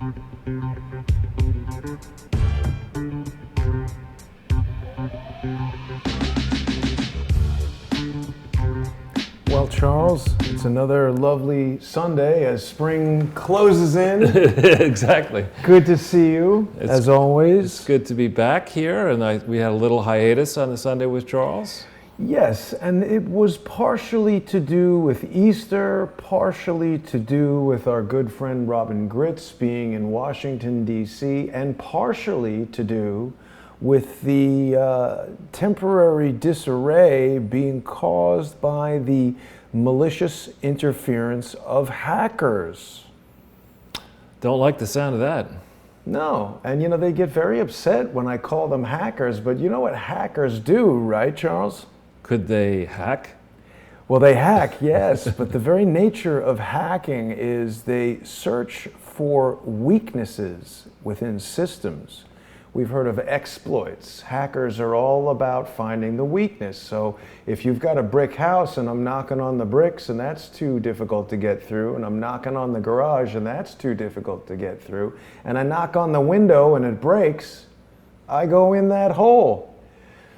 Well, Charles, it's another lovely Sunday as spring closes in. Exactly. Good to see you, as always. It's good to be back here, and we had a little hiatus on the Sunday with Charles. Yes, and it was partially to do with Easter, partially to do with our good friend Robin Gritz being in Washington, D.C., and partially to do with the temporary disarray being caused by the malicious interference of hackers. Don't like the sound of that. No, and you know, they get very upset when I call them hackers, but you know what hackers do, right, Charles? Could they hack? Well, they hack, yes, but the very nature of hacking is they search for weaknesses within systems. We've heard of exploits. Hackers are all about finding the weakness. So if you've got a brick house and I'm knocking on the bricks and that's too difficult to get through, and I'm knocking on the garage and that's too difficult to get through, and I knock on the window and it breaks, I go in that hole.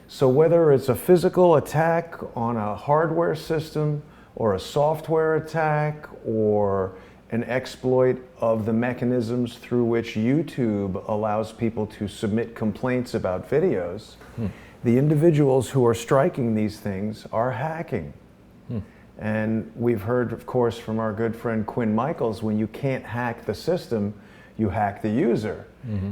So whether it's a physical attack on a hardware system or a software attack or an exploit of the mechanisms through which YouTube allows people to submit complaints about videos, the individuals who are striking these things are hacking. And we've heard, of course, from our good friend Quinn Michaels, when you can't hack the system, you hack the user.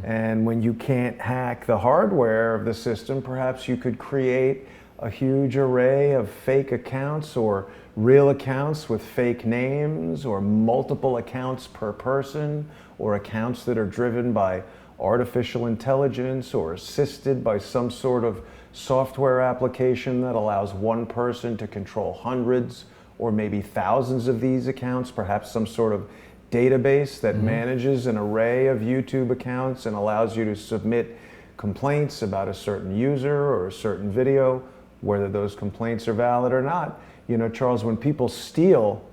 And when you can't hack the hardware of the system, perhaps you could create a huge array of fake accounts or real accounts with fake names, or multiple accounts per person, or accounts that are driven by artificial intelligence or assisted by some sort of software application that allows one person to control hundreds or maybe thousands of these accounts, perhaps some sort of database that manages an array of YouTube accounts and allows you to submit complaints about a certain user or a certain video, whether those complaints are valid or not. You know, Charles, when people steal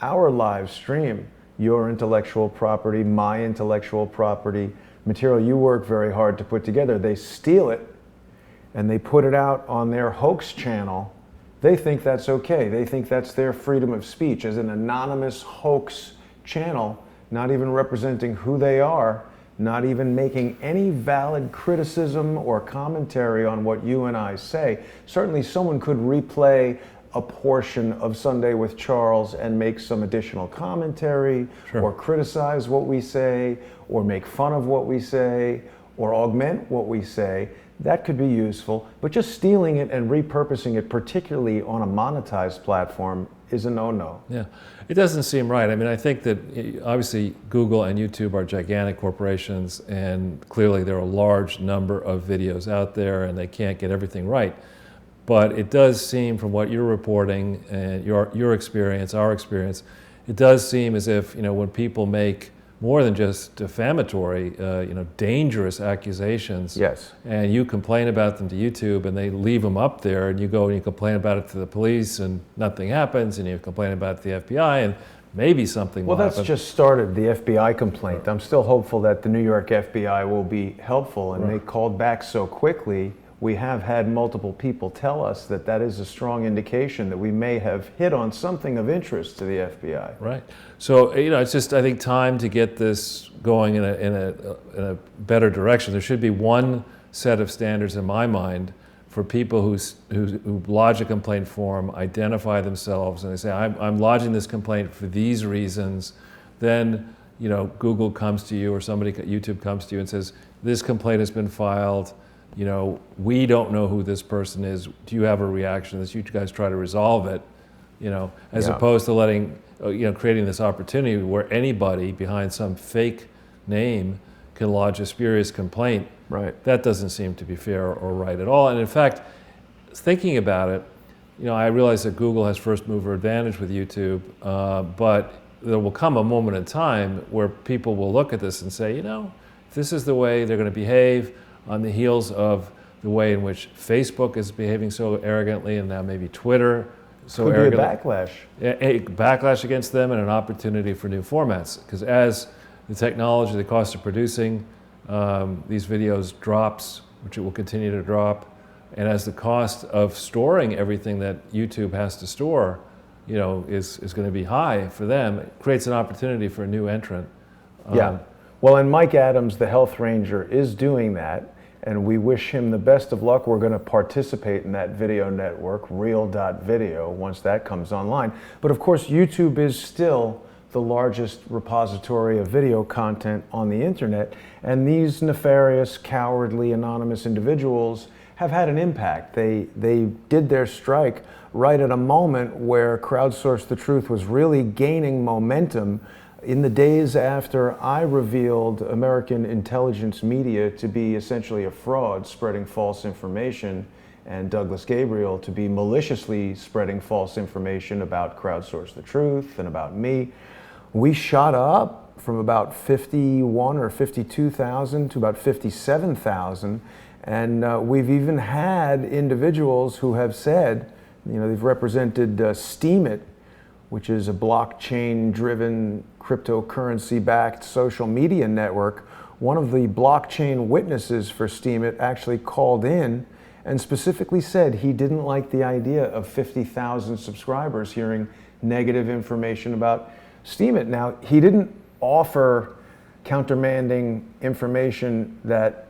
our live stream, your intellectual property, my intellectual property, material you work very hard to put together, they steal it and they put it out on their hoax channel. They think that's okay. They think that's their freedom of speech as an anonymous hoax channel, not even representing who they are, not even making any valid criticism or commentary on what you and I say. Certainly someone could replay a portion of Sunday with Charles and make some additional commentary, or criticize what we say, or make fun of what we say, or augment what we say. That could be useful, but just stealing it and repurposing it, particularly on a monetized platform, is a no-no. Yeah, it doesn't seem right. I mean, I think that obviously Google and YouTube are gigantic corporations, and clearly there are a large number of videos out there and they can't get everything right. But it does seem, from what you're reporting and your experience, our experience, it does seem as if, you know, when people make more than just defamatory, dangerous accusations. Yes. And you complain about them to YouTube and they leave them up there, and you go and you complain about it to the police and nothing happens, and you complain about it to the FBI and maybe something will happen. Well, that's just started, the FBI complaint. I'm still hopeful that the New York FBI will be helpful, and they called back so quickly. We have had multiple people tell us that that is a strong indication that we may have hit on something of interest to the FBI. Right. So, you know, it's just, I think, time to get this going in a better direction. There should be one set of standards in my mind for people who lodge a complaint form, identify themselves, and they say, I'm lodging this complaint for these reasons. Then, you know, Google comes to you, or somebody, YouTube comes to you and says, this complaint has been filed. You know, we don't know who this person is. Do you have a reaction to this? You guys try to resolve it, you know, as opposed to letting, creating this opportunity where anybody behind some fake name can lodge a spurious complaint. Right. That doesn't seem to be fair or right at all. And in fact, thinking about it, you know, I realize that Google has first mover advantage with YouTube, but there will come a moment in time where people will look at this and say, you know, if this is the way they're going to behave, on the heels of the way in which Facebook is behaving so arrogantly, and now maybe Twitter so Could arrogantly. be a backlash. A backlash against them, and an opportunity for new formats. Because as the technology, the cost of producing these videos drops, which it will continue to drop, and as the cost of storing everything that YouTube has to store, is going to be high for them, it creates an opportunity for a new entrant. Yeah. Well, and Mike Adams, the health ranger, is doing that, and we wish him the best of luck. We're going to participate in that video network, Real.video, once that comes online. But of course, YouTube is still the largest repository of video content on the internet, and these nefarious, cowardly, anonymous individuals have had an impact. They did their strike right at a moment where Crowdsource the Truth was really gaining momentum. In the days after I revealed American intelligence media to be essentially a fraud, spreading false information, and Douglas Gabriel to be maliciously spreading false information about Crowdsource the Truth and about me, we shot up from about 51 or 52,000 to about 57,000. And we've even had individuals who have said, they've represented Steemit, which is a blockchain-driven, cryptocurrency-backed social media network. One of the blockchain witnesses for Steemit actually called in and specifically said he didn't like the idea of 50,000 subscribers hearing negative information about Steemit. Now, he didn't offer countermanding information that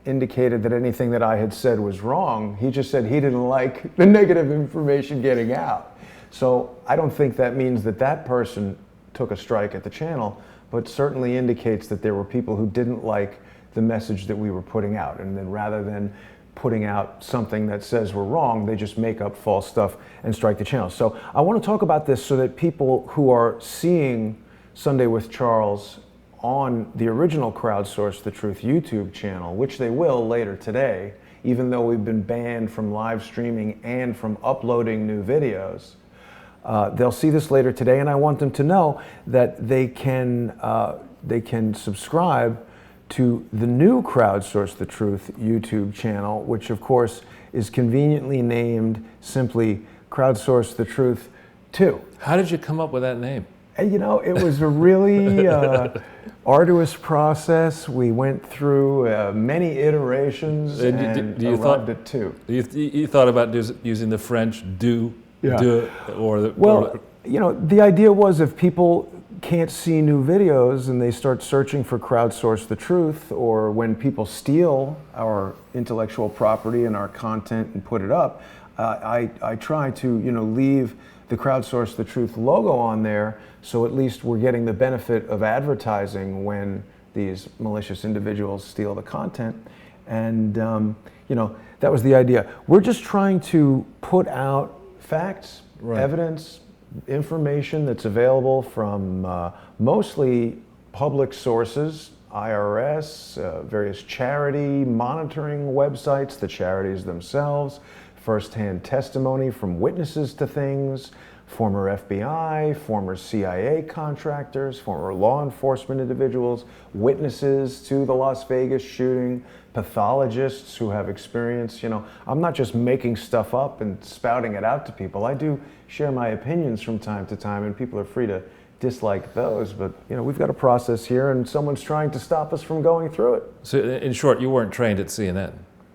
indicated that anything that I had said was wrong. He just said he didn't like the negative information getting out. So I don't think that means that that person took a strike at the channel, but certainly indicates that there were people who didn't like the message that we were putting out. And then rather than putting out something that says we're wrong, they just make up false stuff and strike the channel. So I want to talk about this so that people who are seeing Sunday with Charles on the original Crowdsource the Truth YouTube channel, which they will later today, even though we've been banned from live streaming and from uploading new videos, they'll see this later today, and I want them to know that they can subscribe to the new Crowdsource the Truth YouTube channel, which of course is conveniently named simply Crowdsource the Truth 2. How did you come up with that name? And, it was a really arduous process. We went through many iterations and arrived at 2. You thought about using the French "du," Yeah. "de," the idea was if people can't see new videos and they start searching for Crowdsource the Truth, or when people steal our intellectual property and our content and put it up, I try to leave the Crowdsource the Truth logo on there, so at least we're getting the benefit of advertising when these malicious individuals steal the content. And that was the idea. We're just trying to put out facts, right, evidence, information that's available from mostly public sources, IRS, various charity monitoring websites, the charities themselves, firsthand testimony from witnesses to things, former FBI, former CIA contractors, former law enforcement individuals, witnesses to the Las Vegas shooting, pathologists who have experience. I'm not just making stuff up and spouting it out to people. I do share my opinions from time to time, and people are free to dislike those, but we've got a process here, and someone's trying to stop us from going through it. So in short, you weren't trained at CNN?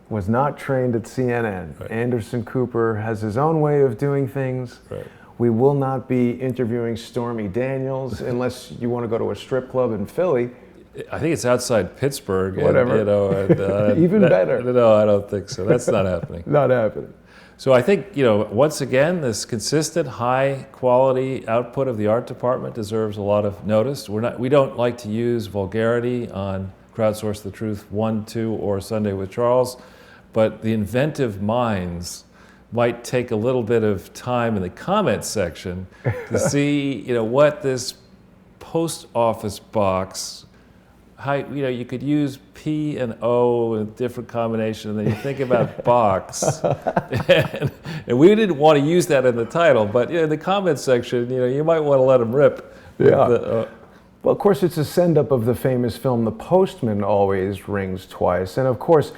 Was not trained at CNN. Right. Anderson Cooper has his own way of doing things. Right. We will not be interviewing Stormy Daniels unless you want to go to a strip club in Philly. I think it's outside Pittsburgh. Whatever. And, Even better. No, I don't think so. That's not happening. Not happening. So I think, once again, this consistent, high-quality output of the art department deserves a lot of notice. We don't like to use vulgarity on Crowdsource the Truth 1, 2, or Sunday with Charles, but the inventive minds might take a little bit of time in the comments section to see, what this post office box, how, you could use P and O in a different combination, and then you think about box. and we didn't want to use that in the title, but in the comments section, you might want to let them rip. Yeah. Well, of course, it's a send-up of the famous film The Postman Always Rings Twice, and of course,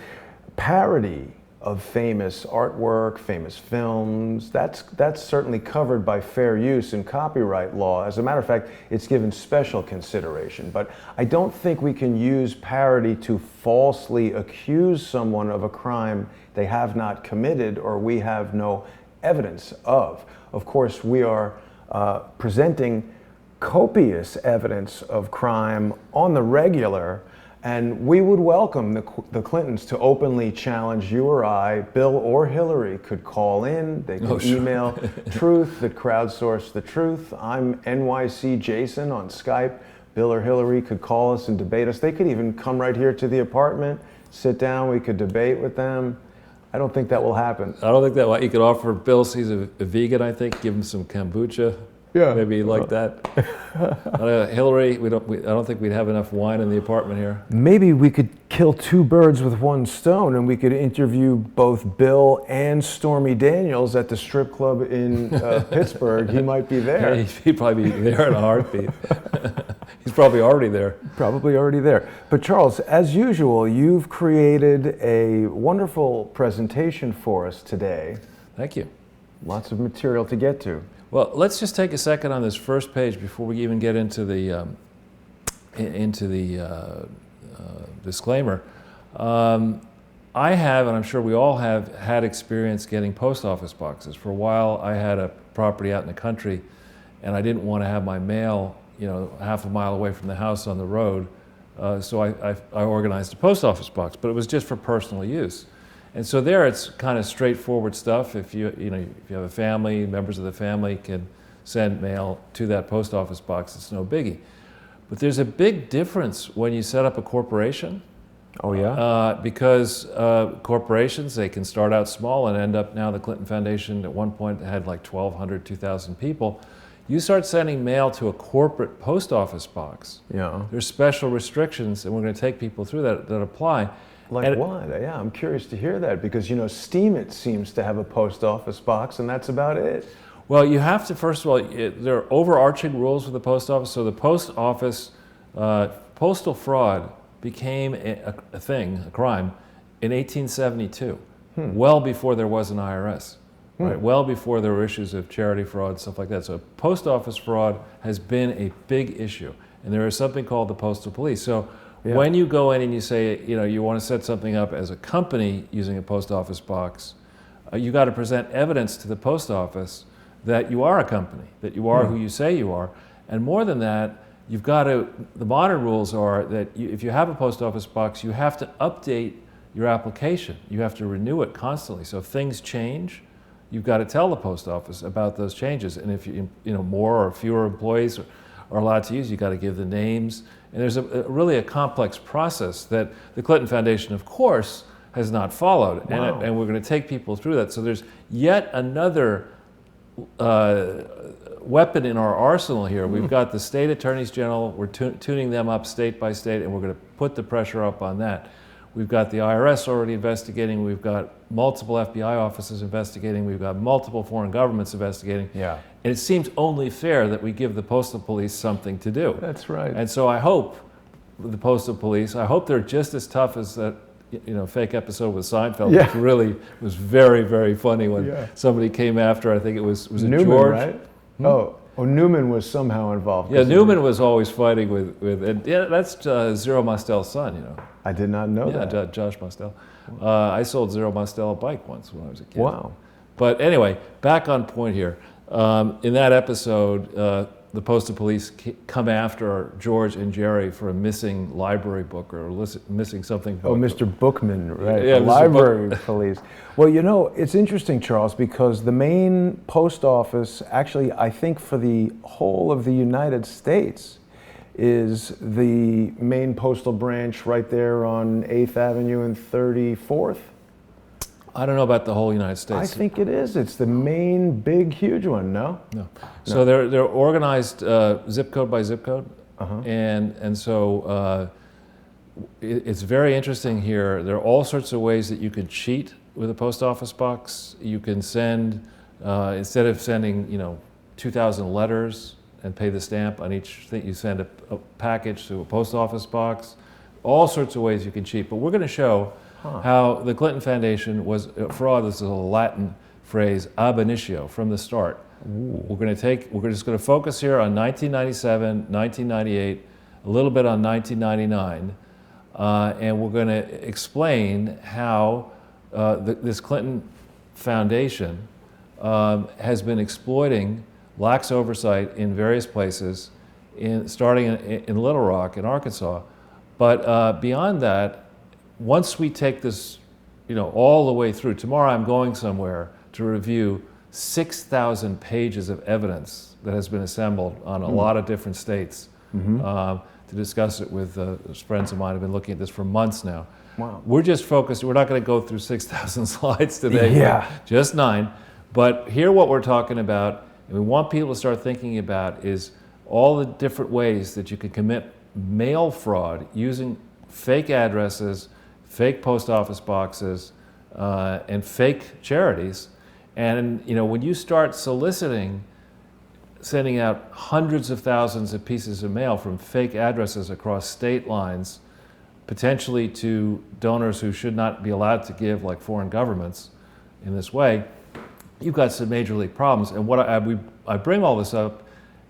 parody of famous artwork, famous films. That's certainly covered by fair use and copyright law. As a matter of fact, it's given special consideration. But I don't think we can use parody to falsely accuse someone of a crime they have not committed or we have no evidence of. Of course, we are presenting copious evidence of crime on the regular, and we would welcome the Clintons to openly challenge you or I. Bill or Hillary could call in. They could email truth at Crowdsource the Truth. I'm NYC Jason on Skype. Bill or Hillary could call us and debate us. They could even come right here to the apartment, sit down, we could debate with them. I don't think that will happen. I don't think that. You could offer Bill, he's a vegan, I think, give him some kombucha. Yeah. Maybe like that. Hillary, I don't think we'd have enough wine in the apartment here. Maybe we could kill two birds with one stone, and we could interview both Bill and Stormy Daniels at the strip club in Pittsburgh. He might be there. Yeah, he'd probably be there in a heartbeat. He's probably already there. Probably already there. But Charles, as usual, you've created a wonderful presentation for us today. Thank you. Lots of material to get to. Well, let's just take a second on this first page before we even get into the disclaimer. I have, and I'm sure we all have, had experience getting post office boxes. For a while, I had a property out in the country, and I didn't want to have my mail, half a mile away from the house on the road. So I organized a post office box, but it was just for personal use. And so there, it's kind of straightforward stuff. If you have a family, members of the family can send mail to that post office box. It's no biggie. But there's a big difference when you set up a corporation. Oh yeah. Because corporations, they can start out small and end up now. The Clinton Foundation at one point had like 1,200, 2,000 people. You start sending mail to a corporate post office box. Yeah. There's special restrictions, and we're going to take people through that apply. Like what? Yeah, I'm curious to hear that because, Steam It seems to have a post office box and that's about it. Well, you have to, first of all, there are overarching rules for the post office. So the post office, postal fraud became a thing, a crime, in 1872, well before there was an IRS, right? Well before there were issues of charity fraud, stuff like that. So post office fraud has been a big issue. And there is something called the postal police. So when you go in and you say, you want to set something up as a company using a post office box, you got to present evidence to the post office that you are a company, that you are who you say you are. And more than that, you've got to, the modern rules are that if you have a post office box, you have to update your application. You have to renew it constantly. So if things change, you've got to tell the post office about those changes. And if more or fewer employees are allowed to use, you got to give the names. And there's really a complex process that the Clinton Foundation, of course, has not followed. Wow. And we're going to take people through that. So there's yet another weapon in our arsenal here. We've got the state attorneys general. We're tuning them up state by state, and we're going to put the pressure up on that. We've got the IRS already investigating. We've got multiple FBI offices investigating. We've got multiple foreign governments investigating. Yeah. And it seems only fair that we give the postal police something to do. That's right. And so I hope the postal police, I hope they're just as tough as that fake episode with Seinfeld, which really was very, very funny when somebody came after, I think it was Newman, it George? Right? Oh, Newman was somehow involved. Yeah, Newman was always fighting with and that's Zero Mostel's son, I did not know that. Yeah, Josh Mostel. I sold Zero Mostel a bike once when I was a kid. Wow. But anyway, back on point here. In that episode, the postal police come after George and Jerry for a missing library book or missing something. Oh, Mr. Bookman, right? Yeah, the library police. Well, it's interesting, Charles, because the main post office, actually, I think for the whole of the United States, is the main postal branch right there on 8th Avenue and 34th. I don't know about the whole United States. I think it is. It's the main, big, huge one. No. So they're organized zip code by zip code, and so it's very interesting here. There are all sorts of ways that you can cheat with a post office box. You can send instead of sending 2,000 letters and pay the stamp on each thing, you send a package to a post office box. All sorts of ways you can cheat. But we're going to show how the Clinton Foundation was fraud. This is a Latin phrase, ab initio, from the start. We're just going to focus here on 1997, 1998, a little bit on 1999, and we're going to explain how this Clinton Foundation has been exploiting lax oversight in various places, starting in Little Rock in Arkansas. But beyond that, once we take this, all the way through, tomorrow I'm going somewhere to review 6,000 pages of evidence that has been assembled on a lot of different states to discuss it with friends of mine who've been looking at this for months now. Wow. We're just focused, we're not going to go through 6,000 slides today, just 9. But here what we're talking about, and we want people to start thinking about, is all the different ways that you can commit mail fraud using fake addresses, fake post office boxes, and fake charities. And when you start sending out hundreds of thousands of pieces of mail from fake addresses across state lines, potentially to donors who should not be allowed to give, like foreign governments, in this way, you've got some major league problems. And what I bring all this up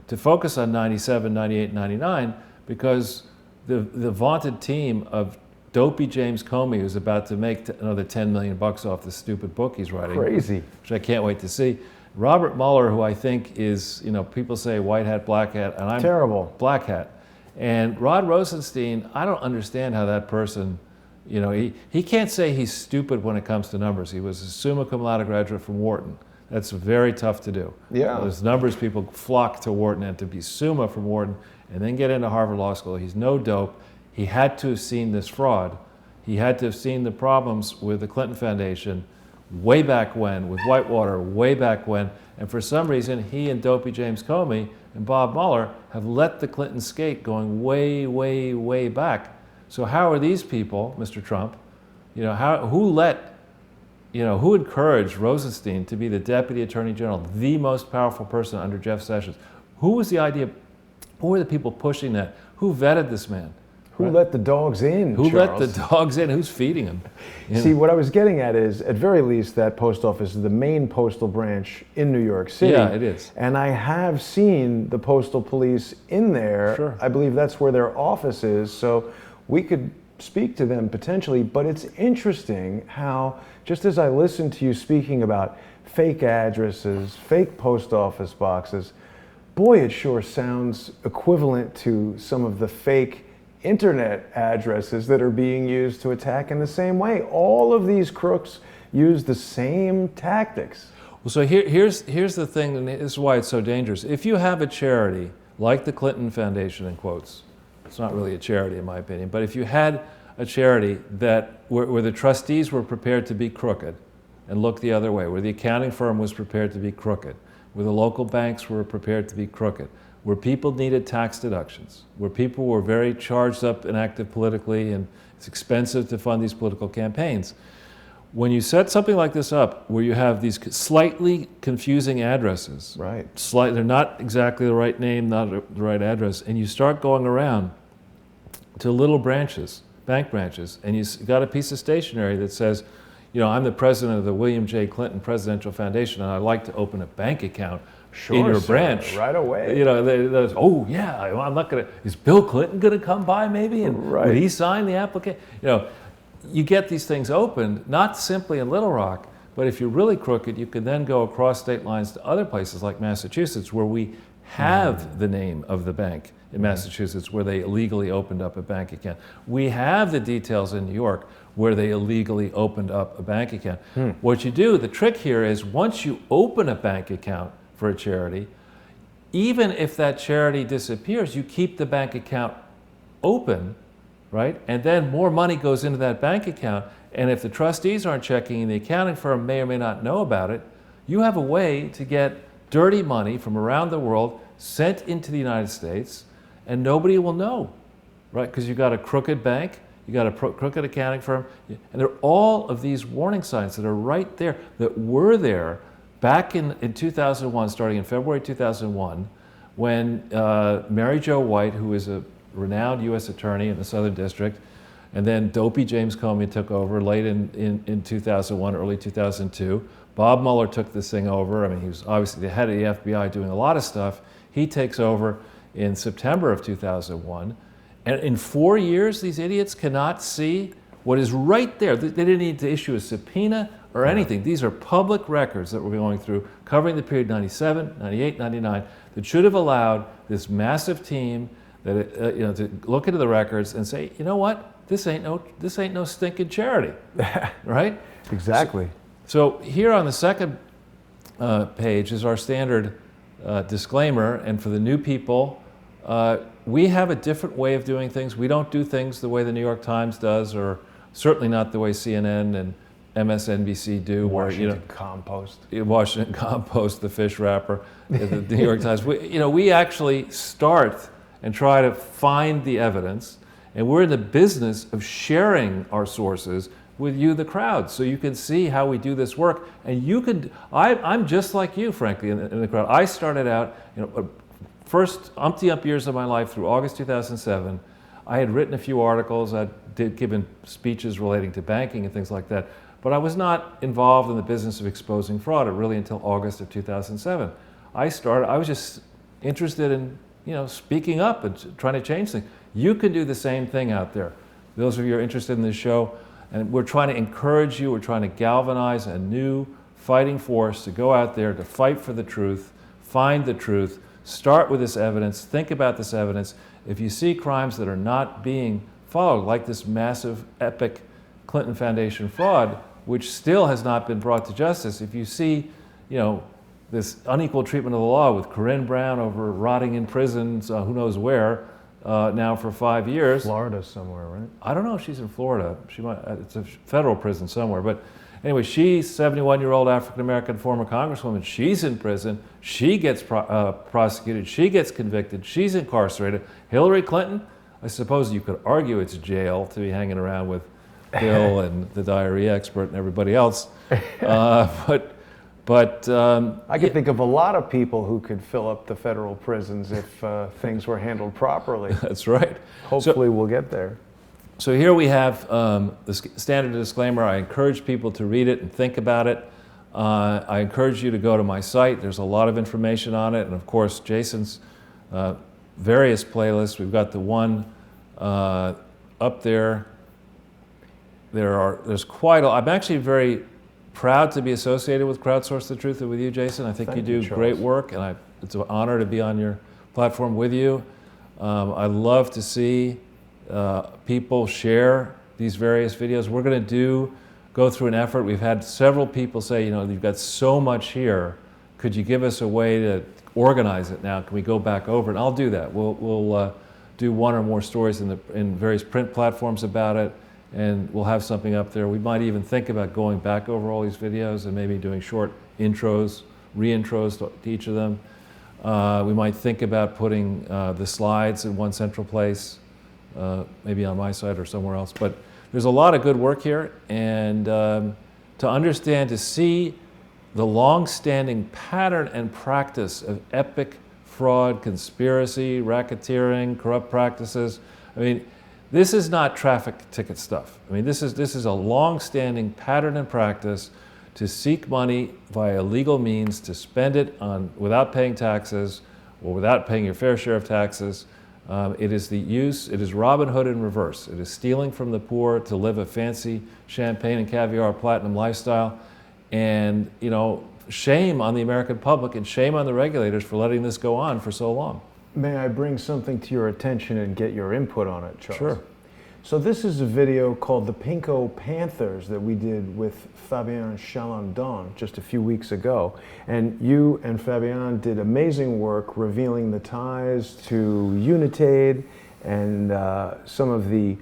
to focus on 97, 98, 99, because the vaunted team of dopey James Comey, who's about to make another $10 million off the stupid book he's writing. Crazy. Which I can't wait to see. Robert Mueller, who I think is, people say white hat, black hat, and I'm terrible black hat. And Rod Rosenstein, I don't understand how that person, he can't say he's stupid when it comes to numbers. He was a summa cum laude graduate from Wharton. That's very tough to do. Yeah. There's numbers people flock to Wharton, and to be summa from Wharton and then get into Harvard Law School, he's no dope. He had to have seen this fraud. He had to have seen the problems with the Clinton Foundation way back when, with Whitewater way back when, and for some reason he and dopey James Comey and Bob Mueller have let the Clintons skate going way, way, way back. So how are these people, Mr. Trump, who encouraged Rosenstein to be the Deputy Attorney General, the most powerful person under Jeff Sessions? Who was the idea? Who were the people pushing that? Who vetted this man? Who let the dogs in, Who Charles? let the dogs in? Who's feeding them? See, what I was getting at is, at very least, that post office is the main postal branch in New York City. Yeah, it is. And I have seen the postal police in there. Sure. I believe that's where their office is, so we could speak to them potentially. But it's interesting how, just as I listened to you speaking about fake addresses, fake post office boxes, boy, it sure sounds equivalent to some of the fake internet addresses that are being used to attack in the same way. All of these crooks use the same tactics. Well, so here's the thing, and this is why it's so dangerous. If you have a charity, like the Clinton Foundation, in quotes, it's not really a charity in my opinion, but if you had a charity where the trustees were prepared to be crooked and look the other way, where the accounting firm was prepared to be crooked, where the local banks were prepared to be crooked, where people needed tax deductions, where people were very charged up and active politically, and it's expensive to fund these political campaigns. When you set something like this up, where you have these slightly confusing addresses, right? They're not exactly the right name, not the right address, and you start going around to little branches, bank branches, and you got a piece of stationery that says, I'm the president of the William J. Clinton Presidential Foundation, and I'd like to open a bank account in your branch. Right away. Oh yeah, I'm not gonna, is Bill Clinton gonna come by maybe? And would he sign the application? You get these things opened, not simply in Little Rock, but if you're really crooked, you can then go across state lines to other places like Massachusetts, where we have the name of the bank in Massachusetts, where they illegally opened up a bank account. We have the details in New York, where they illegally opened up a bank account. What you do, the trick here is, once you open a bank account for a charity, even if that charity disappears, you keep the bank account open, right? And then more money goes into that bank account, and if the trustees aren't checking and the accounting firm may or may not know about it, you have a way to get dirty money from around the world sent into the United States, and nobody will know, right? Because you've got a crooked bank, you got a crooked accounting firm, and there are all of these warning signs that are right there, that were there back in 2001, starting in February 2001, when Mary Jo White, who is a renowned U.S. attorney in the Southern District, And then dopey James Comey took over late in 2001, early 2002. Bob Mueller took this thing over. I mean, he was obviously the head of the FBI doing a lot of stuff. He takes over in September of 2001. And in 4 years, these idiots cannot see what is right there. They didn't need to issue a subpoena or anything. These are public records that we're going through, covering the period 97, 98, 99, that should have allowed this massive team that to look into the records and say, you know what, this ain't no stinking charity, right? Exactly. So here on the second page is our standard disclaimer, and for the new people, we have a different way of doing things. We don't do things the way the New York Times does, or certainly not the way CNN and MSNBC do. Washington Compost. Washington Compost, the fish wrapper, the New York Times. We actually start and try to find the evidence, and we're in the business of sharing our sources with you, the crowd, so you can see how we do this work. And you can, I'm just like you, frankly, in the crowd. I started out, first umpty years of my life through August 2007, I had written a few articles, I'd given speeches relating to banking and things like that, but I was not involved in the business of exposing fraud really until August of 2007. I was just interested in, speaking up and trying to change things. You can do the same thing out there. Those of you who are interested in this show, and we're trying to encourage you, we're trying to galvanize a new fighting force to go out there to fight for the truth, find the truth, start with this evidence, think about this evidence. If you see crimes that are not being followed, like this massive, epic Clinton Foundation fraud, which still has not been brought to justice, if you see, this unequal treatment of the law with Corinne Brown over rotting in prisons, who knows where, now for 5 years. Florida somewhere, right? I don't know if she's in Florida. She might, it's a federal prison somewhere. But anyway, she's 71-year-old African-American former congresswoman. She's in prison. She gets prosecuted. She gets convicted. She's incarcerated. Hillary Clinton, I suppose you could argue it's jail to be hanging around with Bill and the diarrhea expert and everybody else. But I could think of a lot of people who could fill up the federal prisons if things were handled properly. That's right. Hopefully we'll get there. So here we have the standard disclaimer. I encourage people to read it and think about it. I encourage you to go to my site. There's a lot of information on it. And of course, Jason's various playlists. We've got the one up there. There's quite a, I'm actually very proud to be associated with Crowdsource the Truth and with you, Jason. I think you do great work, and it's an honor to be on your platform with you. I love to see people share these various videos. We're going to go through an effort. We've had several people say, you've got so much here. Could you give us a way to organize it now? Can we go back over it? And I'll do that. We'll do one or more stories in various print platforms about it, and we'll have something up there. We might even think about going back over all these videos and maybe doing short intros, re-intros to each of them. We might think about putting the slides in one central place, maybe on my site or somewhere else. But there's a lot of good work here, and to understand, to see the long-standing pattern and practice of epic fraud, conspiracy, racketeering, corrupt practices. I mean, this is not traffic ticket stuff. I mean, this is a long-standing pattern and practice to seek money via legal means, to spend it without paying taxes or without paying your fair share of taxes. It is Robin Hood in reverse. It is stealing from the poor to live a fancy champagne and caviar platinum lifestyle. And, shame on the American public and shame on the regulators for letting this go on for so long. May I bring something to your attention and get your input on it, Charles? Sure. So this is a video called The Pinko Panthers that we did with Fabien Chalandon just a few weeks ago. And you and Fabien did amazing work revealing the ties to Unitaid and some of the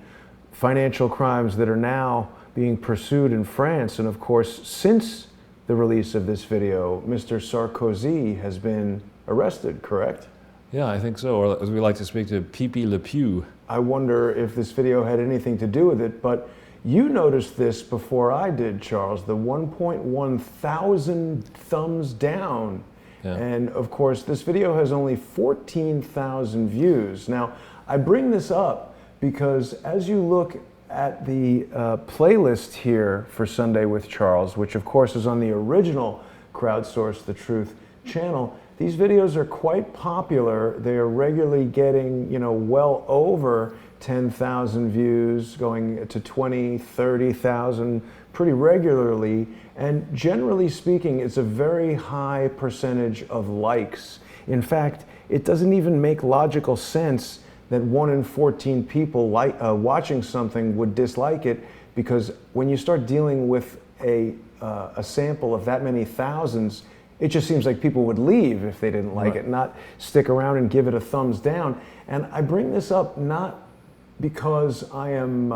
financial crimes that are now being pursued in France. And of course, since the release of this video, Mr. Sarkozy has been arrested, correct? Yeah, I think so, or as we like to speak to, Pipi Le Pew. I wonder if this video had anything to do with it, but you noticed this before I did, Charles, the 1.1 thousand thumbs down. Yeah. And of course, this video has only 14,000 views. Now, I bring this up because as you look at the playlist here for Sunday with Charles, which of course is on the original Crowdsource the Truth channel, these videos are quite popular. They are regularly getting, well over 10,000 views, going to 20, 30,000 pretty regularly. And generally speaking, it's a very high percentage of likes. In fact, it doesn't even make logical sense that 1 in 14 people watching something would dislike it, because when you start dealing with a sample of that many thousands, it just seems like people would leave if they didn't like it, not stick around and give it a thumbs down. And I bring this up not because I am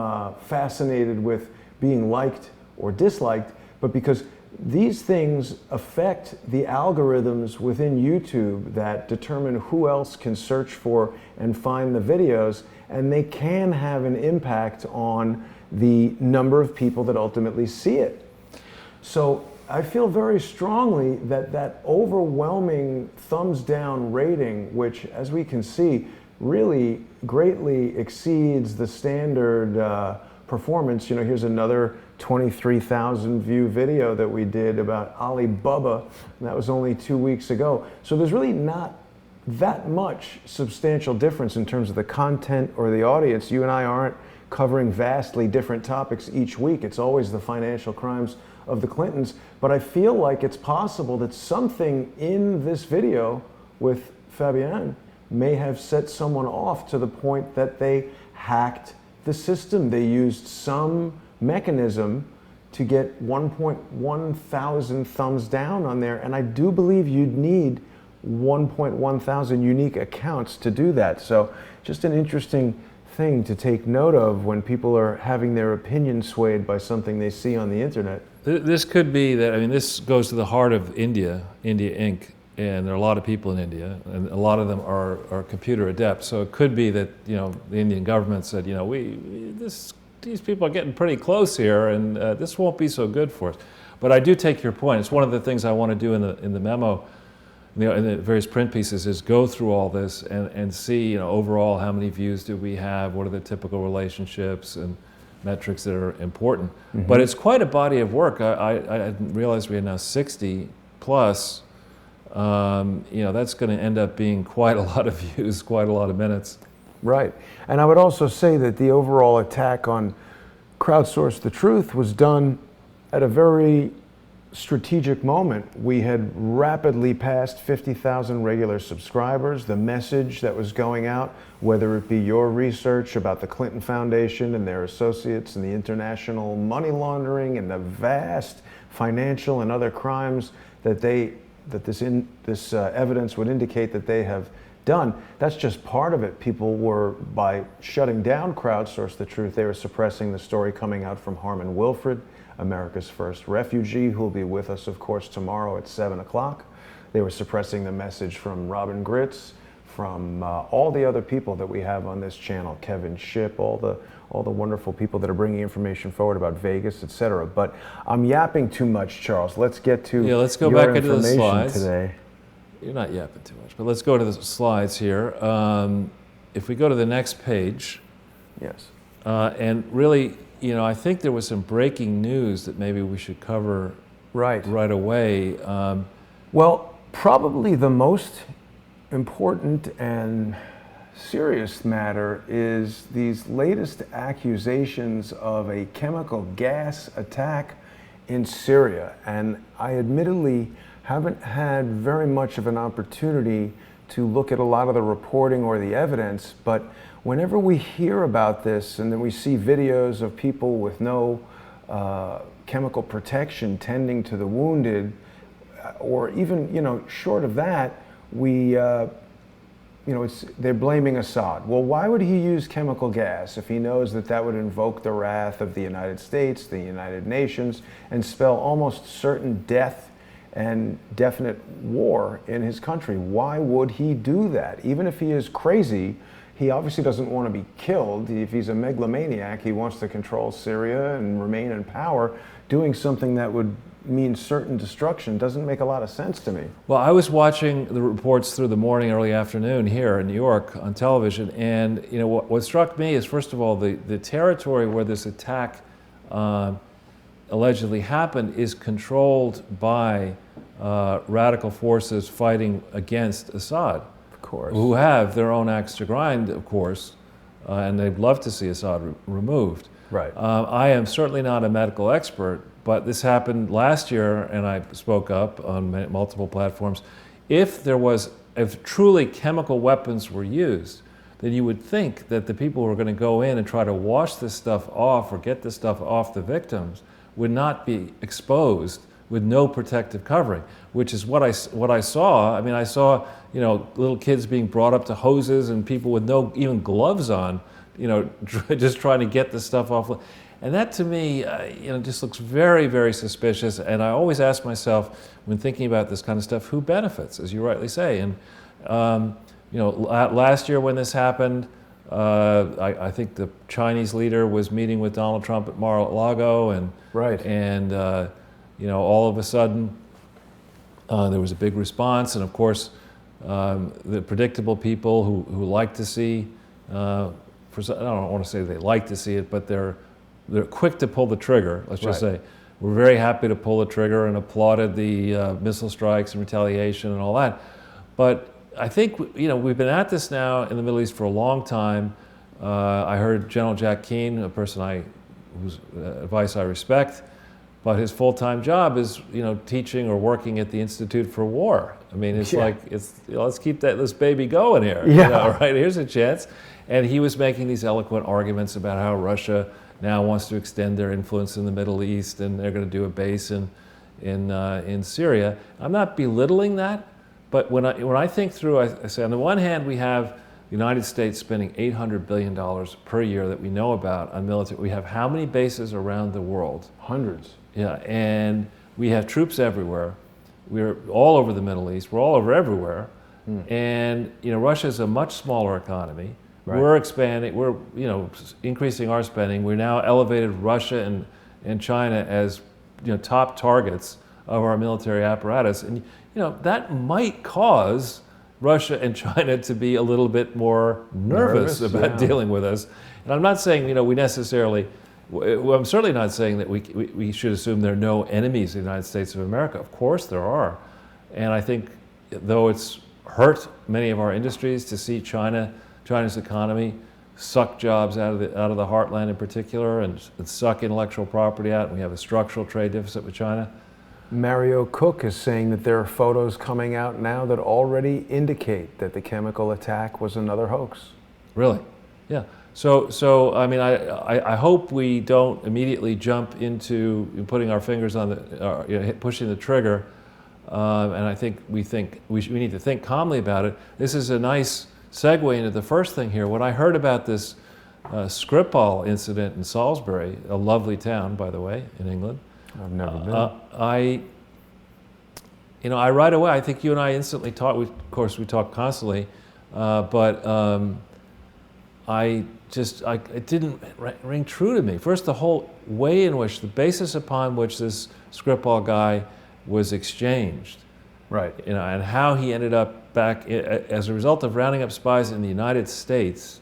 fascinated with being liked or disliked, but because these things affect the algorithms within YouTube that determine who else can search for and find the videos, and they can have an impact on the number of people that ultimately see it. So I feel very strongly that that overwhelming thumbs down rating, which as we can see really greatly exceeds the standard performance. Here's another 23,000 view video that we did about Alibaba, and that was only 2 weeks ago. So there's really not that much substantial difference in terms of the content or the audience. You and I aren't covering vastly different topics each week. It's always the financial crimes of the Clintons, but I feel like it's possible that something in this video with Fabienne may have set someone off to the point that they hacked the system. They used some mechanism to get 1.1 thousand thumbs down on there, and I do believe you'd need 1.1 thousand unique accounts to do that. So just an interesting thing to take note of when people are having their opinion swayed by something they see on the internet. This could be that, this goes to the heart of India Inc., and there are a lot of people in India, and a lot of them are computer adept. So it could be that, the Indian government said, these people are getting pretty close here, and this won't be so good for us. But I do take your point. It's one of the things I want to do in the memo, in the various print pieces, is go through all this and see, overall how many views do we have, what are the typical relationships and metrics that are important. Mm-hmm. But it's quite a body of work. I didn't realize we had now 60 plus. That's going to end up being quite a lot of views, quite a lot of minutes. Right. And I would also say that the overall attack on Crowdsource the Truth was done at a very strategic moment. We had rapidly passed 50,000 regular subscribers. The message that was going out, whether it be your research about the Clinton Foundation and their associates and the international money laundering and the vast financial and other crimes that this evidence would indicate that they have done, that's just part of it. People were, by shutting down Crowdsource the Truth, they were suppressing the story coming out from Harmon Wilfred, America's first refugee, who will be with us, of course, tomorrow at 7 o'clock. They were suppressing the message from Robin Gritz, from all the other people that we have on this channel, Kevin Shipp, all the wonderful people that are bringing information forward about Vegas, etc. But I'm yapping too much, Charles. Let's get to let's go your back into the information slides today. You're not yapping too much, but let's go to the slides here. If we go to the next page. Yes. And really, I think there was some breaking news that maybe we should cover right away. Well, probably the most important and serious matter is these latest accusations of a chemical gas attack in Syria. And I admittedly haven't had very much of an opportunity to look at a lot of the reporting or the evidence, but whenever we hear about this and then we see videos of people with no chemical protection tending to the wounded, or even short of that, they're blaming Assad. Well, why would he use chemical gas if he knows that that would invoke the wrath of the United States, the United Nations, and spell almost certain death and definite war in his country? Why would he do that? Even if he is crazy, he obviously doesn't want to be killed. If he's a megalomaniac, he wants to control Syria and remain in power. Doing something that would mean certain destruction doesn't make a lot of sense to me. Well, I was watching the reports through the morning, early afternoon here in New York on television, and what struck me is, first of all, the territory where this attack allegedly happened is controlled by radical forces fighting against Assad, Of course. who have their own axe to grind, of course, and they'd love to see Assad removed. Right. I am certainly not a medical expert, but this happened last year, and I spoke up on multiple platforms. If truly chemical weapons were used, then you would think that the people who are going to go in and try to wash this stuff off or get this stuff off the victims would not be exposed with no protective covering, which is what I saw. I mean, I saw little kids being brought up to hoses and people with no even gloves on, just trying to get the stuff off. And that to me, just looks very, very suspicious. And I always ask myself, when thinking about this kind of stuff, who benefits, as you rightly say. And last year when this happened, I think the Chinese leader was meeting with Donald Trump at Mar-a-Lago, and Right. and all of a sudden there was a big response, and of course the predictable people who like to see, I don't want to say they like to see it, but they're quick to pull the trigger. Let's just Right. say we're very happy to pull the trigger and applauded the missile strikes and retaliation and all that. But I think we've been at this now in the Middle East for a long time. I heard General Jack Keane, a person whose advice I respect, but his full-time job is teaching or working at the Institute for War. I mean, it's Yeah. let's keep this baby going here. Yeah. Right? Here's a chance. And he was making these eloquent arguments about how Russia now wants to extend their influence in the Middle East, and they're going to do a base in Syria. I'm not belittling that, but when I think through, I say on the one hand we have the United States spending $800 billion per year that we know about on military. We have how many bases around the world? Hundreds. Yeah, and we have troops everywhere. We're all over the Middle East. We're all over everywhere. And Russia is a much smaller economy. Right. We're expanding. We're increasing our spending. We're now elevated Russia and China as top targets of our military apparatus, and that might cause Russia and China to be a little bit more nervous about dealing with us. And I'm not saying we necessarily. Well, I'm certainly not saying that we should assume there are no enemies in the United States of America. Of course there are. And I think though it's hurt many of our industries to see China's economy suck jobs out of the heartland in particular, and suck intellectual property out, and we have a structural trade deficit with China. Mario Cook is saying that there are photos coming out now that already indicate that the chemical attack was another hoax. Really? Yeah. So I mean, I hope we don't immediately jump into putting our fingers on pushing the trigger, and I think we need to think calmly about it. This is a nice segue into the first thing here. When I heard about this Skripal incident in Salisbury, a lovely town, by the way, in England, I've never been. I right away, I think you and I instantly talked. Of course, we talk constantly, but it didn't ring true to me. First, the whole way in which, the basis upon which this Skripal guy was exchanged, Right. and how he ended up back as a result of rounding up spies in the United States.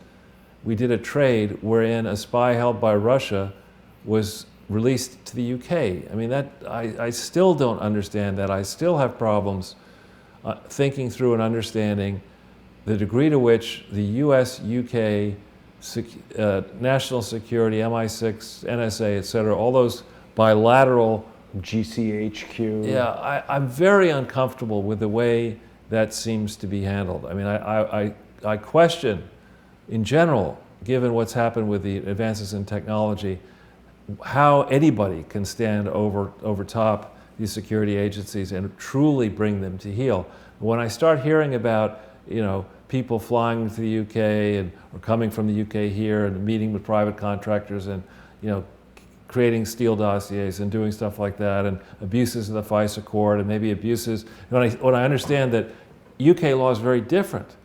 We did a trade wherein a spy held by Russia was released to the UK. I mean, I still don't understand that. I still have problems thinking through and understanding the degree to which the US, UK, national security, MI6, NSA, et cetera, all those bilateral GCHQ. Yeah, I'm very uncomfortable with the way that seems to be handled. I mean, I question, in general, given what's happened with the advances in technology, how anybody can stand over top these security agencies and truly bring them to heel. When I start hearing about, people flying to the UK or coming from the UK here and meeting with private contractors and, creating Steele dossiers and doing stuff like that, and abuses of the FISA court and maybe abuses. When I understand that UK law is very different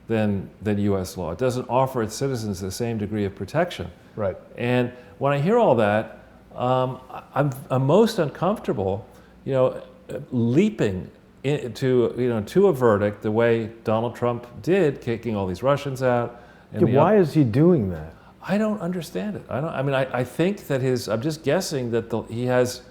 than US law. It doesn't offer its citizens the same degree of protection. Right. And when I hear all that, I'm most uncomfortable leaping to a verdict the way Donald Trump did, kicking all these Russians out. And Why is he doing that? I don't understand it. I think that I'm just guessing that he has,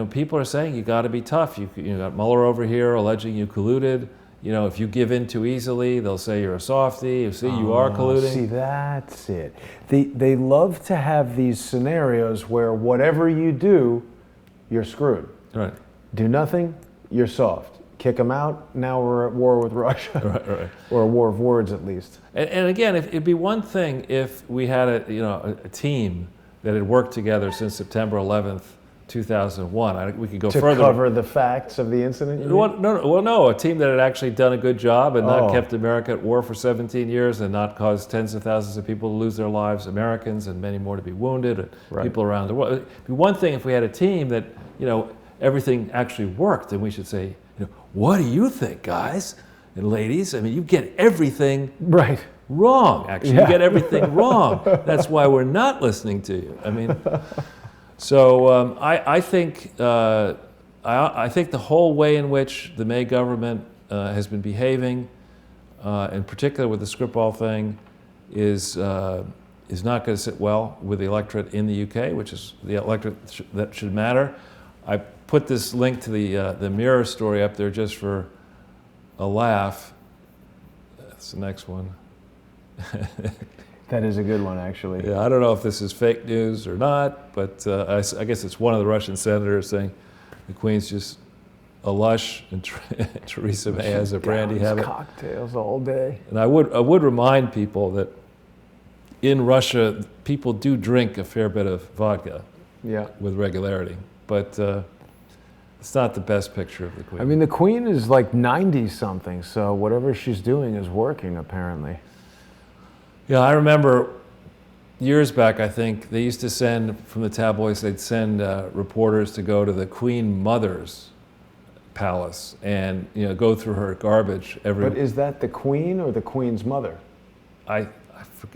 people are saying you got to be tough. You got Mueller over here alleging you colluded. If you give in too easily, they'll say you're a softie. You are colluding. See, that's it. They love to have these scenarios where whatever you do, you're screwed. Right. Do nothing, you're soft. Kick them out, now we're at war with Russia. Right. Or a war of words, at least. And again, it'd be one thing if we had a team that had worked together since September 11th, 2001. We could go further. To cover the facts of the incident? No, a team that had actually done a good job and not kept America at war for 17 years and not caused tens of thousands of people to lose their lives, Americans, and many more to be wounded, and people around the world. It'd be one thing if we had a team that, everything actually worked, and we should say, what do you think, guys and ladies? You get everything wrong, actually. Yeah. You get everything wrong. That's why we're not listening to you. So I think the whole way in which the May government has been behaving, in particular with the Skripal thing, is not going to sit well with the electorate in the UK, which is the electorate that should matter. I put this link to the Mirror story up there just for a laugh. That's the next one. That is a good one, actually. Yeah, I don't know if this is fake news or not, but I guess it's one of the Russian senators saying the Queen's just a lush and Theresa May has a brandy habit. Cocktails all day. And I would remind people that in Russia, people do drink a fair bit of vodka with regularity, but it's not the best picture of the Queen. The Queen is like 90-something, so whatever she's doing is working, apparently. Yeah, I remember years back, I think, they used to send, from the tabloids, they'd send reporters to go to the Queen Mother's palace and go through her garbage every... But is that the Queen or the Queen's mother? I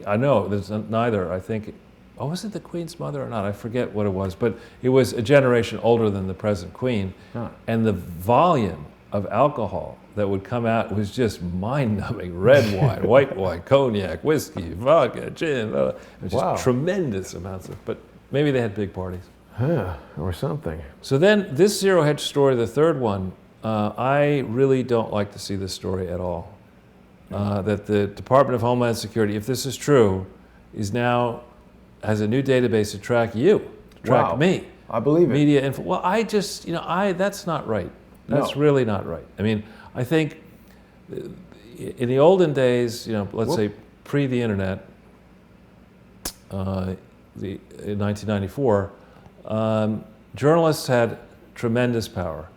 know, there's neither, I think. Was it the Queen's mother or not? I forget what it was, but it was a generation older than the present Queen. Huh. And the volume of alcohol that would come out was just mind-numbing. Red wine, white wine, cognac, whiskey, vodka, gin. It was just tremendous amounts of, but maybe they had big parties. Or something. So then this zero hedge story, the third one, I really don't like to see this story at all. That the Department of Homeland Security, if this is true, has a new database to track you, to track me. I believe it. Media info. Well, that's not right. That's really not right. I think in the olden days, let's say pre the internet, in 1994, journalists had tremendous power.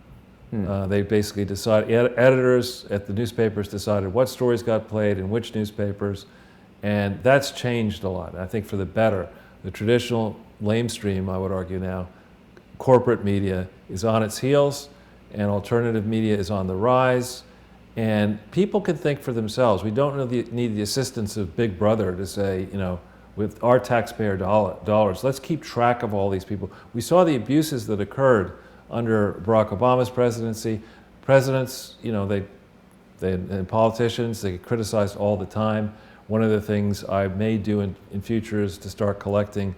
They basically decided, editors at the newspapers decided what stories got played in which newspapers, and that's changed a lot, I think for the better. The traditional lamestream, I would argue now, corporate media is on its heels, and alternative media is on the rise, and people can think for themselves. We don't need the assistance of Big Brother to say, with our taxpayer dollars, let's keep track of all these people. We saw the abuses that occurred under Barack Obama's presidency. Presidents, and politicians, they get criticized all the time. One of the things I may do in future is to start collecting,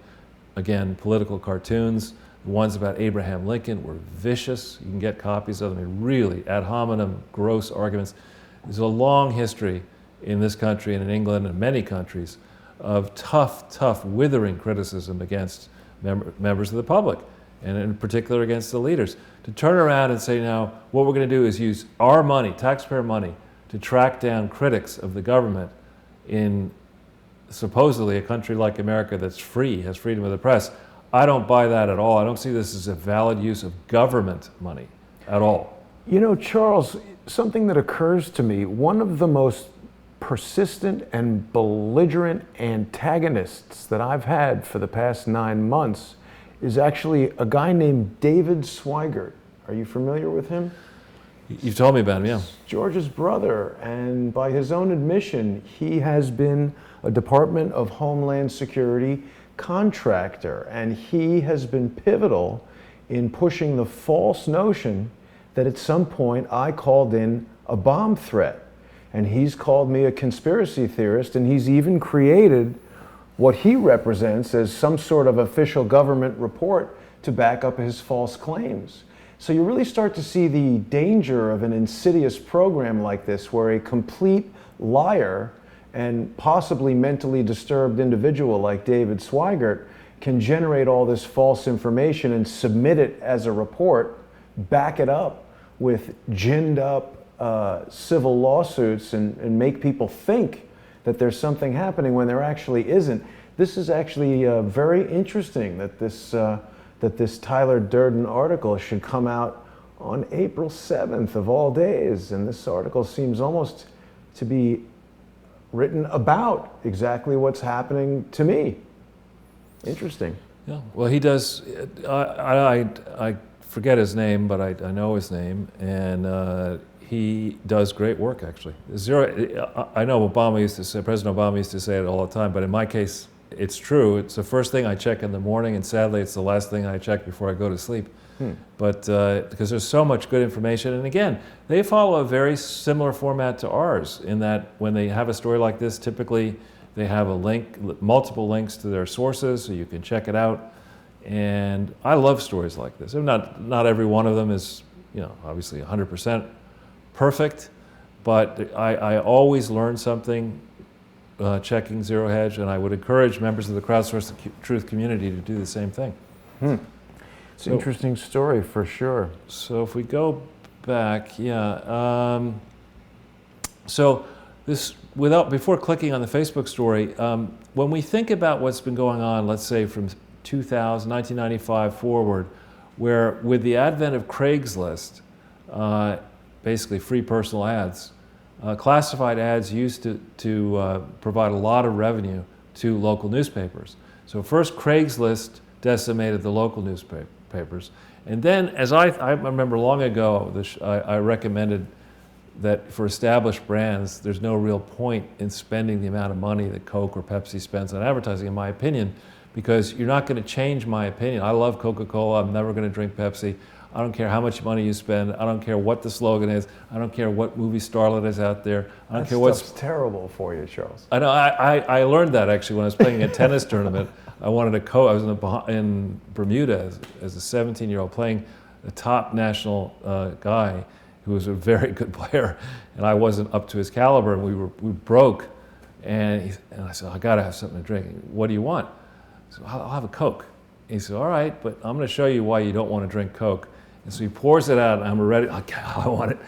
again, political cartoons. The ones about Abraham Lincoln were vicious. You can get copies of them. Really ad hominem, gross arguments. There's a long history in this country and in England and many countries of tough, withering criticism against members of the public, and in particular against the leaders. To turn around and say, now, what we're going to do is use our money, taxpayer money, to track down critics of the government in supposedly a country like America that's free, has freedom of the press. I don't buy that at all. I don't see this as a valid use of government money at all. Charles, something that occurs to me, one of the most persistent and belligerent antagonists that I've had for the past 9 months is actually a guy named David Swigert. Are you familiar with him? You've told me about him, yeah. George's brother, and by his own admission, he has been a Department of Homeland Security contractor, and he has been pivotal in pushing the false notion that at some point I called in a bomb threat. And he's called me a conspiracy theorist, and he's even created what he represents as some sort of official government report to back up his false claims. So you really start to see the danger of an insidious program like this, where a complete liar and possibly mentally disturbed individual like David Swigert can generate all this false information and submit it as a report, back it up with ginned up civil lawsuits and make people think that there's something happening when there actually isn't. This is actually very interesting that this Tyler Durden article should come out on April 7th of all days. And this article seems almost to be written about exactly what's happening to me. Interesting. Yeah, well, he does. I forget his name, but I know his name, and he does great work, actually. I know President Obama used to say it all the time, but in my case, it's true. It's the first thing I check in the morning, and sadly, it's the last thing I check before I go to sleep. But because there's so much good information, and again, they follow a very similar format to ours in that when they have a story like this, typically they have a link, multiple links to their sources, so you can check it out. And I love stories like this. And not every one of them is, obviously 100% perfect, but I always learn something checking Zero Hedge, and I would encourage members of the Crowdsourced Truth community to do the same thing. It's an interesting story for sure. So if we go back, so this, before clicking on the Facebook story, when we think about what's been going on, let's say from 1995 forward, where with the advent of Craigslist, basically free personal ads, classified ads used to provide a lot of revenue to local newspapers. So first Craigslist decimated the local newspapers, and then as I remember long ago, I recommended that for established brands, there's no real point in spending the amount of money that Coke or Pepsi spends on advertising, in my opinion, because you're not going to change my opinion. I love Coca-Cola. I'm never going to drink Pepsi. I don't care how much money you spend. I don't care what the slogan is. I don't care what movie starlet is out there. I don't care what's terrible for you, Charles. I know. I learned that actually when I was playing a tennis tournament. I wanted a Coke. I was in Bermuda as a 17-year-old playing a top national guy who was a very good player, and I wasn't up to his caliber, and we broke. And I said, I got to have something to drink. What do you want? So I'll have a Coke. He said, all right, but I'm going to show you why you don't want to drink Coke. And so he pours it out, and I'm ready. I want it.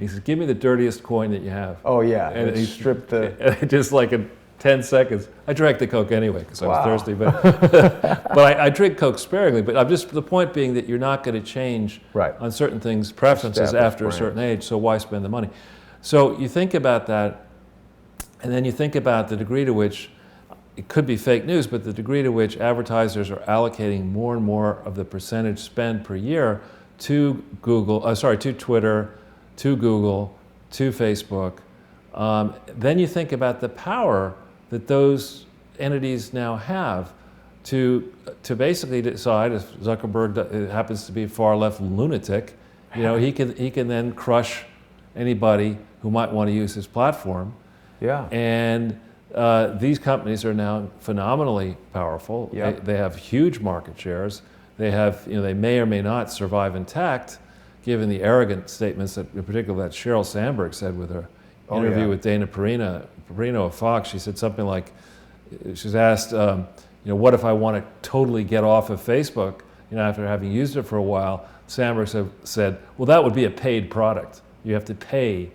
He says, give me the dirtiest coin that you have. Oh, yeah. And he stripped the... Just like in 10 seconds. I drank the Coke anyway because I was thirsty. But, but I drink Coke sparingly. But the point being that you're not going to change on certain things, preferences after a certain age, so why spend the money? So you think about that, and then you think about the degree to which it could be fake news, but the degree to which advertisers are allocating more and more of the percentage spend per year to to Twitter, to Google, to Facebook. Then you think about the power that those entities now have to basically decide if Zuckerberg happens to be a far left lunatic, he can then crush anybody who might want to use his platform. Yeah. And these companies are now phenomenally powerful. Yep. They have huge market shares. They have, they may or may not survive intact, given the arrogant statements that, in particular, that Sheryl Sandberg said with her interview with Dana Perino of Fox. She said something like, she was asked, what if I want to totally get off of Facebook, after having used it for a while? Sandberg said, well, that would be a paid product. You have to pay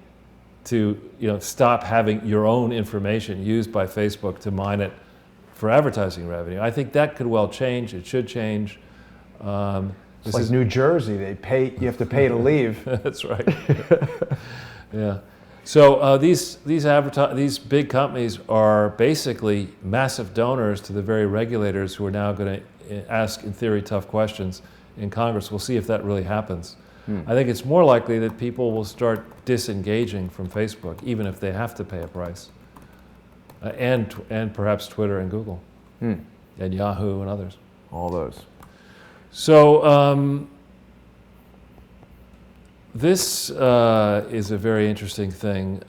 to stop having your own information used by Facebook to mine it for advertising revenue. I think that could well change. It should change. It's like New Jersey. You have to pay to leave. That's right. Yeah. So these big companies are basically massive donors to the very regulators who are now going to ask, in theory, tough questions in Congress. We'll see if that really happens. I think it's more likely that people will start disengaging from Facebook, even if they have to pay a price, and perhaps Twitter and Google, and Yahoo and others. All those. So This is a very interesting thing.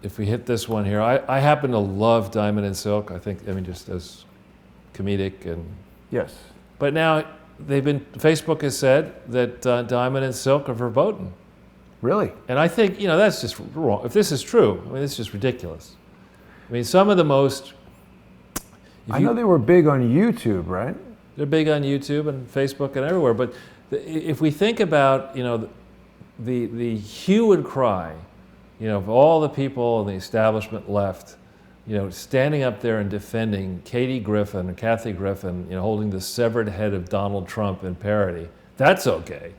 If we hit this one here, I happen to love Diamond and Silk. I mean, just as comedic and. Yes. But now Facebook has said that Diamond and Silk are verboten. Really? And I think, that's just wrong. If this is true, I mean, it's just ridiculous. I mean, some of the most. I know they were big on YouTube, right? They're big on YouTube and Facebook and everywhere. But if we think about, the hue and cry, of all the people in the establishment left, standing up there and defending Katie Griffin and Kathy Griffin, holding the severed head of Donald Trump in parody, that's okay.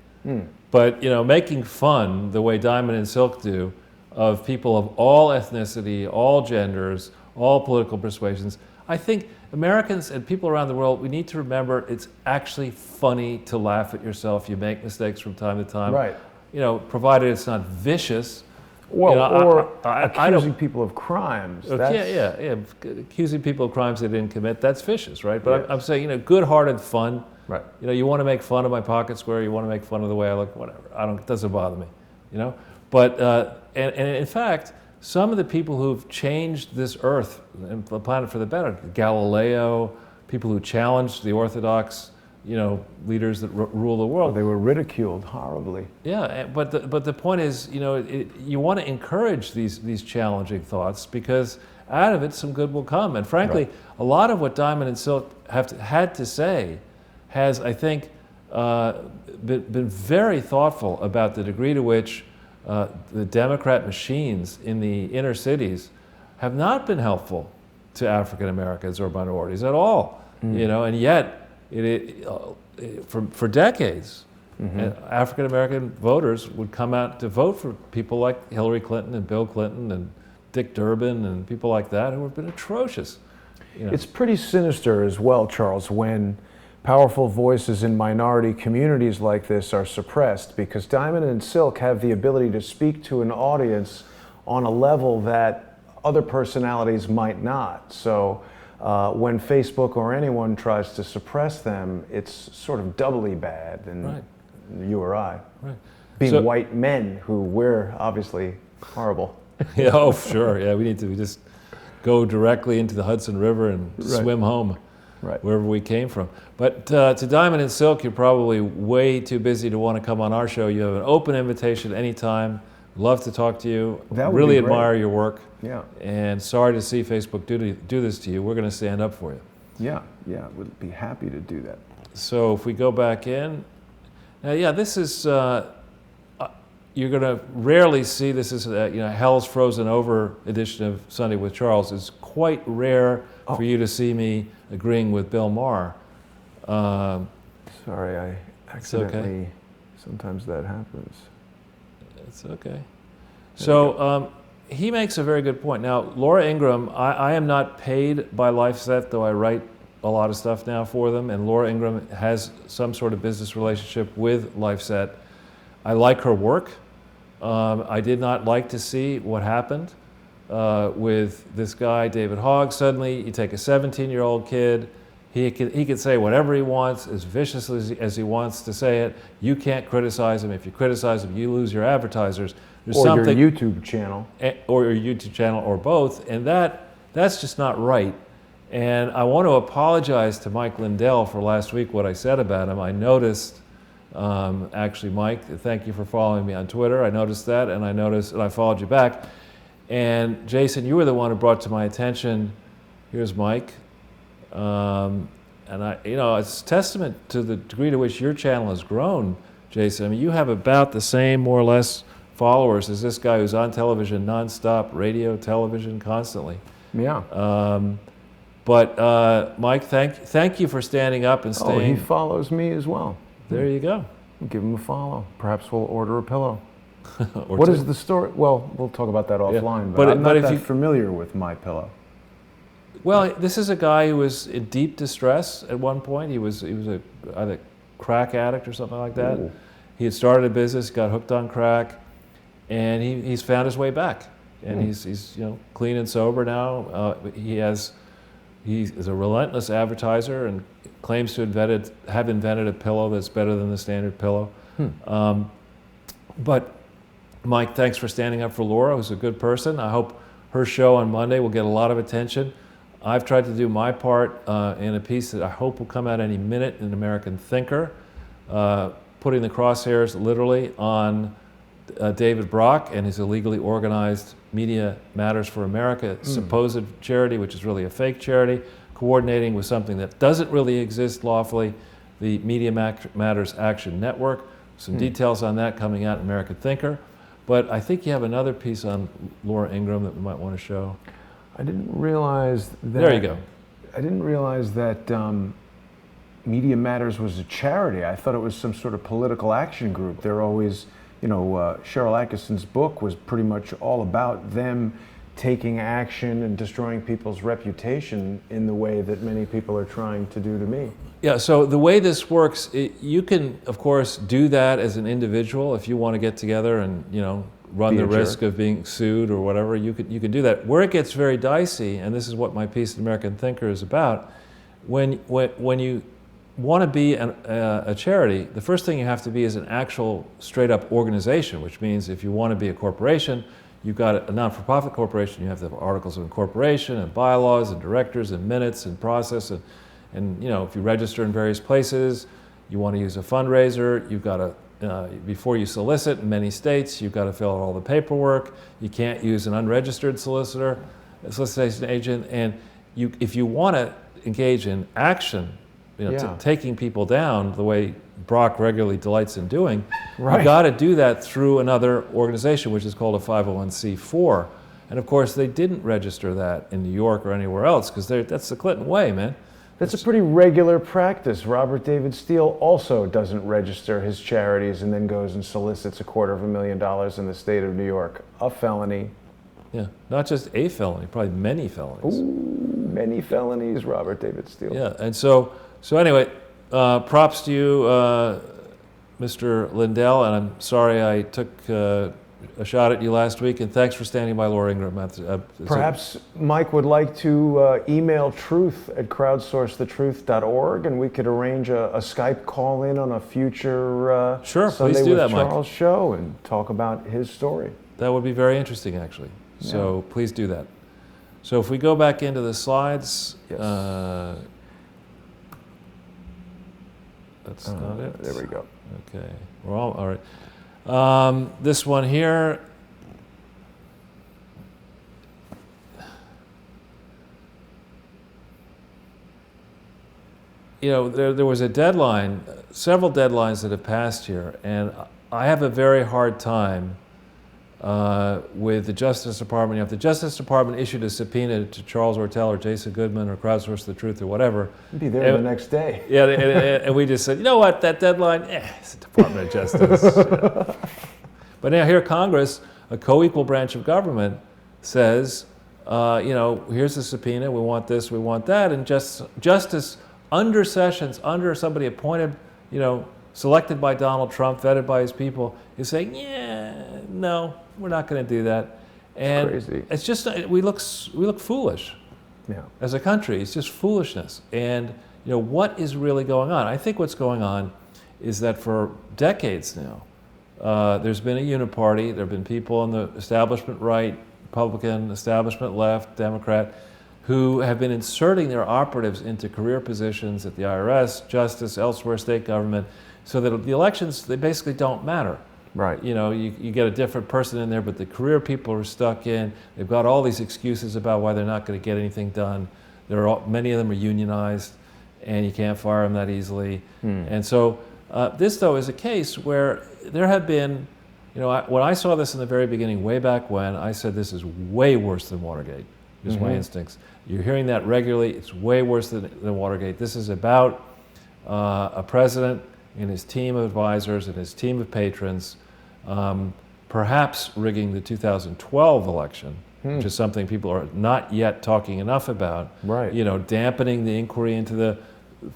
But, making fun the way Diamond and Silk do of people of all ethnicity, all genders, all political persuasions, I think Americans and people around the world, we need to remember it's actually funny to laugh at yourself. You make mistakes from time to time. Right. Provided it's not vicious. Well, accusing people of crimes. Yeah. Accusing people of crimes they didn't commit, that's vicious, right? But yes. I'm saying, good-hearted fun. Right. You want to make fun of my pocket square, you want to make fun of the way I look, whatever. It doesn't bother me, But, and in fact, some of the people who've changed this earth and the planet for the better, Galileo, people who challenged the orthodox, leaders that rule the world. Well, they were ridiculed horribly. Yeah, but the point is, you want to encourage these challenging thoughts because out of it some good will come. And frankly, right. A lot of what Diamond and Silk had to say has, I think, been very thoughtful about the degree to which the Democrat machines in the inner cities have not been helpful to African Americans or minorities at all. And yet, for decades, African American voters would come out to vote for people like Hillary Clinton and Bill Clinton and Dick Durbin and people like that who have been atrocious. It's pretty sinister as well, Charles, when powerful voices in minority communities like this are suppressed, because Diamond and Silk have the ability to speak to an audience on a level that other personalities might not. So when Facebook or anyone tries to suppress them, it's sort of doubly bad than right. you or I. Right. Being white men who we're obviously horrible. Yeah, oh, sure. Yeah, we need to just go directly into the Hudson River and right. swim home. Right. Wherever we came from. But to Diamond and Silk, you're probably way too busy to want to come on our show. You have an open invitation anytime. Love to talk to you. That would really be great. Admire your work. Yeah. And sorry to see Facebook do this to you. We're going to stand up for you. Yeah, we'd be happy to do that. So if we go back in, this is, you're going to rarely see, this is, Hell's Frozen Over edition of Sunday with Charles. It's quite rare for you to see me agreeing with Bill Maher. Sorry, I accidentally, okay. Sometimes that happens. It's okay. So he makes a very good point. Now, Laura Ingraham, I am not paid by LifeSet, though I write a lot of stuff now for them, and Laura Ingraham has some sort of business relationship with LifeSet. I like her work. I did not like to see what happened with this guy, David Hogg. Suddenly, you take a 17-year-old kid, he could say whatever he wants, as viciously as he wants to say it. You can't criticize him. If you criticize him, you lose your advertisers. There's or something, your YouTube channel. Or your YouTube channel, or both. And that's just not right. And I want to apologize to Mike Lindell for last week, what I said about him. I noticed, actually, Mike, thank you for following me on Twitter. I noticed that, and I followed you back. And Jason, you were the one who brought to my attention, here's Mike. And it's testament to the degree to which your channel has grown, Jason. I mean, you have about the same, more or less, followers as this guy who's on television nonstop, radio, television, constantly. Yeah. But Mike, thank you for standing up and staying. Oh, he follows me as well. There you go. Give him a follow. Perhaps we'll order a pillow. What is the story? Well, we'll talk about that offline. But I'm not that familiar with My Pillow. Well, this is a guy who was in deep distress at one point. He was either crack addict or something like that. Ooh. He had started a business, got hooked on crack, and he's found his way back. And he's clean and sober now. He's a relentless advertiser and claims to have invented a pillow that's better than the standard pillow. Hmm. But Mike, thanks for standing up for Laura, who's a good person. I hope her show on Monday will get a lot of attention. I've tried to do my part in a piece that I hope will come out any minute in American Thinker, putting the crosshairs literally on David Brock and his illegally organized Media Matters for America supposed charity, which is really a fake charity, coordinating with something that doesn't really exist lawfully, the Media Matters Action Network. Some details on that coming out in American Thinker. But I think you have another piece on Laura Ingraham that we might want to show. I didn't realize that. There you go. I didn't realize that Media Matters was a charity. I thought it was some sort of political action group. They're always, Cheryl Atkinson's book was pretty much all about them taking action and destroying people's reputation in the way that many people are trying to do to me. Yeah, so the way this works, you can, of course, do that as an individual if you want to get together and, run the risk of being sued or whatever. You could do that. Where it gets very dicey, and this is what my piece in American Thinker is about, when you want to be a charity, the first thing you have to be is an actual straight-up organization, which means if you want to be a corporation, you've got a non-for-profit corporation, you have to have articles of incorporation and bylaws and directors and minutes and process and if you register in various places, you want to use a fundraiser, you've got to, before you solicit in many states, you've got to fill out all the paperwork. You can't use an unregistered solicitation agent, and if you want to engage in action, taking people down the way Brock regularly delights in doing, right. You got to do that through another organization, which is called a 501c4. And of course, they didn't register that in New York or anywhere else because that's the Clinton way, man. That's a pretty regular practice. Robert David Steele also doesn't register his charities and then goes and solicits $250,000 in the state of New York. A felony. Yeah, not just a felony, probably many felonies. Ooh, many felonies, Robert David Steele. Yeah, and so anyway, props to you, Mr. Lindell, and I'm sorry I took a shot at you last week, and thanks for standing by Laura Ingraham. Perhaps Mike would like to email truth@crowdsourcethetruth.org, and we could arrange a Skype call-in on a future sure, Sunday please do with that, Charles Mike. show and talk about his story. That would be very interesting, actually. Yeah. So please do that. So if we go back into the slides, yes. That's not it. There we go. Okay, we're all right. This one here, there was a deadline, several deadlines that have passed here, and I have a very hard time with the Justice Department. If the Justice Department issued a subpoena to Charles Ortel or Jason Goodman or Crowdsource the Truth or whatever. You'd be there the next day. Yeah, and we just said, you know what, that deadline, it's the Department of Justice. But now here Congress, a co-equal branch of government, says, here's the subpoena, we want this, we want that, and Justice under Sessions, under somebody appointed, selected by Donald Trump, vetted by his people, is saying, no, we're not going to do that. And crazy. It's just, we look foolish as a country. It's just foolishness. And what is really going on? I think what's going on is that for decades now, there's been a uniparty. There have been people on the establishment right, Republican, establishment left, Democrat, who have been inserting their operatives into career positions at the IRS, Justice, elsewhere, state government, so that the elections, they basically don't matter. Right. You get a different person in there, but the career people are stuck in. They've got all these excuses about why they're not going to get anything done. Many of them are unionized, and you can't fire them that easily. And so this, though, is a case where there have been, when I saw this in the very beginning, way back when, I said this is way worse than Watergate. Just my instincts. You're hearing that regularly. It's way worse than Watergate. This is about a president and his team of advisors and his team of patrons, perhaps rigging the 2012 election, which is something people are not yet talking enough about. Right. Dampening the inquiry into the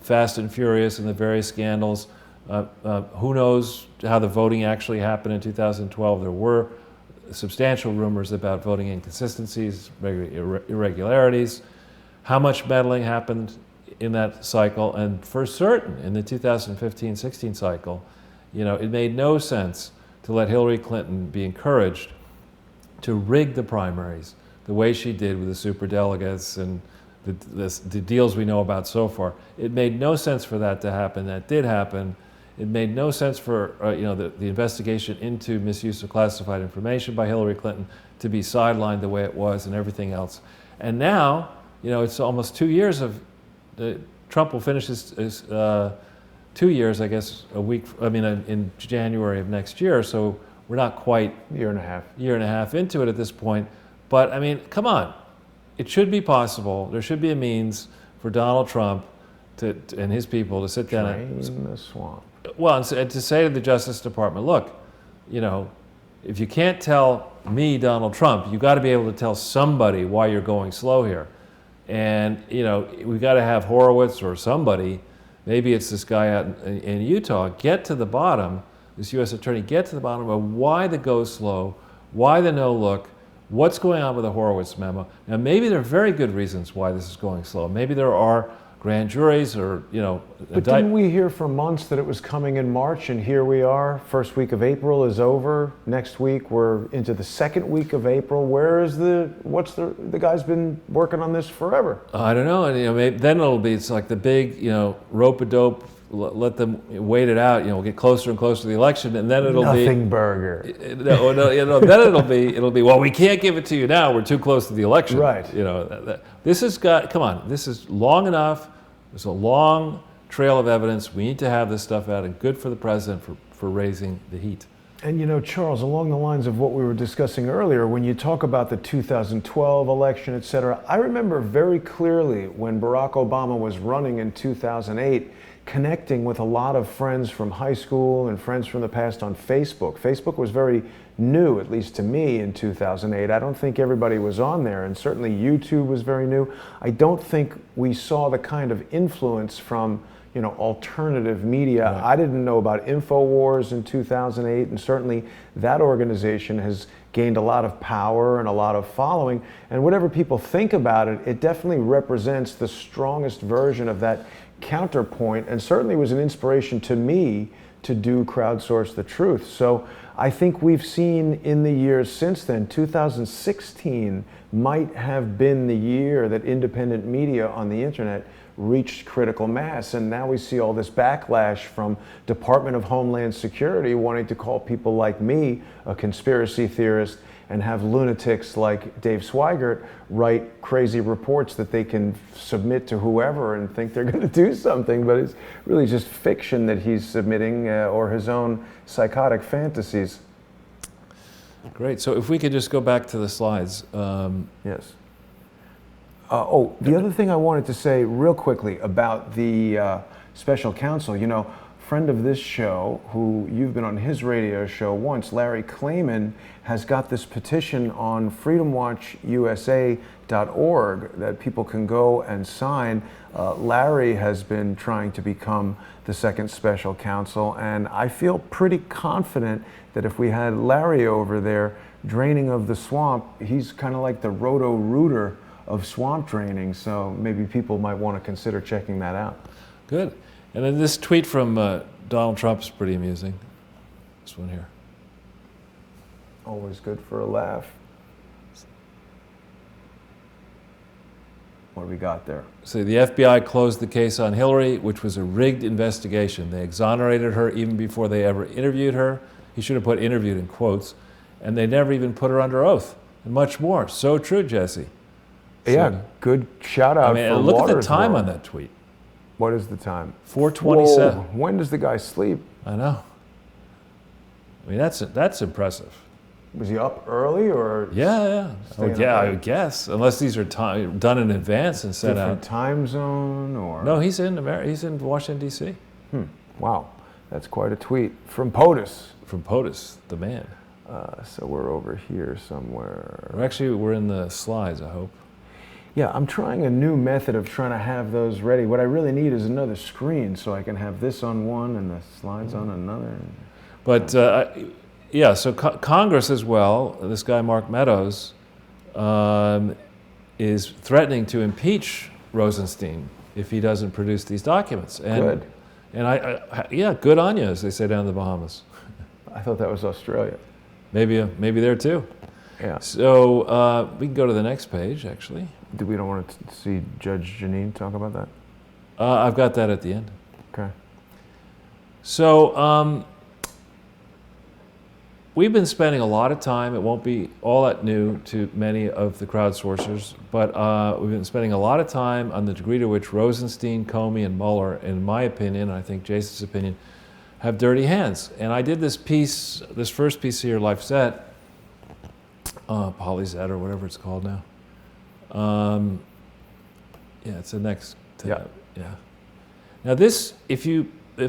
Fast and Furious and the various scandals. Who knows how the voting actually happened in 2012? There were substantial rumors about voting inconsistencies, irregularities. How much meddling happened in that cycle? And for certain, in the 2015-16 cycle, it made no sense to let Hillary Clinton be encouraged to rig the primaries the way she did with the superdelegates and the deals we know about so far. It made no sense for that to happen. That did happen. It made no sense for the investigation into misuse of classified information by Hillary Clinton to be sidelined the way it was and everything else. And now, it's almost 2 years of Trump will finish his 2 years, I guess, in January of next year. So we're not quite year and a half into it at this point. But I mean, come on, it should be possible. There should be a means for Donald Trump and his people to sit down drain the swamp. Well, and to say to the Justice Department, look, if you can't tell me, Donald Trump, you got to be able to tell somebody why you're going slow here. And, we got to have Horowitz or somebody, maybe it's this guy out in Utah, get to the bottom, this U.S. attorney, get to the bottom of why the go slow, why the no look, what's going on with the Horowitz memo. Now, maybe there are very good reasons why this is going slow. Maybe there are grand juries or, But didn't we hear for months that it was coming in March, and here we are, first week of April is over. Next week, we're into the second week of April. The guy's been working on this forever. I don't know, and maybe then it's like the big, rope-a-dope, let them wait it out, we'll get closer and closer to the election, and then it'll be... Nothing burger. Then it'll be, well, we can't give it to you now, we're too close to the election. Right. This has got, come on, this is long enough. There's a long trail of evidence. We need to have this stuff out, and good for the president for raising the heat. And Charles, along the lines of what we were discussing earlier, when you talk about the 2012 election, et cetera, I remember very clearly when Barack Obama was running in 2008, connecting with a lot of friends from high school and friends from the past on Facebook. Facebook was very new, at least to me, in 2008. I don't think everybody was on there, and certainly YouTube was very new. I don't think we saw the kind of influence from alternative media. Right. I didn't know about InfoWars in 2008, and certainly that organization has gained a lot of power and a lot of following. And whatever people think about it, it definitely represents the strongest version of that counterpoint, and certainly was an inspiration to me to do Crowdsource the Truth. So I think we've seen in the years since then, 2016 might have been the year that independent media on the internet reached critical mass, and now we see all this backlash from Department of Homeland Security wanting to call people like me a conspiracy theorist and have lunatics like Dave Swigert write crazy reports that they can submit to whoever and think they're going to do something, but it's really just fiction that he's submitting or his own psychotic fantasies. Great. So if we could just go back to the slides. Yes. The other thing I wanted to say real quickly about the special counsel, friend of this show, who you've been on his radio show once, Larry Klayman, has got this petition on freedomwatchusa.org that people can go and sign. Larry has been trying to become the second special counsel, and I feel pretty confident that if we had Larry over there draining of the swamp, he's kind of like the roto-rooter of swamp draining, so maybe people might want to consider checking that out. Good. And then this tweet from Donald Trump is pretty amusing. This one here. Always good for a laugh. What do we got there? So the FBI closed the case on Hillary, which was a rigged investigation. They exonerated her even before they ever interviewed her. He should have put interviewed in quotes. And they never even put her under oath, and much more. So true, Jesse. Yeah, good shout out for look at the Waters time World. on that tweet. What is the time? 4:27. Whoa, when does the guy sleep? I know. I mean, that's impressive. Was he up early or? Yeah. Staying Yeah, up I late? would guess, unless these are done in advance and set Different out. time zone or? No, he's in He's in Washington D.C. Wow, that's quite a tweet from POTUS. From POTUS, the man. So we're over here somewhere. We're in the slides, I hope. Yeah, I'm trying a new method of trying to have those ready. What I really need is another screen so I can have this on one and the slides on another. But so Congress as well, this guy Mark Meadows, is threatening to impeach Rosenstein if he doesn't produce these documents. And, Good. And good on you, as they say down in the Bahamas. I thought that was Australia. Maybe there too. Yeah. So we can go to the next page, actually. We don't want to see Judge Janine talk about that? I've got that at the end. Okay. So we've been spending a lot of time, it won't be all that new to many of the crowdsourcers, but we've been spending a lot of time on the degree to which Rosenstein, Comey, and Mueller, in my opinion, and I think Jason's opinion, have dirty hands. And I did this piece, this first piece here, Lifeset, Polyset or whatever it's called now. Yeah, it's the next tab. Yeah. Now this, if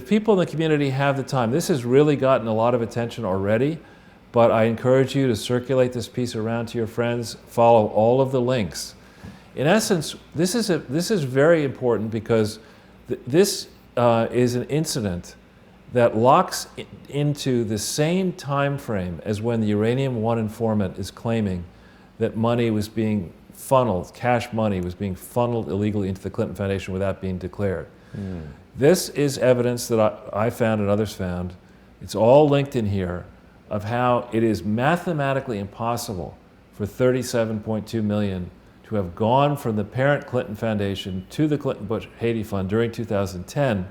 people in the community have the time, this has really gotten a lot of attention already, but I encourage you to circulate this piece around to your friends, follow all of the links. In essence, this is very important because this is an incident that locks into the same time frame as when the Uranium One informant is claiming that money was being funneled, cash money was being funneled illegally into the Clinton Foundation without being declared. This is evidence that I found and others found, it's all linked in here, of how it is mathematically impossible for $37.2 million to have gone from the parent Clinton Foundation to the Clinton Bush Haiti Fund during 2010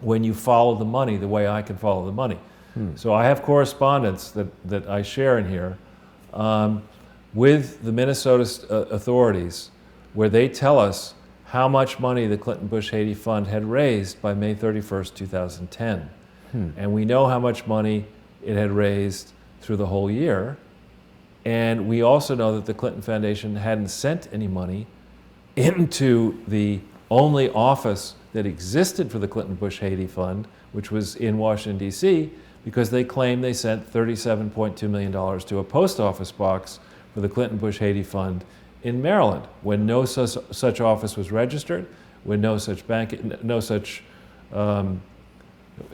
when you follow the money the way I can follow the money. So I have correspondence that I share in here with the Minnesota authorities where they tell us how much money the Clinton Bush Haiti Fund had raised by May 31st, 2010. And we know how much money it had raised through the whole year. And we also know that the Clinton Foundation hadn't sent any money into the only office that existed for the Clinton Bush Haiti Fund, which was in Washington, D.C., because they claimed they sent $37.2 million to a post office box for the Clinton Bush Haiti Fund in Maryland, when no such office was registered, when no such bank, it's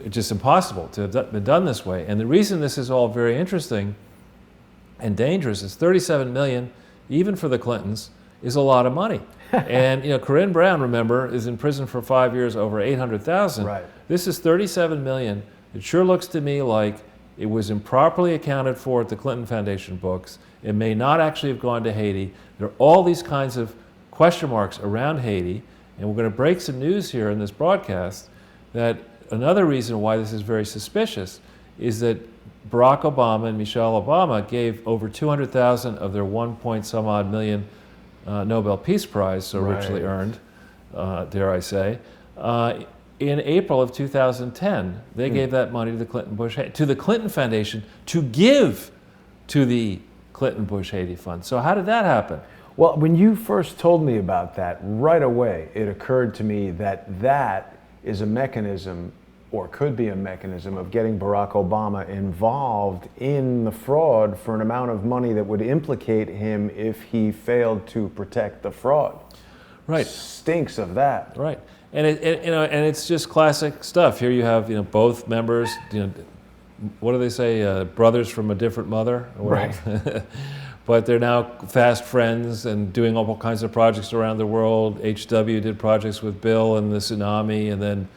just impossible to have been done this way. And the reason this is all very interesting and dangerous is 37 million, even for the Clintons, is a lot of money. And Corinne Brown, remember, is in prison for 5 years, over 800,000. Right. This is 37 million. It sure looks to me like it was improperly accounted for at the Clinton Foundation books. It may not actually have gone to Haiti. There are all these kinds of question marks around Haiti, and we're going to break some news here in this broadcast that another reason why this is very suspicious is that Barack Obama and Michelle Obama gave over 200,000 of their 1 point some odd million Nobel Peace Prize, so richly earned, dare I say, in April of 2010. They gave that money to the Clinton Foundation to give to the Clinton Bush Haiti Fund. So how did that happen? Well, when you first told me about that, right away it occurred to me that that is a mechanism, or could be a mechanism, of getting Barack Obama involved in the fraud for an amount of money that would implicate him if he failed to protect the fraud. Right. Stinks of that. Right. And and it's just classic stuff. Here you have both members, what do they say, brothers from a different mother? Right. But they're now fast friends and doing all kinds of projects around the world. HW did projects with Bill and the tsunami, and then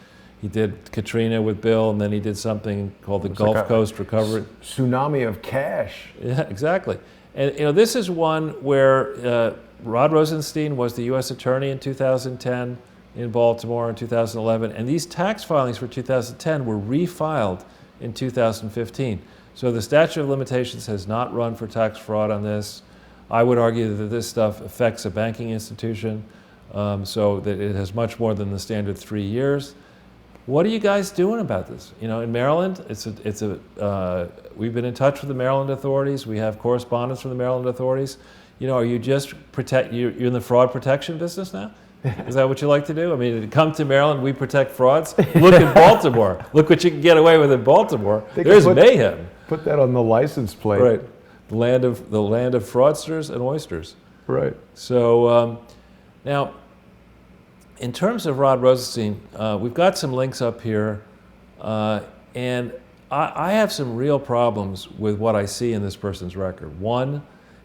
he did Katrina with Bill, and then he did something called the Gulf Coast Recovery. Tsunami of cash. Yeah, exactly. And this is one where Rod Rosenstein was the U.S. Attorney in 2010 in Baltimore in 2011, and these tax filings for 2010 were refiled in 2015. So the statute of limitations has not run for tax fraud on this. I would argue that this stuff affects a banking institution, so that it has much more than the standard 3 years. What are you guys doing about this? In Maryland, we've been in touch with the Maryland authorities. We have correspondence from the Maryland authorities. Are you just you're in the fraud protection business now? Is that what you like to do? I mean, come to Maryland, we protect frauds. Look at Baltimore. Look what you can get away with in Baltimore. There's mayhem. Put that on the license plate. Right, the land of fraudsters and oysters. Right. So now, in terms of Rod Rosenstein, we've got some links up here, and I have some real problems with what I see in this person's record. One,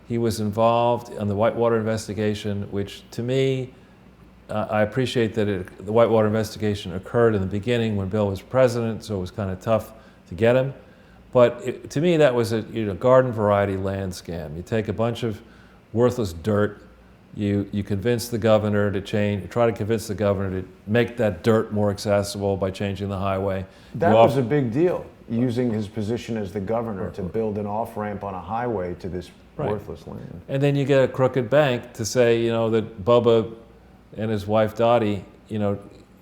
he was involved in the Whitewater investigation, which to me, I appreciate that the Whitewater investigation occurred in the beginning when Bill was president, so it was kind of tough to get him. But to me, that was a garden variety land scam. You take a bunch of worthless dirt, you convince the governor to try to convince the governor to make that dirt more accessible by changing the highway. That was a big deal, using his position as the governor to build an off-ramp on a highway to this worthless land. And then you get a crooked bank to say, that Bubba and his wife Dottie,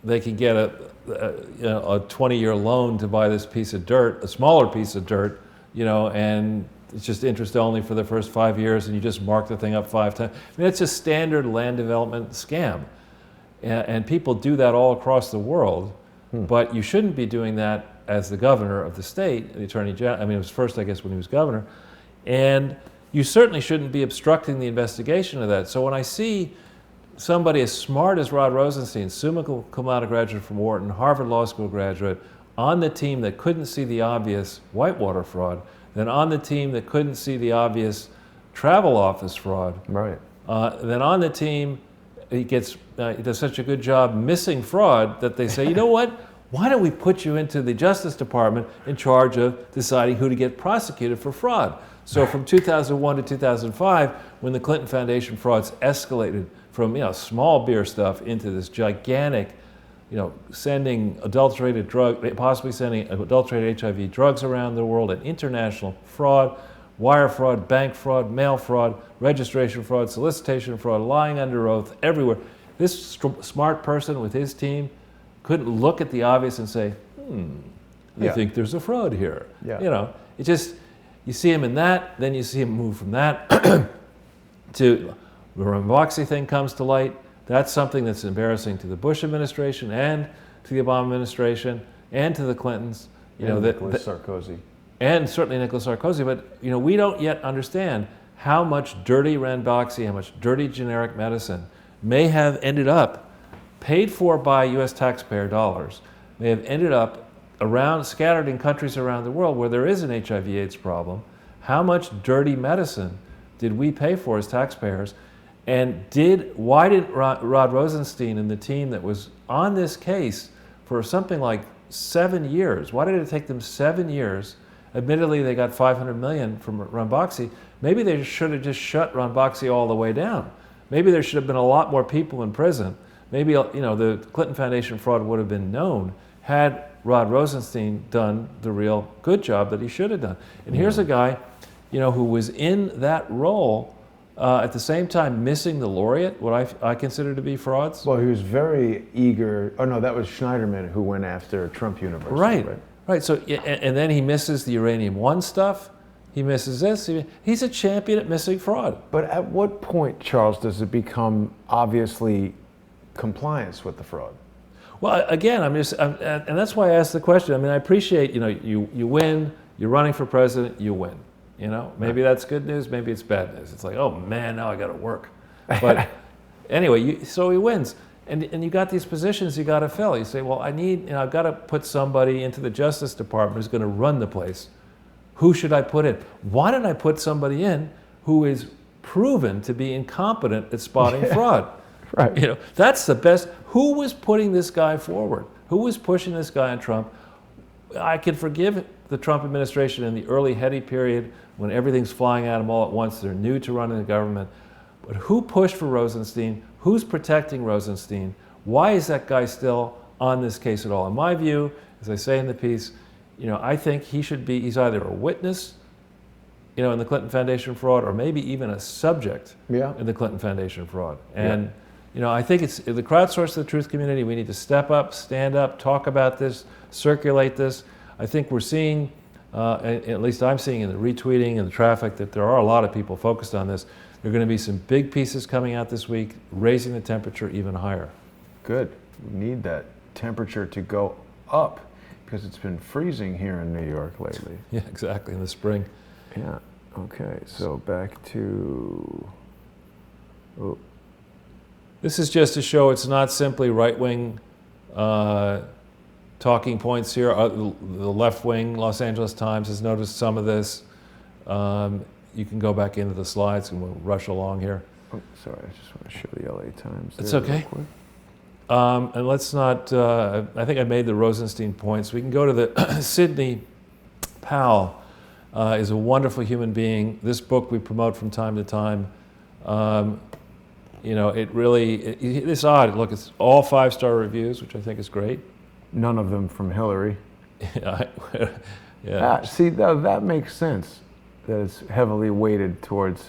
they can get a 20-year loan to buy this piece of dirt, a smaller piece of dirt, and it's just interest only for the first 5 years, and you just mark the thing up 5 times. I mean, it's a standard land development scam. And people do that all across the world, but you shouldn't be doing that as the governor of the state, the attorney general. I mean, it was first, I guess, when he was governor. And you certainly shouldn't be obstructing the investigation of that. So when I see somebody as smart as Rod Rosenstein, summa cum laude graduate from Wharton, Harvard Law School graduate, on the team that couldn't see the obvious whitewater fraud, then on the team that couldn't see the obvious travel office fraud, right? Then on the team, he does such a good job missing fraud that they say, you know what? Why don't we put you into the Justice Department in charge of deciding who to get prosecuted for fraud? So from 2001 to 2005, when the Clinton Foundation frauds escalated from small beer stuff into this gigantic, sending adulterated possibly sending adulterated HIV drugs around the world, and international fraud, wire fraud, bank fraud, mail fraud, registration fraud, solicitation fraud, lying under oath, everywhere. This smart person with his team couldn't look at the obvious and say, I think there's a fraud here. Yeah. It just, you see him in that, then you see him move from that to the Ranboxy thing comes to light. That's something that's embarrassing to the Bush administration and to the Obama administration and to the Clintons. Nicolas Sarkozy. And certainly Nicolas Sarkozy. But we don't yet understand how much dirty Ranboxy, how much dirty generic medicine may have ended up, paid for by U.S. taxpayer dollars, may have ended up scattered in countries around the world where there is an HIV/AIDS problem. How much dirty medicine did we pay for as taxpayers? And why didn't Rod Rosenstein and the team that was on this case for something like 7 years, why did it take them 7 years? Admittedly, they got $500 million from Ranboxy. Maybe they should have just shut Ranboxy all the way down. Maybe there should have been a lot more people in prison. Maybe the Clinton Foundation fraud would have been known had Rod Rosenstein done the real good job that he should have done. And here's a guy, who was in that role at the same time missing the laureate, what I consider to be frauds. Well, he was very eager. Oh no, that was Schneiderman who went after Trump University. Right. So, and then he misses the Uranium One stuff. He misses this. He's a champion at missing fraud. But at what point, Charles, does it become obviously compliance with the fraud? Well, again, and that's why I asked the question. I mean, I appreciate, you win, you're running for president, you win. Maybe that's good news, maybe it's bad news. It's like, oh man, now I got to work. But anyway, so he wins. And you got these positions you got to fill. You say, well, I've got to put somebody into the Justice Department who's going to run the place. Who should I put in? Why don't I put somebody in who is proven to be incompetent at spotting fraud? Right. That's the best. Who was putting this guy forward? Who was pushing this guy on Trump? I can forgive the Trump administration in the early heady period when everything's flying at them all at once. They're new to running the government. But who pushed for Rosenstein? Who's protecting Rosenstein? Why is that guy still on this case at all? In my view, as I say in the piece, I think he's either a witness, in the Clinton Foundation fraud, or maybe even a subject in the Clinton Foundation fraud. And I think it's the crowdsource of the truth community. We need to step up, stand up, talk about this, circulate this. I think we're seeing, at least I'm seeing in the retweeting and the traffic, that there are a lot of people focused on this. There are going to be some big pieces coming out this week, raising the temperature even higher. Good. We need that temperature to go up because it's been freezing here in New York lately. Yeah, exactly, in the spring. Yeah. Okay, so back to... Oh. This is just to show it's not simply right-wing talking points here. The left-wing Los Angeles Times has noticed some of this. You can go back into the slides and we'll rush along here. Oh, sorry, I just want to show the LA Times. It's okay. And let's not, I think I made the Rosenstein points. We can go to the Sydney Powell is a wonderful human being. This book we promote from time to time. It really, it's odd. Look, it's all 5-star reviews, which I think is great. None of them from Hillary. Yeah. See, that makes sense. That it's heavily weighted towards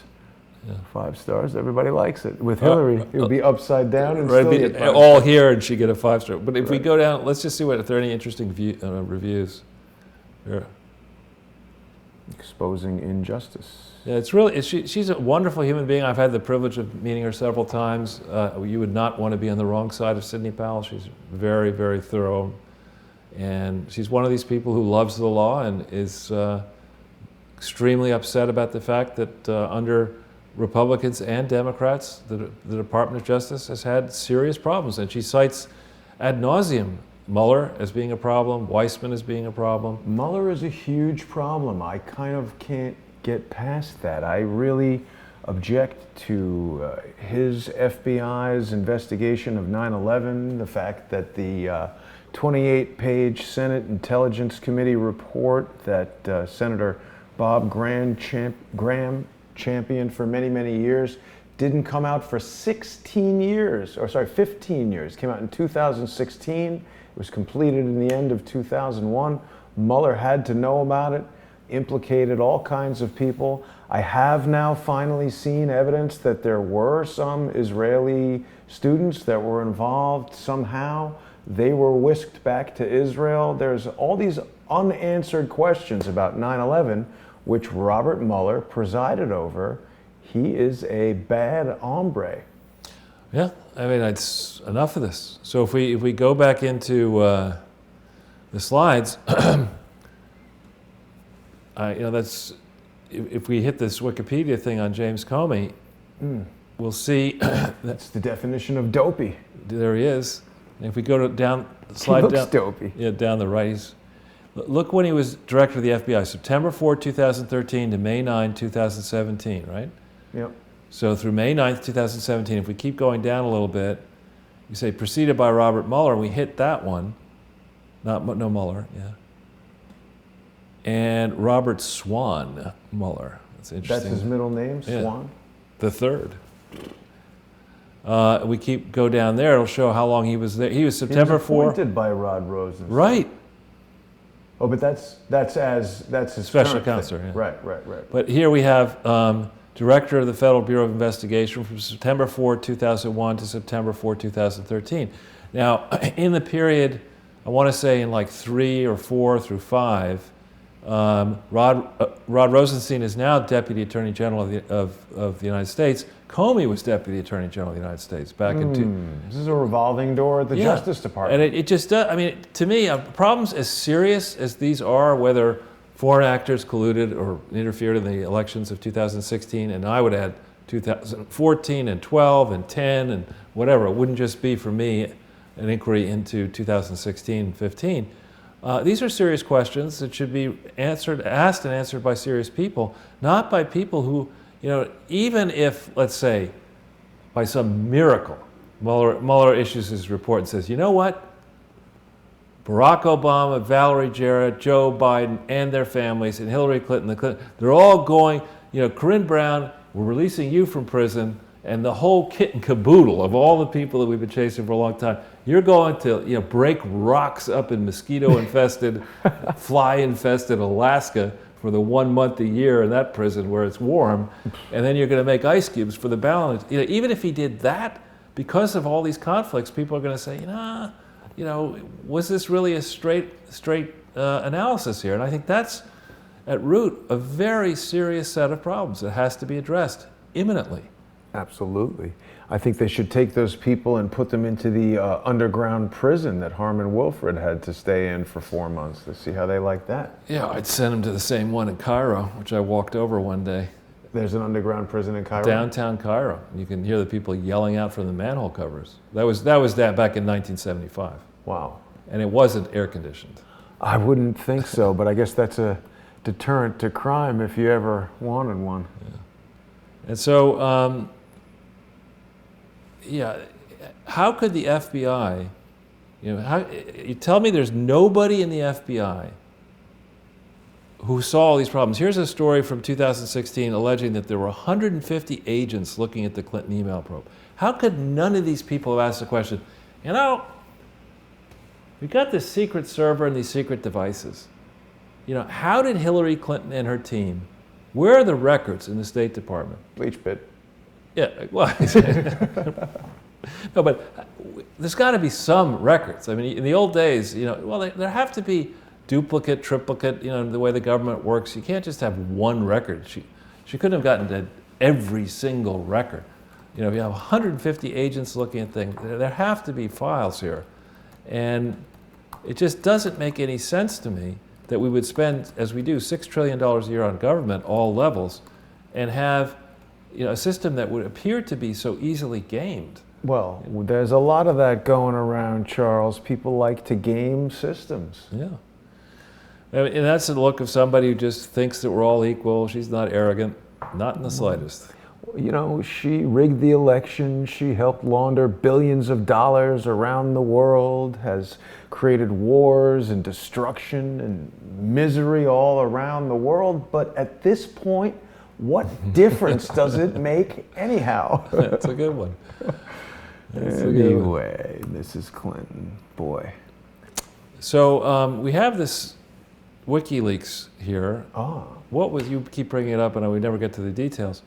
5 stars. Everybody likes it. With Hillary, it would be upside down and still get 5 all stars. here, and she get a 5-star. But if we go down, let's just see if there are any interesting reviews. Here. Exposing injustice. Yeah, it's really. She's a wonderful human being. I've had the privilege of meeting her several times. You would not want to be on the wrong side of Sidney Powell. She's very, very thorough, and she's one of these people who loves the law and is extremely upset about the fact that under Republicans and Democrats, the Department of Justice has had serious problems, and she cites ad nauseum Mueller as being a problem, Weissman as being a problem. Mueller is a huge problem. I kind of can't get past that. I really object to his FBI's investigation of 9/11, the fact that the 28-page Senate Intelligence Committee report that Senator Bob Graham championed for many, many years didn't come out for 15 years. Came out in 2016. It was completed in the end of 2001. Mueller had to know about it, implicated all kinds of people. I have now finally seen evidence that there were some Israeli students that were involved somehow. They were whisked back to Israel. There's all these unanswered questions about 9/11, which Robert Mueller presided over. He is a bad hombre. Yeah, I mean, it's enough of this. So if we go back into the slides, that's if we hit this Wikipedia thing on James Comey, we'll see that's the definition of dopey. There he is. And if we go down, slide he looks down, dopey. Yeah, down the right. Look when he was director of the FBI, September 4, 2013 to May 9, 2017, right? Yep. So through May 9th, 2017, if we keep going down a little bit, you say preceded by Robert Mueller, and we hit that one. No Mueller, yeah. And Robert Swan Mueller. That's interesting. That's his middle name, Yeah. Swan? The third. We go down there, it'll show how long he was there. He was September 4. He was appointed by Rod Rosenstein. Right. Oh, but that's his Special current counselor, thing. yeah. Right. But here we have Director of the Federal Bureau of Investigation from September 4, 2001 to September 4, 2013. Now, in the period, I want to say in like 3 or 4 through 5, Rod Rosenstein is now Deputy Attorney General of the United States. Comey was Deputy Attorney General of the United States back in This is a revolving door at the Justice Department. And it just does, I mean, to me, problems as serious as these are, whether foreign actors colluded or interfered in the elections of 2016, and I would add 2014 and 12 and 10 and whatever. It wouldn't just be, for me, an inquiry into 2016 and 15. These are serious questions that should be asked and answered by serious people, not by people who, even if, let's say, by some miracle, Mueller issues his report and says, you know what? Barack Obama, Valerie Jarrett, Joe Biden, and their families, and Hillary Clinton, they're all going, Corinne Brown, we're releasing you from prison, and the whole kit and caboodle of all the people that we've been chasing for a long time, you're going to break rocks up in mosquito-infested, fly-infested Alaska for the 1 month a year in that prison where it's warm, and then you're going to make ice cubes for the balance. Even if he did that, because of all these conflicts, people are going to say, was this really a straight analysis here? And I think that's, at root, a very serious set of problems that has to be addressed imminently. Absolutely. I think they should take those people and put them into the underground prison that Harmon Wilfred had to stay in for 4 months to see how they like that. Yeah, I'd send them to the same one in Cairo, which I walked over one day. There's an underground prison in Cairo? Downtown Cairo. You can hear the people yelling out from the manhole covers. That was back in 1975. Wow. And it wasn't air conditioned. I wouldn't think so, but I guess that's a deterrent to crime if you ever wanted one. Yeah. And so, how could the FBI, you tell me there's nobody in the FBI who saw all these problems. Here's a story from 2016 alleging that there were 150 agents looking at the Clinton email probe. How could none of these people have asked the question, you know, we got this secret server and these secret devices. You know, how did Hillary Clinton and her team, where are the records in the State Department? Bleach bit. Yeah, well, no, but there's got to be some records. I mean, in the old days, you know, well, there have to be duplicate, triplicate, you know, the way the government works. You can't just have one record. She couldn't have gotten to every single record. You know, if you have 150 agents looking at things, there have to be files here. And it just doesn't make any sense to me that we would spend, as we do, $6 trillion a year on government, all levels, and have, you know, a system that would appear to be so easily gamed. Well, there's a lot of that going around, Charles. People like to game systems. Yeah. I mean, and that's the look of somebody who just thinks that we're all equal. She's not arrogant, not in the slightest. You know, she rigged the election. She helped launder billions of dollars around the world, has created wars and destruction and misery all around the world. But at this point, what difference does it make anyhow? That's a good one. Anyway, Mrs. Clinton, boy. So we have this WikiLeaks here. What was, you keep bringing it up and we never get to the details.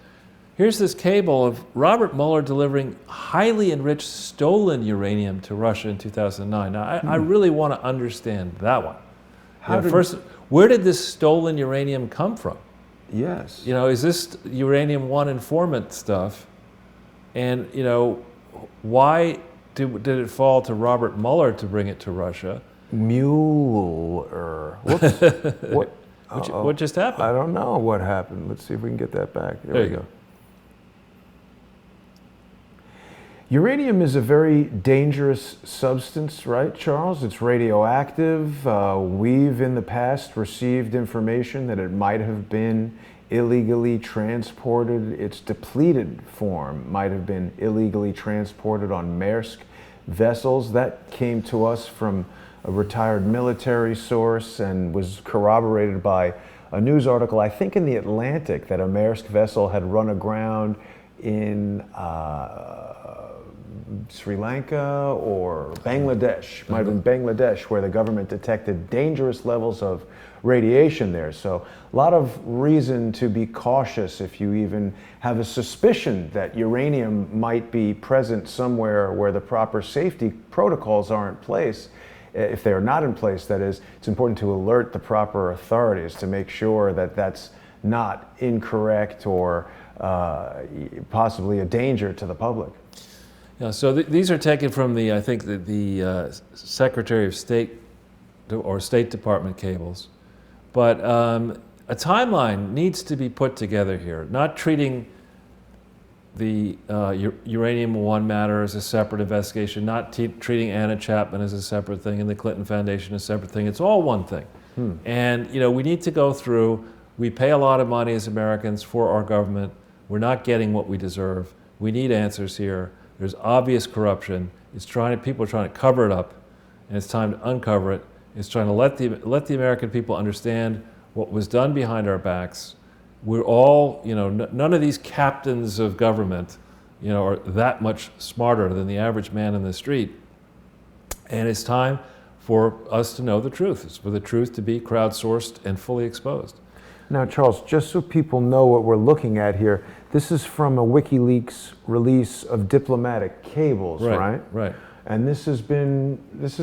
Here's this cable of Robert Mueller delivering highly enriched stolen uranium to Russia in 2009. Now, I really want to understand that one. First, where did this stolen uranium come from? Yes. You know, is this uranium one informant stuff? And, you know, why did it fall to Robert Mueller to bring it to Russia? Mueller. Whoops. What just happened? I don't know what happened. Let's see if we can get that back. There we go. Uranium is a very dangerous substance, right, Charles? It's radioactive. We've in the past received information that it might have been illegally transported. Its depleted form might have been illegally transported on Maersk vessels. That came to us from a retired military source and was corroborated by a news article, I think in the Atlantic, that a Maersk vessel had run aground in Sri Lanka or Bangladesh, might have been Bangladesh, where the government detected dangerous levels of radiation there. So a lot of reason to be cautious if you even have a suspicion that uranium might be present somewhere where the proper safety protocols aren't in place. If they are not in place, that is, it's important to alert the proper authorities to make sure that that's not incorrect or possibly a danger to the public. Yeah, so these are taken from the, I think, the Secretary of State or State Department cables. But a timeline needs to be put together here, not treating the uranium one matter as a separate investigation, not treating Anna Chapman as a separate thing and the Clinton Foundation as a separate thing. It's all one thing. And you know, we need to go through, we pay a lot of money as Americans for our government. We're not getting what we deserve. We need answers here. There's obvious corruption. People are trying to cover it up, and it's time to uncover it. It's trying to let the American people understand what was done behind our backs. We're all, you know, none of these captains of government, you know, are that much smarter than the average man in the street. And it's time for us to know the truth. It's for the truth to be crowdsourced and fully exposed. Now, Charles, just so people know what we're looking at here, this is from a WikiLeaks release of diplomatic cables, right? Right. And this has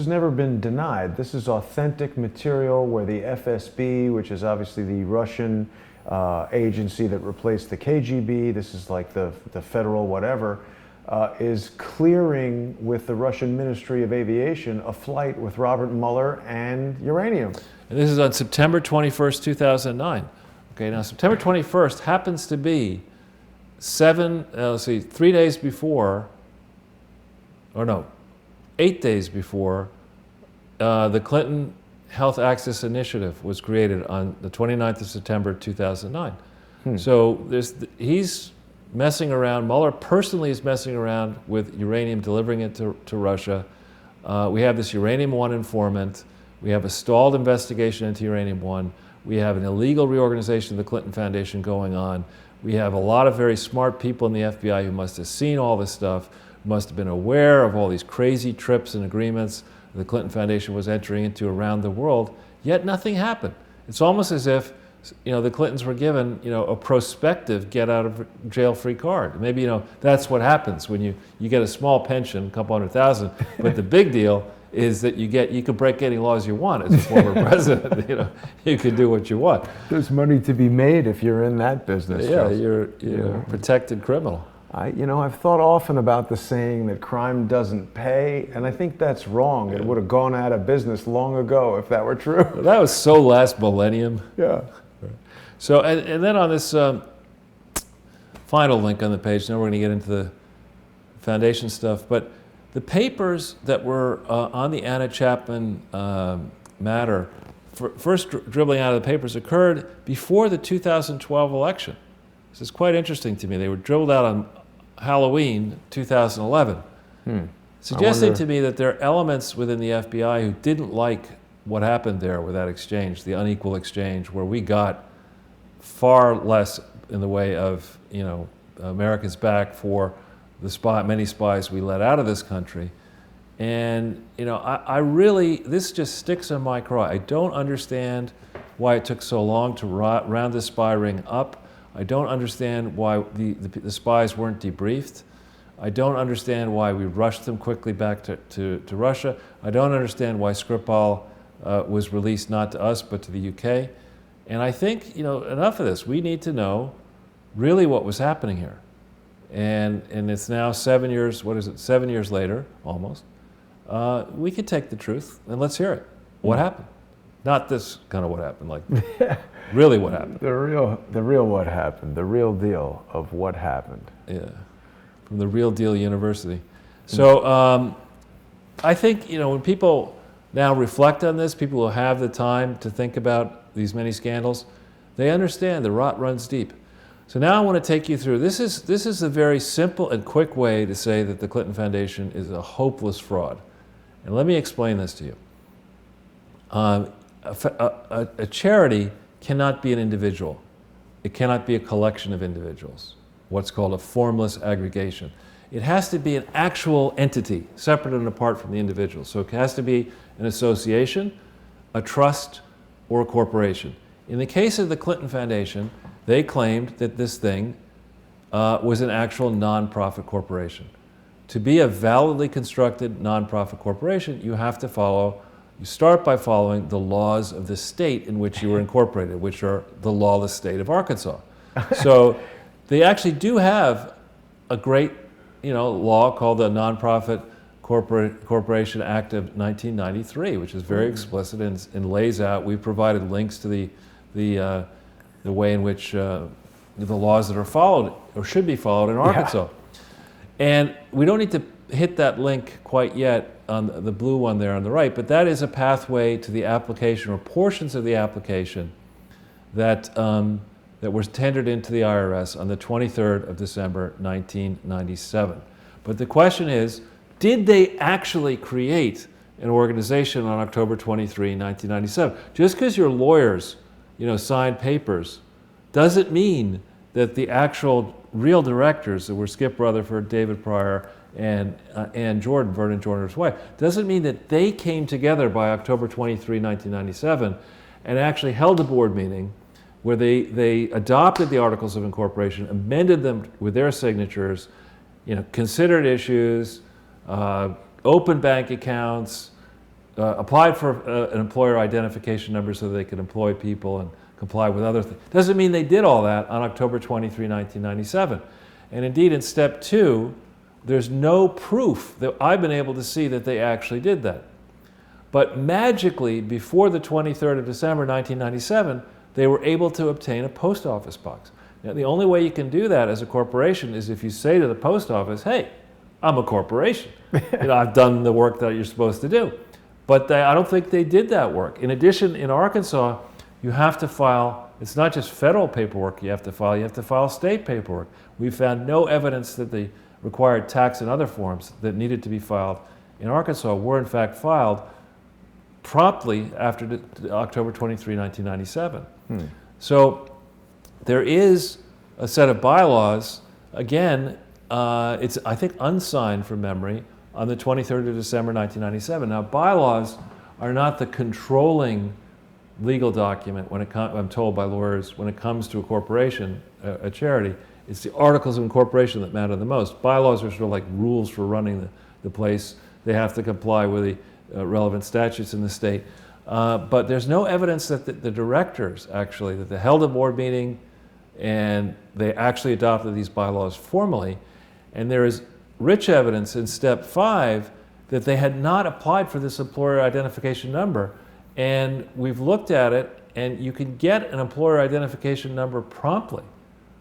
never been denied. This is authentic material where the FSB, which is obviously the Russian agency that replaced the KGB, this is like the federal whatever, is clearing with the Russian Ministry of Aviation a flight with Robert Mueller and uranium. And this is on September 21st, 2009. Okay, now September 21st happens to be 3 days before, or no, 8 days before the Clinton Health Access Initiative was created on the 29th of September 2009. So he's messing around, Mueller personally is messing around with uranium, delivering it to Russia. We have this uranium one informant. We have a stalled investigation into uranium one. We have an illegal reorganization of the Clinton Foundation going on. We have a lot of very smart people in the FBI who must have seen all this stuff, must have been aware of all these crazy trips and agreements the Clinton Foundation was entering into around the world, yet nothing happened. It's almost as if the Clintons were given a prospective get out of jail free card. Maybe that's what happens when you get a small pension, a couple $100,000, but the big deal is that you can break any laws you want as a former president. You can do what you want. There's money to be made if you're in that business. Yeah, you're a protected criminal. I've thought often about the saying that crime doesn't pay, and I think that's wrong. It would have gone out of business long ago if that were true. That was so last millennium. Yeah. So, and then on this final link on the page, now we're going to get into the foundation stuff, but the papers that were on the Anna Chapman matter, first dribbling out of the papers occurred before the 2012 election. This is quite interesting to me. They were dribbled out on Halloween 2011, suggesting to me that there are elements within the FBI who didn't like what happened there with that exchange, the unequal exchange, where we got far less in the way of Americans back for the many spies we let out of this country. And I really, this just sticks in my craw. I don't understand why it took so long to round this spy ring up. I don't understand why the spies weren't debriefed. I don't understand why we rushed them quickly back to Russia. I don't understand why Skripal was released not to us but to the UK. And I think, enough of this. We need to know really what was happening here. And it's now 7 years, 7 years later, almost. We could take the truth and let's hear it. What happened? Not this kind of what happened, like really what happened. The real what happened, the real deal of what happened. Yeah, from the Real Deal University. So I think, when people now reflect on this, people who have the time to think about these many scandals, they understand the rot runs deep. So now I want to take you through, this is a very simple and quick way to say that the Clinton Foundation is a hopeless fraud. And let me explain this to you. A charity cannot be an individual. It cannot be a collection of individuals, what's called a formless aggregation. It has to be an actual entity, separate and apart from the individual. So it has to be an association, a trust, or a corporation. In the case of the Clinton Foundation, they claimed that this thing was an actual nonprofit corporation. To be a validly constructed nonprofit corporation, you start by following the laws of the state in which you were incorporated, which are the lawless state of Arkansas. So they actually do have a great law called the Nonprofit Corporation Act of 1993, which is very explicit and lays out. We've provided links to the way in which the laws that are followed or should be followed in Arkansas. Yeah. And we don't need to hit that link quite yet on the blue one there on the right, but that is a pathway to the application or portions of the application that was tendered into the IRS on the 23rd of December, 1997. But the question is, did they actually create an organization on October 23, 1997? Just because your lawyers, signed papers, doesn't mean that the actual real directors that were Skip Rutherford, David Pryor, and Ann Jordan, Vernon Jordan's wife, doesn't mean that they came together by October 23, 1997 and actually held a board meeting where they adopted the Articles of Incorporation, amended them with their signatures, considered issues, opened bank accounts, applied for an employer identification number so that they could employ people and comply with other things. Doesn't mean they did all that on October 23, 1997. And indeed, in step 2, there's no proof that I've been able to see that they actually did that. But magically, before the 23rd of December, 1997, they were able to obtain a post office box. Now, the only way you can do that as a corporation is if you say to the post office, hey, I'm a corporation. I've done the work that you're supposed to do. But I don't think they did that work. In addition, in Arkansas, you have to file, it's not just federal paperwork you have to file state paperwork. We found no evidence that the required tax and other forms that needed to be filed in Arkansas were in fact filed. promptly after October 23, 1997. So there is a set of bylaws, again, it's, I think, unsigned from memory, on the 23rd of December 1997. Now, bylaws are not the controlling legal document when it comes, I'm told by lawyers, when it comes to a corporation, a charity. It's the articles of incorporation that matter the most. Bylaws are sort of like rules for running the place. They have to comply with the relevant statutes in the state. But there's no evidence that the directors, actually, that they held a board meeting and they actually adopted these bylaws formally. And there is rich evidence in step 5 that they had not applied for this employer identification number. And we've looked at it, and you can get an employer identification number promptly,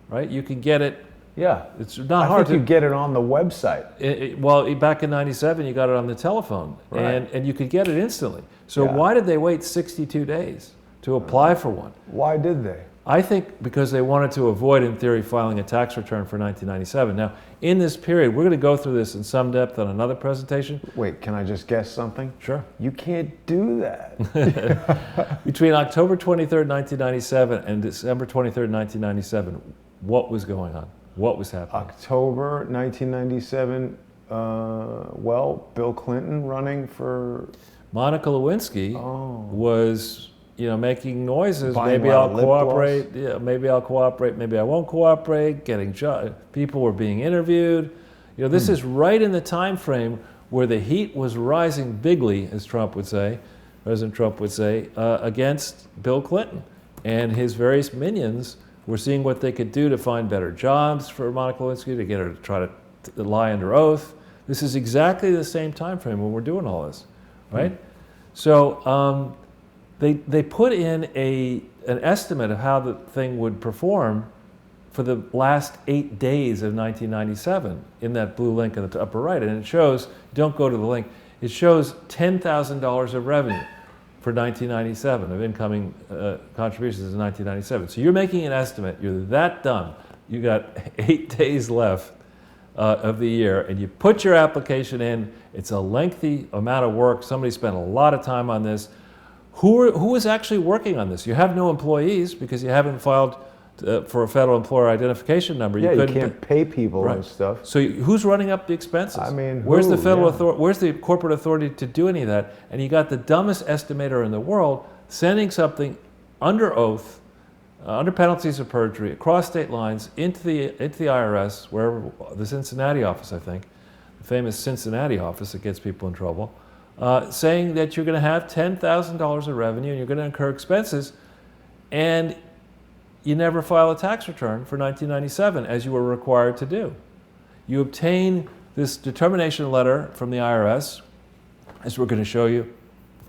right? You can get it. Yeah. It's not I hard think you get it on the website. Well, back in 97, you got it on the telephone, Right. and you could get it instantly. So Yeah. why did they wait 62 days to apply for one? Why did they? I think because they wanted to avoid, in theory, filing a tax return for 1997. Now, in this period, we're going to go through this in some depth on another presentation. Wait, can I just guess something? Sure. You can't do that. Between October 23rd, 1997 and December 23rd, 1997, what was going on? What was happening? October 1997, well, Bill Clinton running for... Monica Lewinsky was, making noises. Buying Maybe a lot I'll of lip cooperate. Yeah, maybe I'll cooperate. Maybe I won't cooperate. Getting people were being interviewed. This is right in the time frame where the heat was rising bigly, as Trump would say, President Trump would say, against Bill Clinton, and his various minions were seeing what they could do to find better jobs for Monica Lewinsky, to get her to try to lie under oath. This is exactly the same time frame when we're doing all this, right? So they put in an estimate of how the thing would perform for the last 8 days of 1997 in that blue link in the upper right. And it shows, don't go to the link, it shows $10,000 of revenue for 1997, of incoming contributions in 1997. So you're making an estimate, you're that dumb, you got 8 days left of the year, and you put your application in. It's a lengthy amount of work. Somebody spent a lot of time on this. Who is actually working on this? You have no employees because you haven't filed for a federal employer identification number. Yeah, you can't pay people and stuff. So who's running up the expenses? I mean, where's the federal authority? Where's the corporate authority to do any of that? And you got the dumbest estimator in the world sending something under oath, under penalties of perjury, across state lines into the IRS, wherever, the Cincinnati office, I think, the famous Cincinnati office that gets people in trouble, saying that you're going to have $10,000 of revenue and you're going to incur expenses, and you never file a tax return for 1997 as you were required to do. You obtain this determination letter from the IRS, as we're going to show you,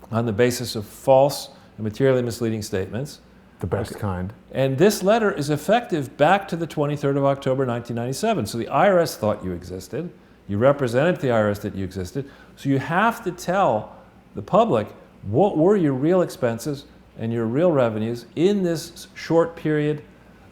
on the basis of false and materially misleading statements. The best kind. And this letter is effective back to the 23rd of October 1997. So the IRS thought you existed. You represented the IRS that you existed. So you have to tell the public what were your real expenses and your real revenues in this short period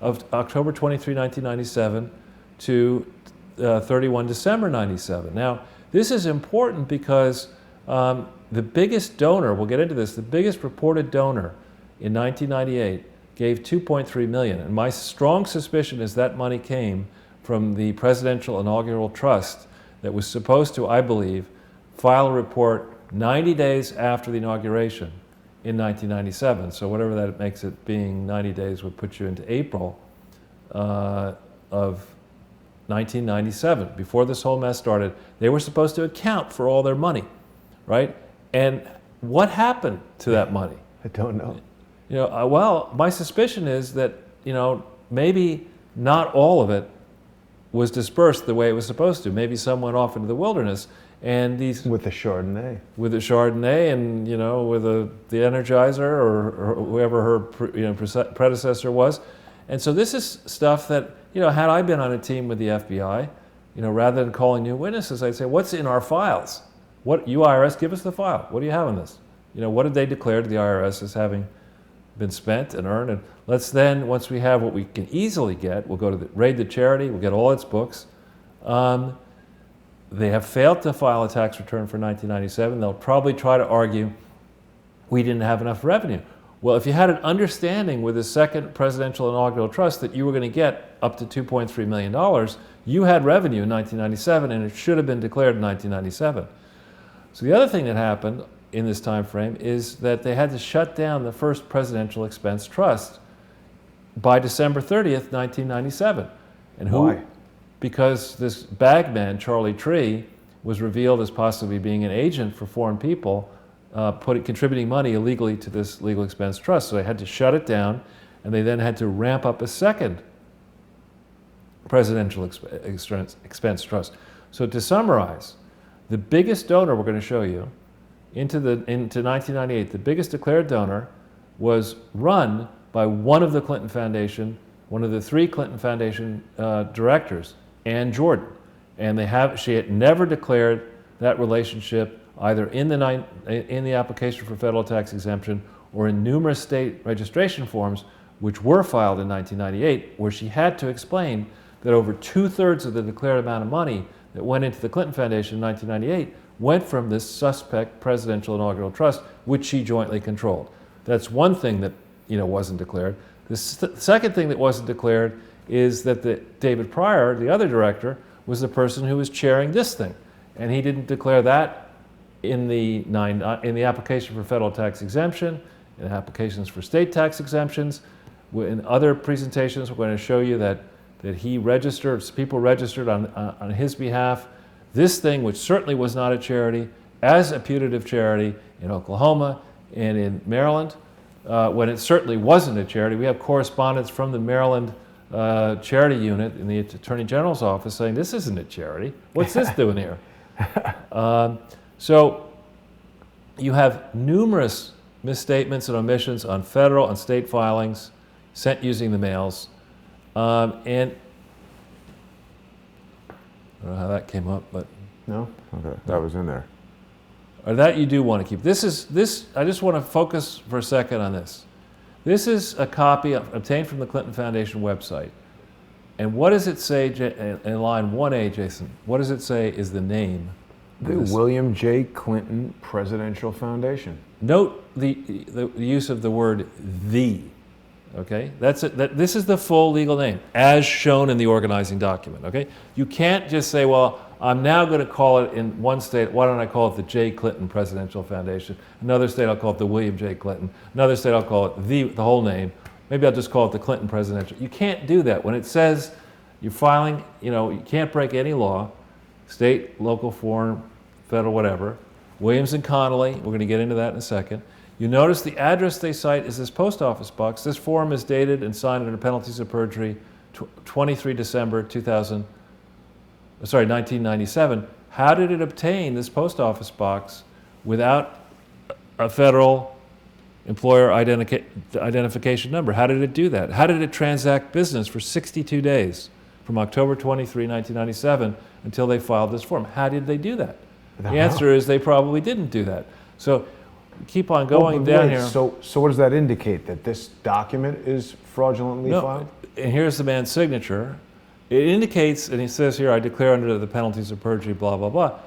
of October 23, 1997 to 31 December 97. Now, this is important because the biggest donor, we'll get into this, the biggest reported donor in 1998 gave $2.3 million. And my strong suspicion is that money came from the Presidential Inaugural Trust that was supposed to, I believe, file a report 90 days after the inauguration in 1997. So whatever that makes it being 90 days would put you into April of 1997. Before this whole mess started, they were supposed to account for all their money, right? And what happened to that money? I don't know. Well, my suspicion is that, maybe not all of it was dispersed the way it was supposed to. Maybe some went off into the wilderness, and these... With the Chardonnay. With the Chardonnay and, with the Energizer or whoever her predecessor was. And so this is stuff that, had I been on a team with the FBI, rather than calling new witnesses, I'd say, what's in our files? You IRS, give us the file. What do you have on this? What did they declare to the IRS as having been spent and earned? And let's then, once we have what we can easily get, we'll go to raid the charity, we'll get all its books. They have failed to file a tax return for 1997. They'll probably try to argue we didn't have enough revenue. Well, if you had an understanding with the second presidential inaugural trust that you were going to get up to $2.3 million, you had revenue in 1997, and it should have been declared in 1997. So the other thing that happened in this time frame is that they had to shut down the first presidential expense trust by December 30th, 1997. And who? Why? Because this bagman, Charlie Tree, was revealed as possibly being an agent for foreign people, contributing money illegally to this legal expense trust. So they had to shut it down, and they then had to ramp up a second presidential expense trust. So to summarize, the biggest donor we're going to show you into 1998, the biggest declared donor was run by one of the Clinton Foundation, one of the three Clinton Foundation directors, Ann Jordan. And she had never declared that relationship either in the application for federal tax exemption or in numerous state registration forms, which were filed in 1998, where she had to explain that over 2/3 of the declared amount of money that went into the Clinton Foundation in 1998 went from this suspect presidential inaugural trust, which she jointly controlled. That's one thing that wasn't declared. The second thing that wasn't declared is that David Pryor, the other director, was the person who was chairing this thing, and he didn't declare that in the application for federal tax exemption, in applications for state tax exemptions. In other presentations, we're going to show you that people registered on his behalf this thing, which certainly was not a charity, as a putative charity in Oklahoma and in Maryland, when it certainly wasn't a charity. We have correspondence from the Maryland charity unit in the Attorney General's office saying, this isn't a charity. What's this doing here? So you have numerous misstatements and omissions on federal and state filings sent using the mails. And I don't know how that came up, but No? Okay, that was in there. or that you do want to keep. I just want to focus for a second on this. This is a copy obtained from the Clinton Foundation website. And what does it say in line 1A, Jason? What does it say is the name? The William J. Clinton Presidential Foundation. Note the use of the word "the." Okay, this is the full legal name, as shown in the organizing document. Okay, you can't just say, "Well, I'm now going to call it in one state. Why don't I call it the J. Clinton Presidential Foundation? Another state, I'll call it the William J. Clinton. Another state, I'll call it the whole name. Maybe I'll just call it the Clinton Presidential." You can't do that when it says you're filing. You can't break any law, state, local, foreign, federal, whatever. Williams and Connolly. We're going to get into that in a second. You notice the address they cite is this post office box. This form is dated and signed under penalties of perjury, 23 December 1997. How did it obtain this post office box without a federal employer identification number? How did it do that? How did it transact business for 62 days from October 23, 1997 until they filed this form? How did they do that? The answer is they probably didn't do that. So keep on going down here. So what does that indicate? That this document is fraudulently filed? And here's the man's signature. It indicates, and he says here, "I declare under the penalties of perjury, blah, blah, blah."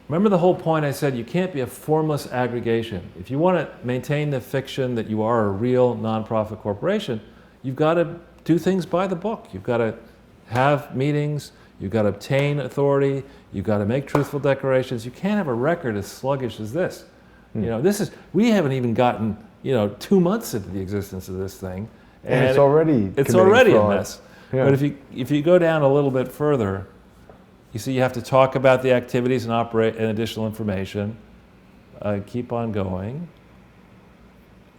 Remember the whole point I said, you can't be a formless aggregation. If you want to maintain the fiction that you are a real nonprofit corporation, you've got to do things by the book. You've got to have meetings, you've got to obtain authority, you've got to make truthful declarations. You can't have a record as sluggish as this. We haven't even gotten 2 months into the existence of this thing, and it's already a mess. Yeah. But if you go down a little bit further, you see you have to talk about the activities and operate and additional information. Keep on going,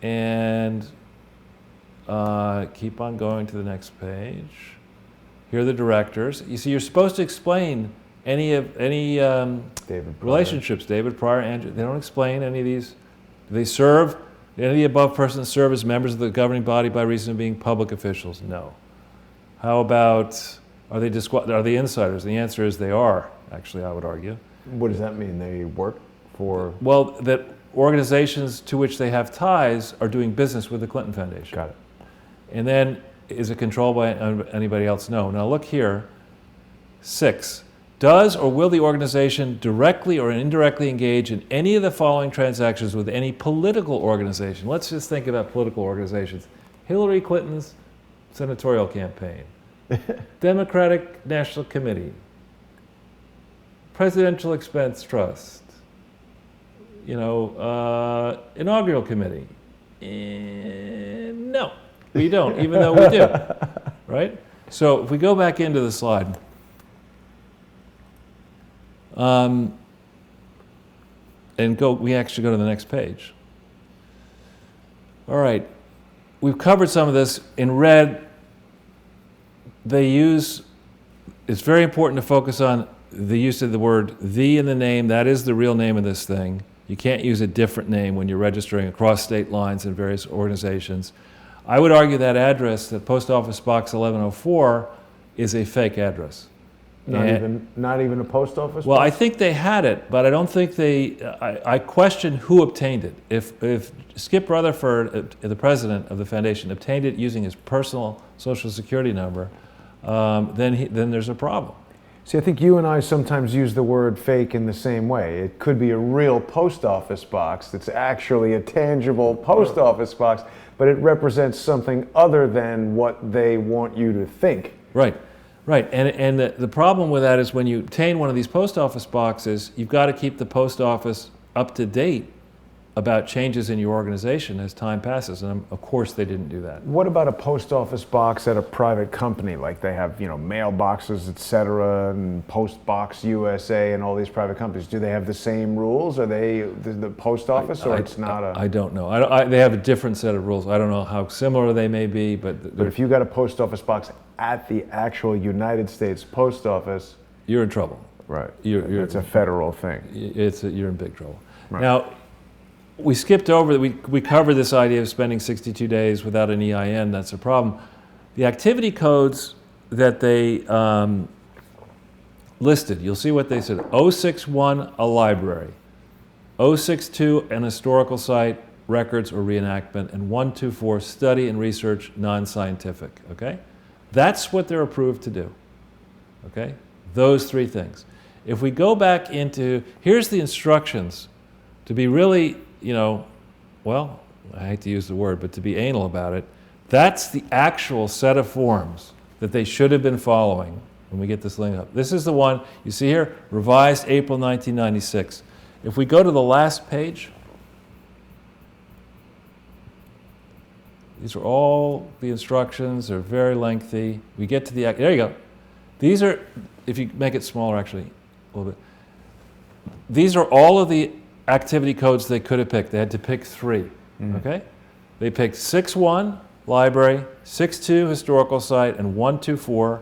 and keep on going to the next page. Here are the directors. You see, you're supposed to explain any relationships. David Pryor, Andrew. They don't explain any of these. Do they serve? Do any of the above persons serve as members of the governing body by reason of being public officials? No. How about, are they insiders? The answer is they are, actually, I would argue. What does that mean? They work for? Well, that organizations to which they have ties are doing business with the Clinton Foundation. Got it. And then, is it controlled by anybody else? No. Now look here, 6. Does or will the organization directly or indirectly engage in any of the following transactions with any political organization? Let's just think about political organizations. Hillary Clinton's senatorial campaign, Democratic National Committee, Presidential Expense Trust, inaugural committee. No, we don't, even though we do, right? So if we go back into the slide, we actually go to the next page. All right, we've covered some of this. In red, it's very important to focus on the use of the word "the" in the name. That is the real name of this thing. You can't use a different name when you're registering across state lines in various organizations. I would argue that address, that Post Office Box 1104, is a fake address. Not even a post office Well, box? I think they had it, but I don't think I question who obtained it. If Skip Rutherford, the president of the foundation, obtained it using his personal Social Security number, then there's a problem. See, I think you and I sometimes use the word fake in the same way. It could be a real post office box that's actually a tangible post office box, but it represents something other than what they want you to think. Right. And the problem with that is when you obtain one of these post office boxes, you've got to keep the post office up to date about changes in your organization as time passes, and of course they didn't do that. What about a post office box at a private company? Like they have, mailboxes, et cetera, and Postbox USA and all these private companies. Do they have the same rules? Are they the post office, or it's not a... I don't know. They have a different set of rules. I don't know how similar they may be, but if you got a post office box at the actual United States Post Office... You're in trouble. Right. It's a federal thing. You're in big trouble. Right. Now, we skipped over, we covered this idea of spending 62 days without an EIN. That's a problem. The activity codes that they listed, you'll see what they said. 061, a library. 062, an historical site, records or reenactment. And 124, study and research, non-scientific. Okay? That's what they're approved to do. Okay? Those three things. If we go back into, here's the instructions to be really, I hate to use the word, but to be anal about it, that's the actual set of forms that they should have been following when we get this link up. This is the one, you see here, revised April 1996. If we go to the last page, these are all the instructions. They're very lengthy. We get to the, there you go. These are, if you make it smaller actually, a little bit. These are all of the activity codes they could have picked. They had to pick three, okay? They picked 6.1, library, 6.2, historical site, and 124,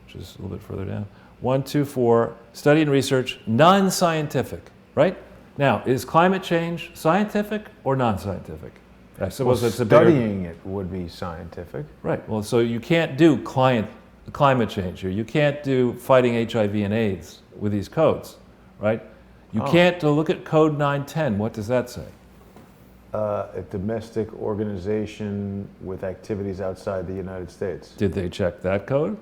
which is a little bit further down, 124, study and research, non-scientific, right? Now, is climate change scientific or non-scientific? I suppose it's a bigger... Studying it would be scientific. Right, well, so you can't do climate change here. You can't do fighting HIV and AIDS with these codes, right? You can't look at code 910. What does that say? A domestic organization with activities outside the United States. Did they check that code?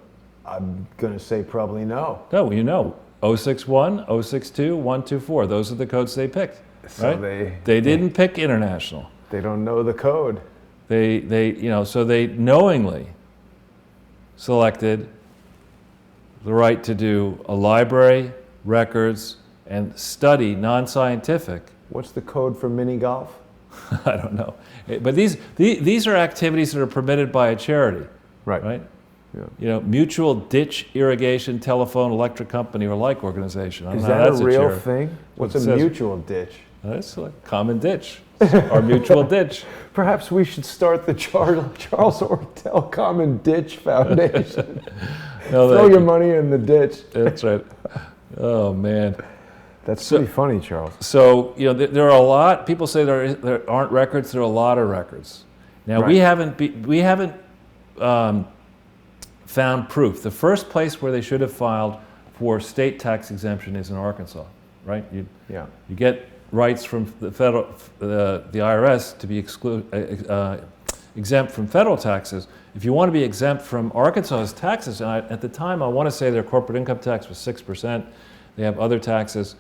I'm going to say probably no. No, 061, 062, 124. Those are the codes they picked. So right? They didn't pick international. They don't know the code. So they knowingly selected the right to do a library, records, and study non-scientific. What's the code for mini golf? I don't know. But these are activities that are permitted by a charity. Right? Yeah. Mutual ditch irrigation, telephone, electric company, or like organization. Is that a real thing? What's a mutual ditch? It's a common ditch, or mutual ditch. Perhaps we should start the Charles Ortel Common Ditch Foundation. Throw your money in the ditch. That's right. Oh, man. That's pretty funny, Charles. So, there are a lot, people say there aren't records, there are a lot of records. Now, we haven't found proof. The first place where they should have filed for state tax exemption is in Arkansas, right? You get rights from the federal, the IRS to be exempt from federal taxes. If you want to be exempt from Arkansas's taxes, and at the time I want to say their corporate income tax was 6%, they have other taxes,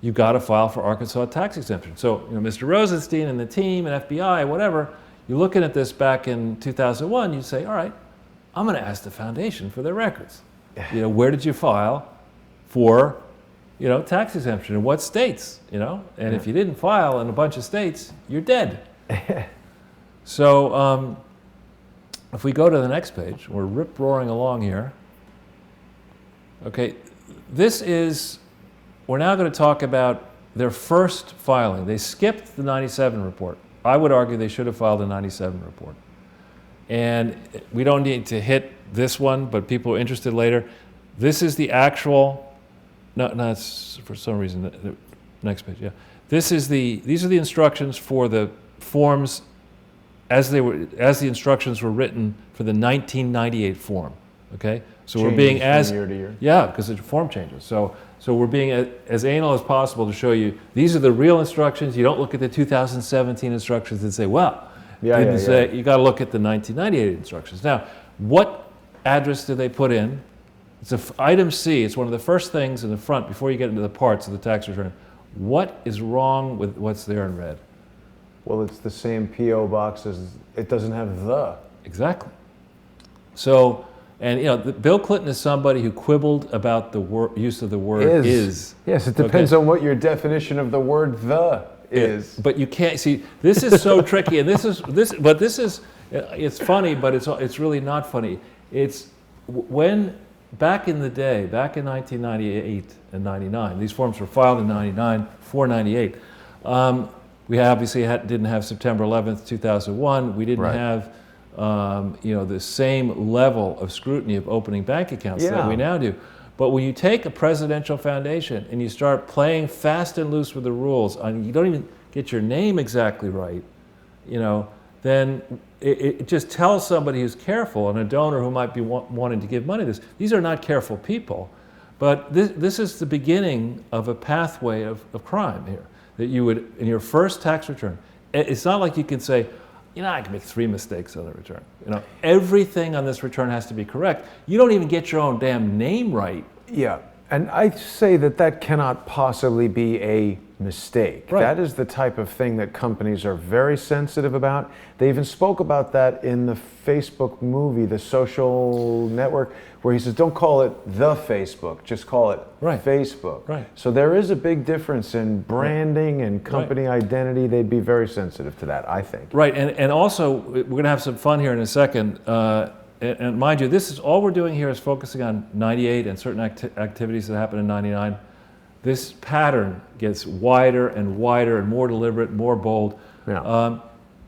you've got to file for Arkansas tax exemption. So, Mr. Rosenstein and the team and FBI, whatever, you're looking at this back in 2001, you say, all right, I'm going to ask the foundation for their records. Where did you file for, tax exemption in what states, And if you didn't file in a bunch of states, you're dead. So if we go to the next page, we're rip-roaring along here. Okay, we're now going to talk about their first filing. They skipped the 97 report. I would argue they should have filed a 97 report. And we don't need to hit this one, but people are interested later. This is the actual, no, it's for some reason, the next page, yeah. These are the instructions for the forms as the instructions were written for the 1998 form, okay? So we're being as year to year. Yeah, because the form changes. So we're being as anal as possible to show you these are the real instructions. You don't look at the 2017 instructions and say, well, you got to look at the 1998 instructions. Now, what address do they put in? It's item C. It's one of the first things in the front before you get into the parts of the tax return. What is wrong with what's there in red? Well, it's the same P.O. box as it doesn't have the. Exactly. So, and Bill Clinton is somebody who quibbled about the use of the word is. Yes, it depends on what your definition of the word the is. But you can't see. This is so tricky, and this is. It's funny, but it's really not funny. It's when back in the day, back in 1998 and 99, these forms were filed in 99 for 98. We obviously didn't have September 11th, 2001. We didn't have the same level of scrutiny of opening bank accounts that we now do. But when you take a presidential foundation and you start playing fast and loose with the rules, and you don't even get your name exactly right, then it just tells somebody who's careful and a donor who might be wanting to give money to this. These are not careful people, but this is the beginning of a pathway of crime here that you would, in your first tax return, it's not like you can say, I can make 3 mistakes on the return. Everything on this return has to be correct. You don't even get your own damn name right. Yeah, and I say that cannot possibly be a mistake. Right. That is the type of thing that companies are very sensitive about. They even spoke about that in the Facebook movie, The Social Network, where he says, don't call it the Facebook, just call it Facebook. Right. So there is a big difference in branding and company identity. They'd be very sensitive to that, I think. Right, and also, we're going to have some fun here in a second. And mind you, this is all we're doing here is focusing on 98 and certain activities that happened in 99. This pattern gets wider and wider and more deliberate, more bold. Yeah.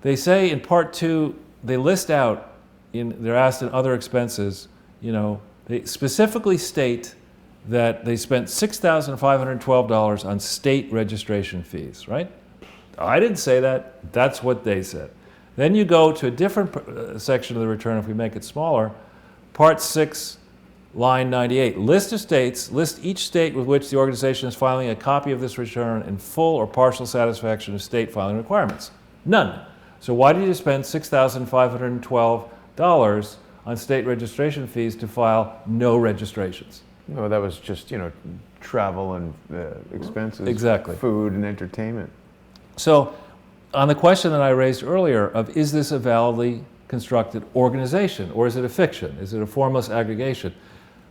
They say in part 2, they list out, they're asked in other expenses, they specifically state that they spent $6,512 on state registration fees, right? I didn't say that, that's what they said. Then you go to a different section of the return, if we make it smaller, part 6, line 98. List of states, list each state with which the organization is filing a copy of this return in full or partial satisfaction of state filing requirements. None. So why did you spend $6,512 on state registration fees to file no registrations? No, that was just, travel and expenses. Exactly. Food and entertainment. So on the question that I raised earlier of is this a validly constructed organization or is it a fiction? Is it a formless aggregation?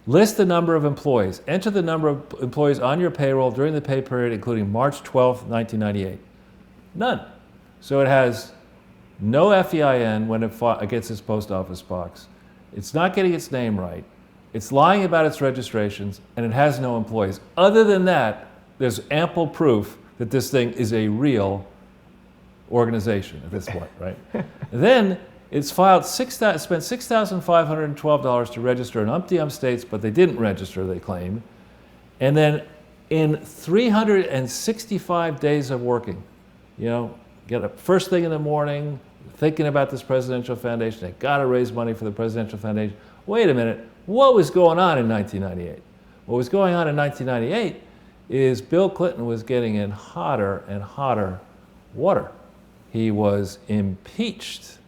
List the number of employees. Enter the number of employees on your payroll during the pay period, including March 12th, 1998. None. So it has no FEIN when it gets its post office box. It's not getting its name right. It's lying about its registrations, and it has no employees. Other than that, there's ample proof that this thing is a real organization at this point, right? Then it's filed spent $6,512 to register in umpty states, but they didn't register, they claim. And then in 365 days of working, get up first thing in the morning, thinking about this presidential foundation, they got to raise money for the presidential foundation. Wait a minute, what was going on in 1998? What was going on in 1998 is Bill Clinton was getting in hotter and hotter water. he was impeached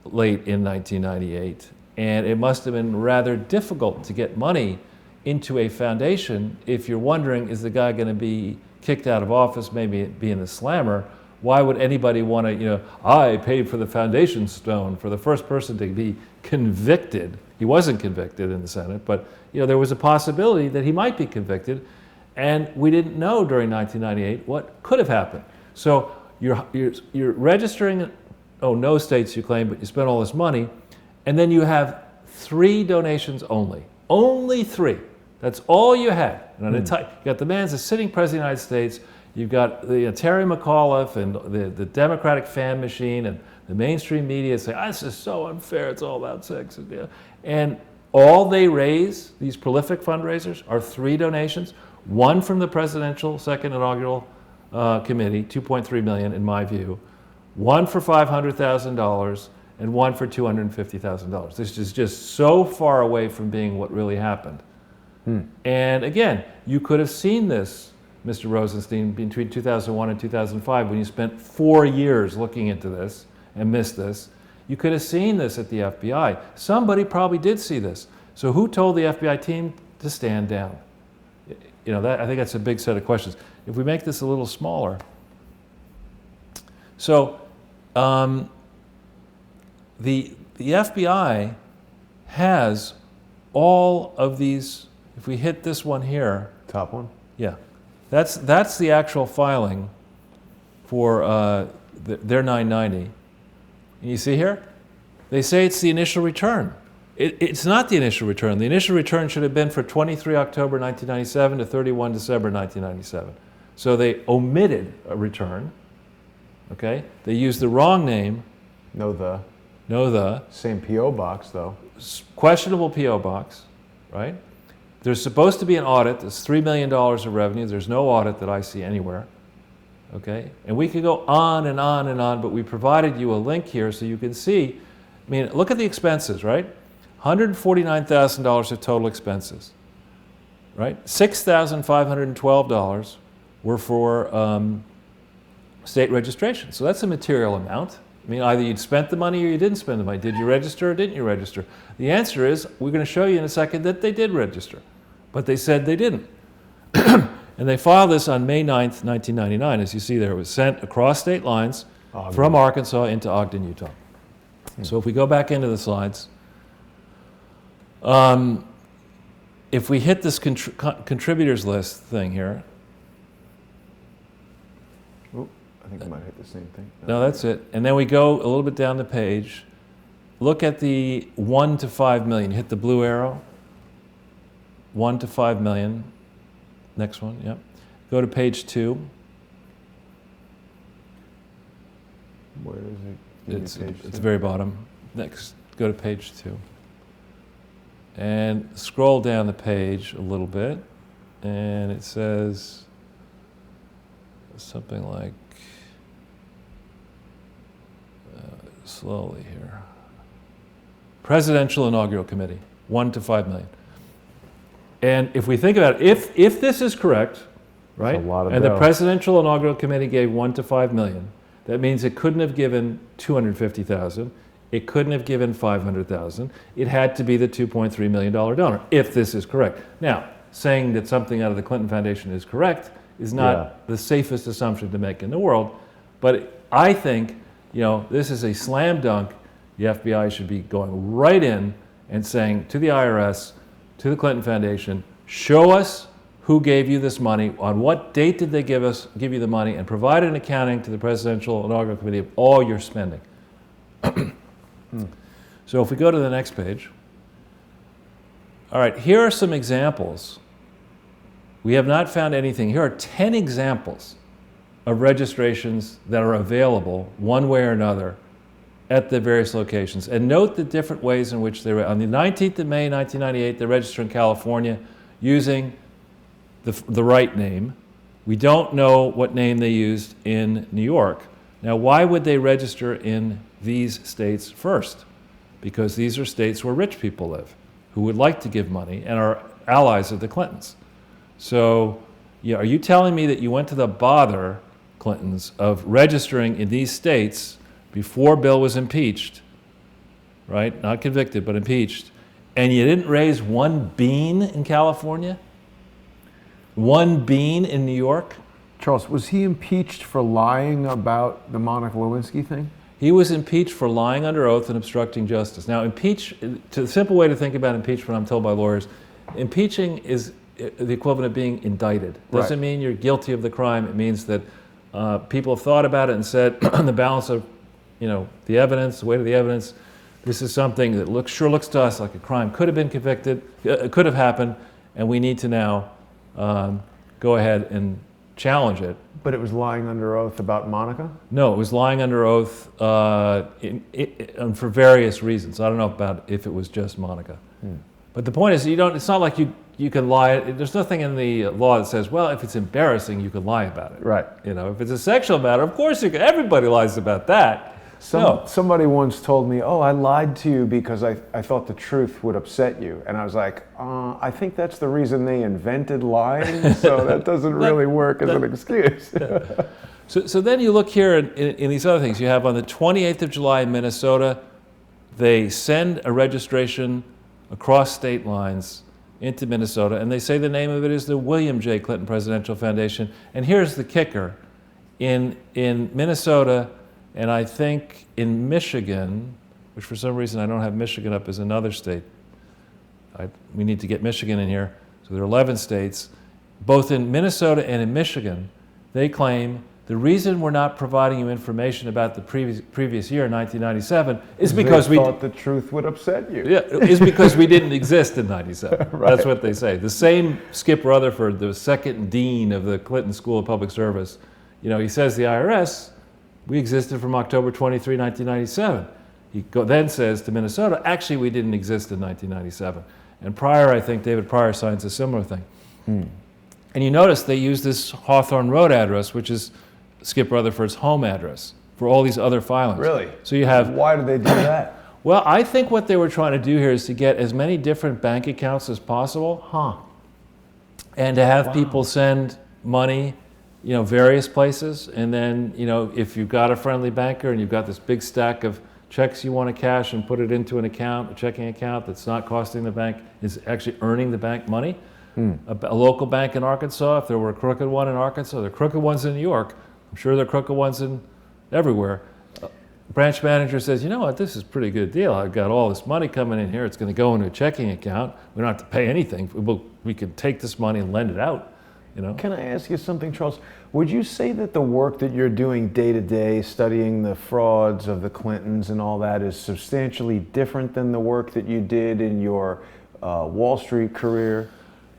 late in 1998, and it must have been rather difficult to get money into a foundation if you're wondering, is the guy going to be kicked out of office, maybe be in the slammer? Why would anybody want to, I paid for the foundation stone for the first person to be convicted. He wasn't convicted in the Senate, but there was a possibility that he might be convicted, and we didn't know during 1998 what could have happened. So you're registering, no states you claim, but you spent all this money, and then you have 3 donations only 3. That's all you had. And you got the man's the sitting president of the United States. You've got Terry McAuliffe and the Democratic fan machine and the mainstream media say, this is so unfair, it's all about sex. And all they raise, these prolific fundraisers, are 3 donations. 1 from the presidential second inaugural committee, $2.3 million in my view. 1 for $500,000 and 1 for $250,000. This is just so far away from being what really happened. And again, you could have seen this, Mr. Rosenstein, between 2001 and 2005 when you spent 4 years looking into this and missed this. You could have seen this at the FBI. Somebody probably did see this. So who told the FBI team to stand down? I think that's a big set of questions. If we make this a little smaller. So the FBI has all of these. If we hit this one here, Top one? yeah, that's the actual filing for their 990. And you see here, they say it's the initial return. It's not the initial return. The initial return should have been for 23 October 1997 to 31 December 1997. So they omitted a return. Okay, they used the wrong name. No the. Same P.O. box though. Questionable P.O. box, right? There's supposed to be an audit. There's $3 million of revenue. There's no audit that I see anywhere. Okay? And we could go on and on and on, but we provided you a link here so you can see. Look at the expenses, right? $149,000 of total expenses, right? $6,512 were for state registration. So that's a material amount. Either you'd spent the money or you didn't spend the money. Did you register or didn't you register? The answer is, we're going to show you in a second that they did register, but they said they didn't. And they filed this on May 9th, 1999. As you see there, it was sent across state lines from Arkansas into Ogden, Utah. So if we go back into the slides, if we hit this contributors list thing here. I think I might hit the same thing. No, that's it. And then we go a little bit down the page. Look at the 1 to 5 million. Hit the blue arrow. 1 to 5 million. Next one, yep. Go to page 2. Where is it? It's the very bottom. Next, go to page 2. And scroll down the page a little bit. And it says something like, slowly here. Presidential Inaugural Committee, 1 to 5 million. And if we think about it, if this is correct, right, and the Presidential Inaugural Committee gave 1 to 5 million, that means it couldn't have given 250,000, it couldn't have given 500,000, it had to be the $2.3 million donor, if this is correct. Now, saying that something out of the Clinton Foundation is correct is not the safest assumption to make in the world, but I think this is a slam dunk. The FBI should be going right in and saying to the IRS, to the Clinton Foundation, show us who gave you this money, on what date did they give you the money, and provide an accounting to the Presidential Inaugural Committee of all your spending. So if we go to the next page. All right, here are some examples. We have not found anything. Here are 10 examples of registrations that are available one way or another at the various locations. And note the different ways in which they were. On the 19th of May, 1998, they registered in California using the right name. We don't know what name they used in New York. Now, why would they register in these states first? Because these are states where rich people live, who would like to give money and are allies of the Clintons. So, are you telling me that you went to the bother Clintons of registering in these states before Bill was impeached, right? Not convicted, but impeached. And you didn't raise one bean in California? One bean in New York? Charles, was he impeached for lying about the Monica Lewinsky thing? He was impeached for lying under oath and obstructing justice. Now, the simple way to think about impeachment, I'm told by lawyers, impeaching is the equivalent of being indicted. Doesn't mean you're guilty of the crime. It means that people have thought about it and said, on the balance of, the evidence, the weight of the evidence, this is something that looks to us like a crime could have been convicted, could have happened, and we need to now go ahead and challenge it. But it was lying under oath about Monica? No, it was lying under oath for various reasons. I don't know about if it was just Monica. But the point is, it's not like you can lie. There's nothing in the law that says, well, if it's embarrassing, you can lie about it. Right. If it's a sexual matter, of course you can. Everybody lies about that. Somebody once told me, I lied to you because I thought the truth would upset you. And I was like, I think that's the reason they invented lying, so that doesn't really work as an excuse. So then you look here in these other things. You have on the 28th of July in Minnesota, they send a registration across state lines into Minnesota, and they say the name of it is the William J. Clinton Presidential Foundation. And here's the kicker. In Minnesota, and I think in Michigan, which for some reason I don't have Michigan up as another state. We need to get Michigan in here. So there are 11 states. Both in Minnesota and in Michigan, they claim the reason we're not providing you information about the previous year, 1997, is because we thought the truth would upset you. Yeah, is because we didn't exist in 97. Right. That's what they say. The same Skip Rutherford, the second dean of the Clinton School of Public Service, he says the IRS, we existed from October 23, 1997. He then says to Minnesota, actually, we didn't exist in 1997. And Pryor, I think, David Pryor signs a similar thing. And you notice they use this Hawthorne Road address, which is Skip Rutherford's home address, for all these other filings. Really? So you have... Why do they do that? Well, I think what they were trying to do here is to get as many different bank accounts as possible. And to have people send money various places, and then, if you've got a friendly banker and you've got this big stack of checks you want to cash and put it into an account, a checking account that's not costing the bank, is actually earning the bank money. A local bank in Arkansas, if there were a crooked one in Arkansas, there are crooked ones in New York, I'm sure there are crooked ones in everywhere. Branch manager says, you know what, this is a pretty good deal. I've got all this money coming in here, it's going to go into a checking account, we don't have to pay anything, we can take this money and lend it out. Can I ask you something, Charles? Would you say that the work that you're doing day to day, studying the frauds of the Clintons and all that, is substantially different than the work that you did in your Wall Street career?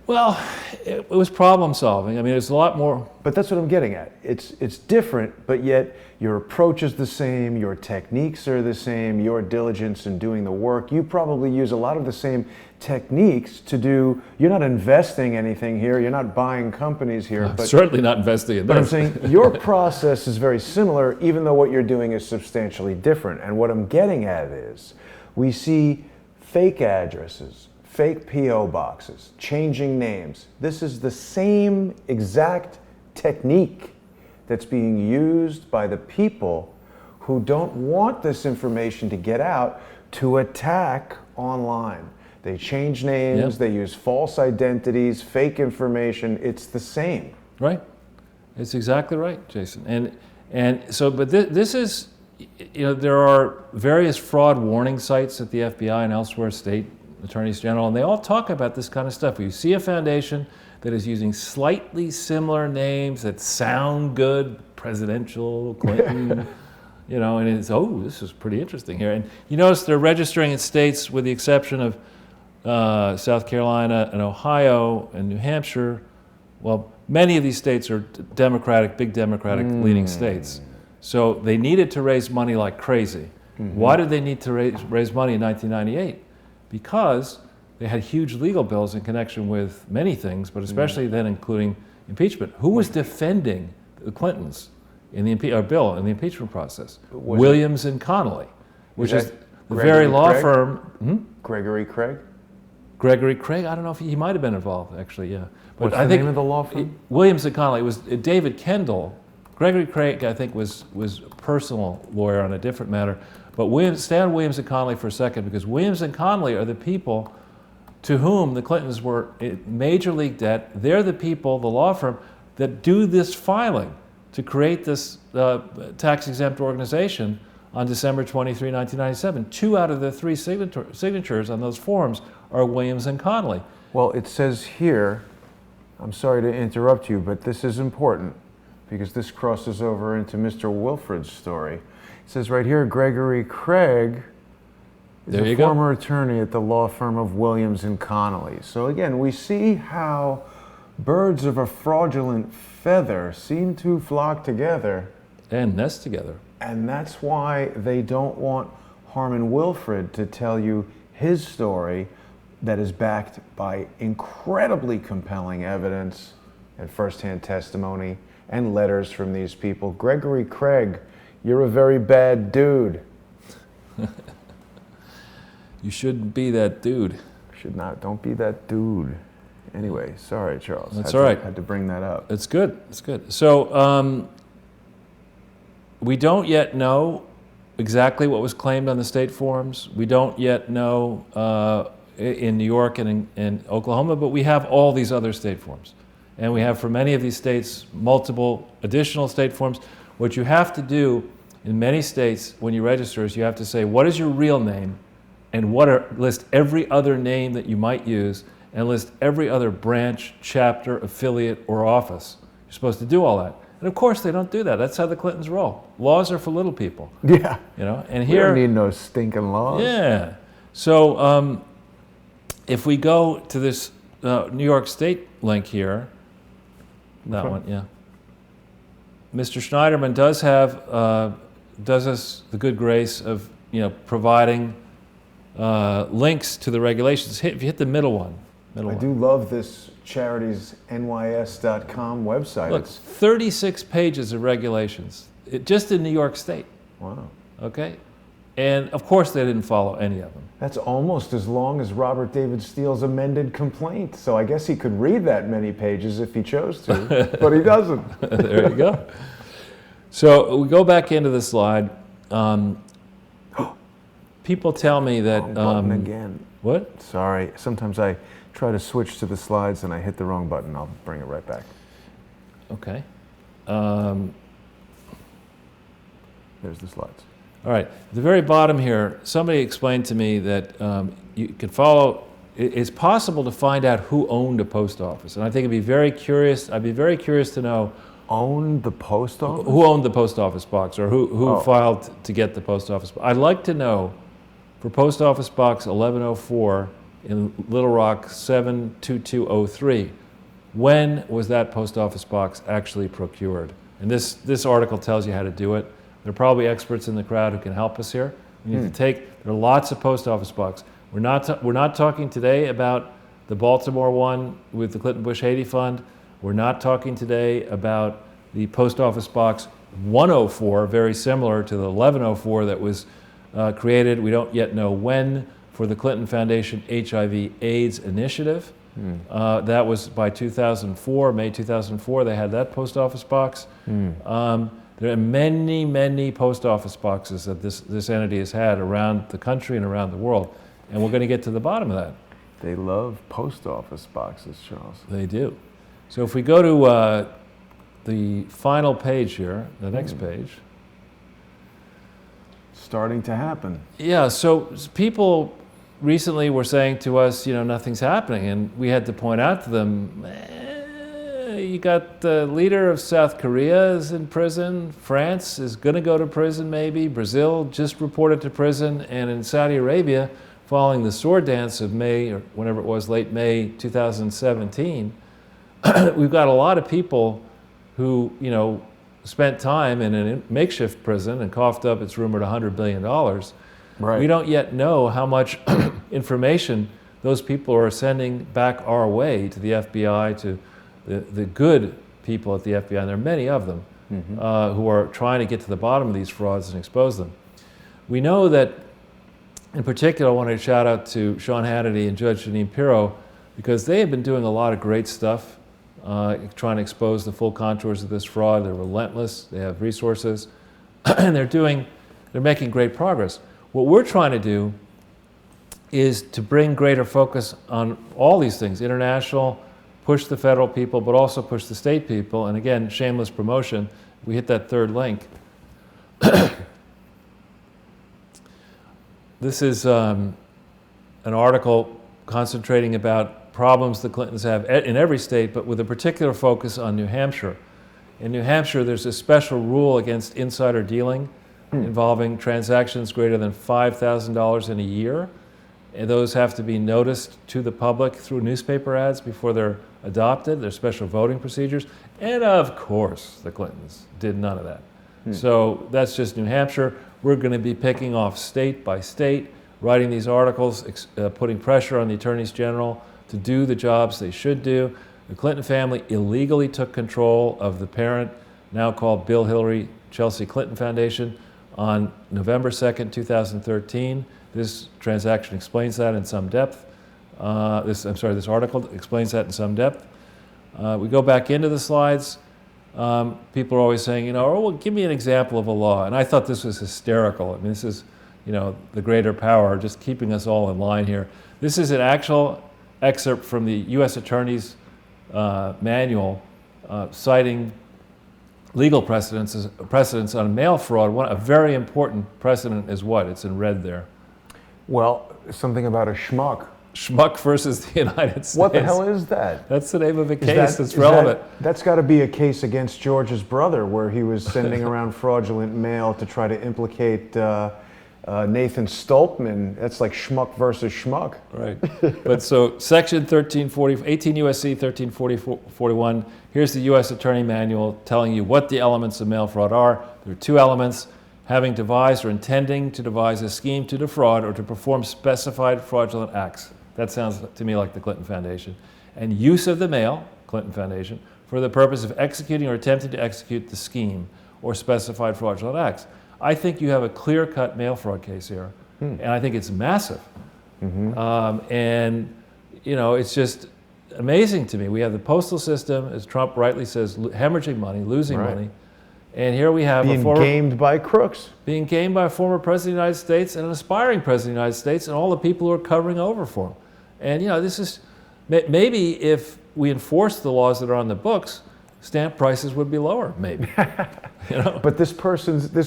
Well, it was problem solving. I mean, it's a lot more. But that's what I'm getting at. It's different, but yet your approach is the same, your techniques are the same, your diligence in doing the work. You probably use a lot of the same techniques to do. You're not investing anything here, you're not buying companies here. I'm certainly not investing in this. But I'm saying your process is very similar, even though what you're doing is substantially different. And what I'm getting at is, we see fake addresses, fake P.O. boxes, changing names. This is the same exact technique that's being used by the people who don't want this information to get out to attack online. They change names, They use false identities, fake information. It's the same. Right. It's exactly right, Jason. And so, but this is, there are various fraud warning sites at the FBI and elsewhere, state attorneys general, and they all talk about this kind of stuff. You see a foundation that is using slightly similar names that sound good, presidential, Clinton, and it's, this is pretty interesting here. And you notice they're registering in states, with the exception of South Carolina and Ohio and New Hampshire. Well, many of these states are big Democratic leading states. So they needed to raise money like crazy. Why did they need to raise money in 1998? Because they had huge legal bills in connection with many things, but especially then including impeachment. Who was defending the Clintons in the bill in the impeachment process? Williams and Connolly, which is the very law firm. Gregory Craig? Gregory Craig? I don't know if he might have been involved, actually, yeah. But what's the name of the law firm? Williams and Connolly. It was David Kendall Gregory Craig, I think, was a personal lawyer on a different matter. But stay on Williams and Connolly for a second, because Williams and Connolly are the people to whom the Clintons were in major league debt. They're the people, the law firm, that do this filing to create this tax-exempt organization on December 23, 1997. 2 out of the 3 signatures on those forms are Williams and Connolly. Well, it says here, I'm sorry to interrupt you, but this is important because this crosses over into Mr. Wilfred's story. It says right here, Gregory Craig is a former attorney at the law firm of Williams and Connolly. So again, we see how birds of a fraudulent feather seem to flock together. And nest together. And that's why they don't want Harmon Wilfred to tell you his story that is backed by incredibly compelling evidence and firsthand testimony and letters from these people. Gregory Craig, you're a very bad dude. You shouldn't be that dude. Should not. Don't be that dude. Anyway, sorry, Charles. That's all right. Had to bring that up. It's good. It's good. So we don't yet know exactly what was claimed on the state forms. We don't yet know in New York and in Oklahoma, but we have all these other state forms. And we have, for many of these states, multiple additional state forms. What you have to do in many states when you register is you have to say, what is your real name? And list every other name that you might use, and list every other branch, chapter, affiliate, or office. You're supposed to do all that. And of course they don't do that. That's how the Clintons roll. Laws are for little people. Yeah. You know, and We don't need no stinking laws. Yeah. So if we go to this New York State link here, that one, yeah. Mr. Schneiderman does us the good grace of, providing links to the regulations. If you hit the middle one. I do love this charitiesnys.com website. Look, 36 pages of regulations, just in New York State. Wow. Okay? And of course they didn't follow any of them. That's almost as long as Robert David Steele's amended complaint. So I guess he could read that many pages if he chose to, but he doesn't. There you go. So we go back into the slide. People tell me that... Wrong button again. What? Sorry. Sometimes I try to switch to the slides and I hit the wrong button. I'll bring it right back. Okay. There's the slides. All right. At the very bottom here, somebody explained to me that you can follow... It's possible to find out who owned a post office. And I think I'd be very curious to know... Owned the post office? Who owned the post office box, or who filed to get the post office box. I'd like to know, for post office box 1104 in Little Rock 72203, when was that post office box actually procured? And this article tells you how to do it. There are probably experts in the crowd who can help us here. We need to there are lots of post office boxes. We're not talking today about the Baltimore one with the Clinton Bush Haiti Fund. We're not talking today about the post office box 104, very similar to the 1104 that was created. We don't yet know when, for the Clinton Foundation HIV/AIDS initiative. That was by 2004, May 2004, they had that post office box. There are many, many post office boxes that this entity has had around the country and around the world. And we're going to get to the bottom of that. They love post office boxes, Charles. They do. So if we go to the final page here, the next page. Starting to happen. Yeah, so people recently were saying to us, nothing's happening. And we had to point out to them, you got the leader of South Korea is in prison. France is going to go to prison maybe. Brazil just reported to prison. And in Saudi Arabia, following the sword dance of May, or whenever it was, late May 2017, we've got a lot of people who, spent time in a makeshift prison and coughed up, it's rumored, $100 billion. Right. We don't yet know how much information those people are sending back our way to the FBI, to the good people at the FBI, and there are many of them, who are trying to get to the bottom of these frauds and expose them. We know that, in particular, I want to shout out to Sean Hannity and Judge Jeanine Pirro, because they have been doing a lot of great stuff trying to expose the full contours of this fraud. They're relentless. They have resources, and they're making great progress. What we're trying to do is to bring greater focus on all these things: international, push the federal people, but also push the state people. And again, shameless promotion. We hit that third link. This is an article concentrating about problems the Clintons have in every state, but with a particular focus on New Hampshire. In New Hampshire, there's a special rule against insider dealing involving transactions greater than $5,000 in a year. And those have to be noticed to the public through newspaper ads before they're adopted. There's special voting procedures. And of course, the Clintons did none of that. So that's just New Hampshire. We're going to be picking off state by state, writing these articles, putting pressure on the attorneys general to do the jobs they should do. The Clinton family illegally took control of the parent, now called Bill Hillary Chelsea Clinton Foundation, on November 2nd, 2013. This transaction explains that in some depth. This article explains that in some depth. We go back into the slides. People are always saying, oh, well, give me an example of a law. And I thought this was hysterical. I mean, this is, the greater power just keeping us all in line here. This is an actual excerpt from the U.S. Attorney's manual citing legal precedents on mail fraud. A very important precedent is what? It's in red there. Well, something about a schmuck. Schmuck versus the United States. What the hell is that? That's the name of a case that's relevant. That's got to be a case against George's brother, where he was sending around fraudulent mail to try to implicate Nathan Stolpman. That's like schmuck versus schmuck. Right. But so Section 1340, 18 U.S.C. 1341, here's the U.S. Attorney Manual telling you what the elements of mail fraud are. There are two elements: having devised or intending to devise a scheme to defraud or to perform specified fraudulent acts. That sounds to me like the Clinton Foundation. And use of the mail, Clinton Foundation, for the purpose of executing or attempting to execute the scheme or specified fraudulent acts. I think you have a clear-cut mail fraud case here, and I think it's massive. It's just amazing to me. We have the postal system, as Trump rightly says, hemorrhaging money, losing money. And here we have being gamed by crooks. Being gamed by a former president of the United States and an aspiring president of the United States and all the people who are covering over for him. And this is, maybe if we enforced the laws that are on the books, stamp prices would be lower, maybe. But this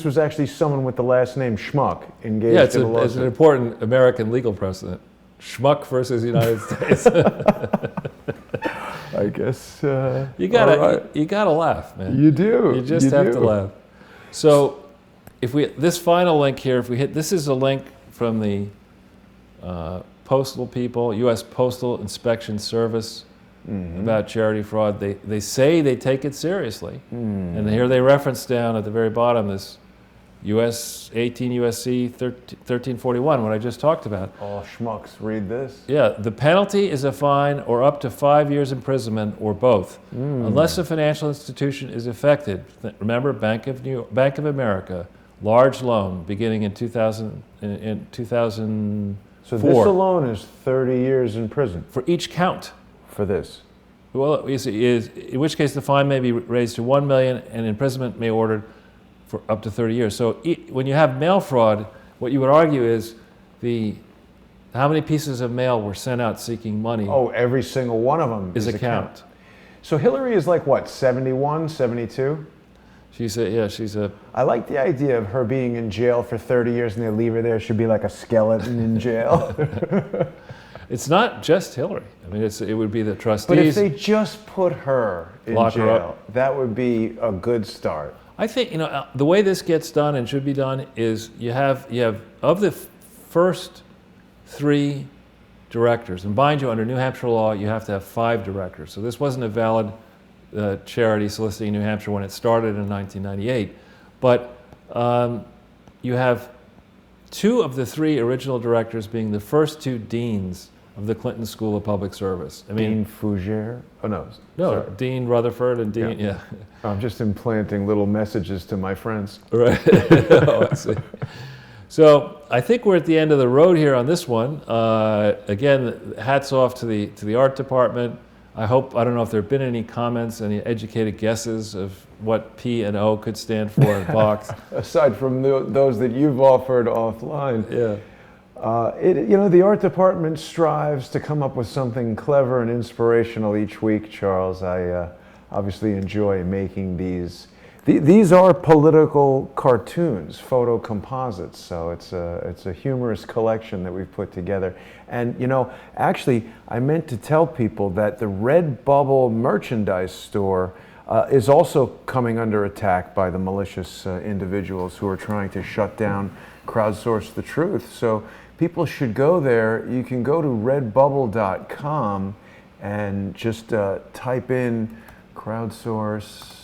was actually someone with the last name Schmuck engaged in a lawsuit. It's an important American legal precedent. Schmuck versus the United States. I guess you gotta laugh, man. You do. You just have to laugh. So, this final link here, if we hit, this is a link from the postal people, U.S. Postal Inspection Service, about charity fraud. They say they take it seriously, and here they reference down at the very bottom this 18 U.S.C. 1341, what I just talked about. Oh, schmucks, read this. Yeah, the penalty is a fine or up to 5 years imprisonment or both, unless a financial institution is affected. Remember, Bank of America, large loan beginning in 2004. So this alone is 30 years in prison? For each count. For this? Well, in which case the fine may be raised to $1 million and imprisonment may be ordered for up to 30 years. So when you have mail fraud, what you would argue is how many pieces of mail were sent out seeking money. Oh, every single one of them is a count. So Hillary is like what, 71, 72? She's a... I like the idea of her being in jail for 30 years and they leave her there. She'd be like a skeleton in jail. It's not just Hillary. I mean, it would be the trustees. But if they just put her in jail, that would be a good start. I think, the way this gets done and should be done is you have of the first 3 directors, and mind you, under New Hampshire law, you have to have 5 directors. So this wasn't a valid charity soliciting New Hampshire when it started in 1998. But you have 2 of the 3 original directors being the first 2 deans of the Clinton School of Public Service. Dean Fougere? Oh, no. No, Sorry. Dean Rutherford and Dean, yeah. I'm just implanting little messages to my friends. Right. Oh, I see. So I think we're at the end of the road here on this one. Again, hats off to the art department. I don't know if there have been any comments, any educated guesses of what P and O could stand for in Box. Aside from those that you've offered offline. Yeah. The art department strives to come up with something clever and inspirational each week, Charles. I obviously enjoy making these. These are political cartoons, photo composites, so it's a humorous collection that we've put together. And actually, I meant to tell people that the Redbubble merchandise store is also coming under attack by the malicious individuals who are trying to shut down Crowdsource the Truth. So people should go there. You can go to redbubble.com and just type in Crowdsource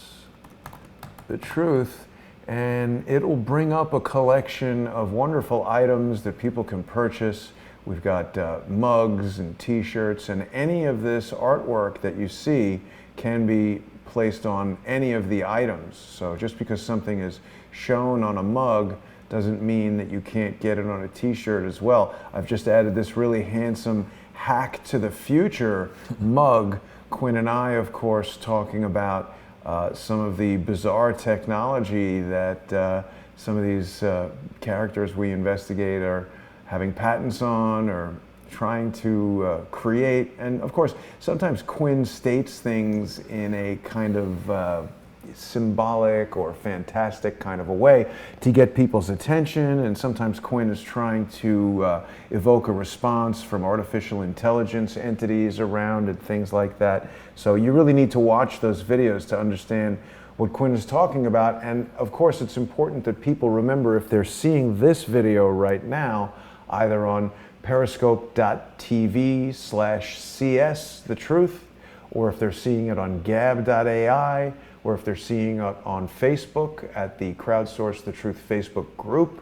the Truth, and it'll bring up a collection of wonderful items that people can purchase. We've got mugs and t-shirts, and any of this artwork that you see can be placed on any of the items. So just because something is shown on a mug doesn't mean that you can't get it on a t-shirt as well. I've just added this really handsome Hack to the Future mug. Quinn and I, of course, talking about some of the bizarre technology that some of these characters we investigate are having patents on or trying to create. And of course, sometimes Quinn states things in a kind of symbolic or fantastic kind of a way to get people's attention, and sometimes Quinn is trying to evoke a response from artificial intelligence entities around and things like that. So you really need to watch those videos to understand what Quinn is talking about. And of course, it's important that people remember, if they're seeing this video right now, either on periscope.tv/CS the truth, or if they're seeing it on gab.ai, or if they're seeing it on Facebook at the Crowdsource the Truth Facebook group,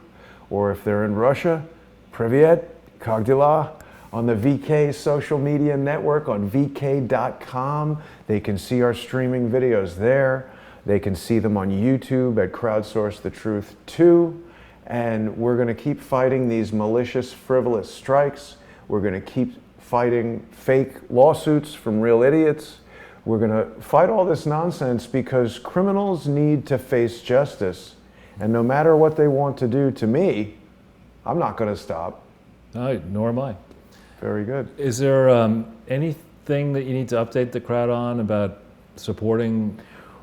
or if they're in Russia, Privyet, Kagdila, on the VK social media network on vk.com. They can see our streaming videos there. They can see them on YouTube at Crowdsource the Truth 2. And we're going to keep fighting these malicious, frivolous strikes. We're going to keep fighting fake lawsuits from real idiots. We're going to fight all this nonsense because criminals need to face justice. And no matter what they want to do to me, I'm not going to stop. No, nor am I. Very good. Is there anything that you need to update the crowd on about supporting?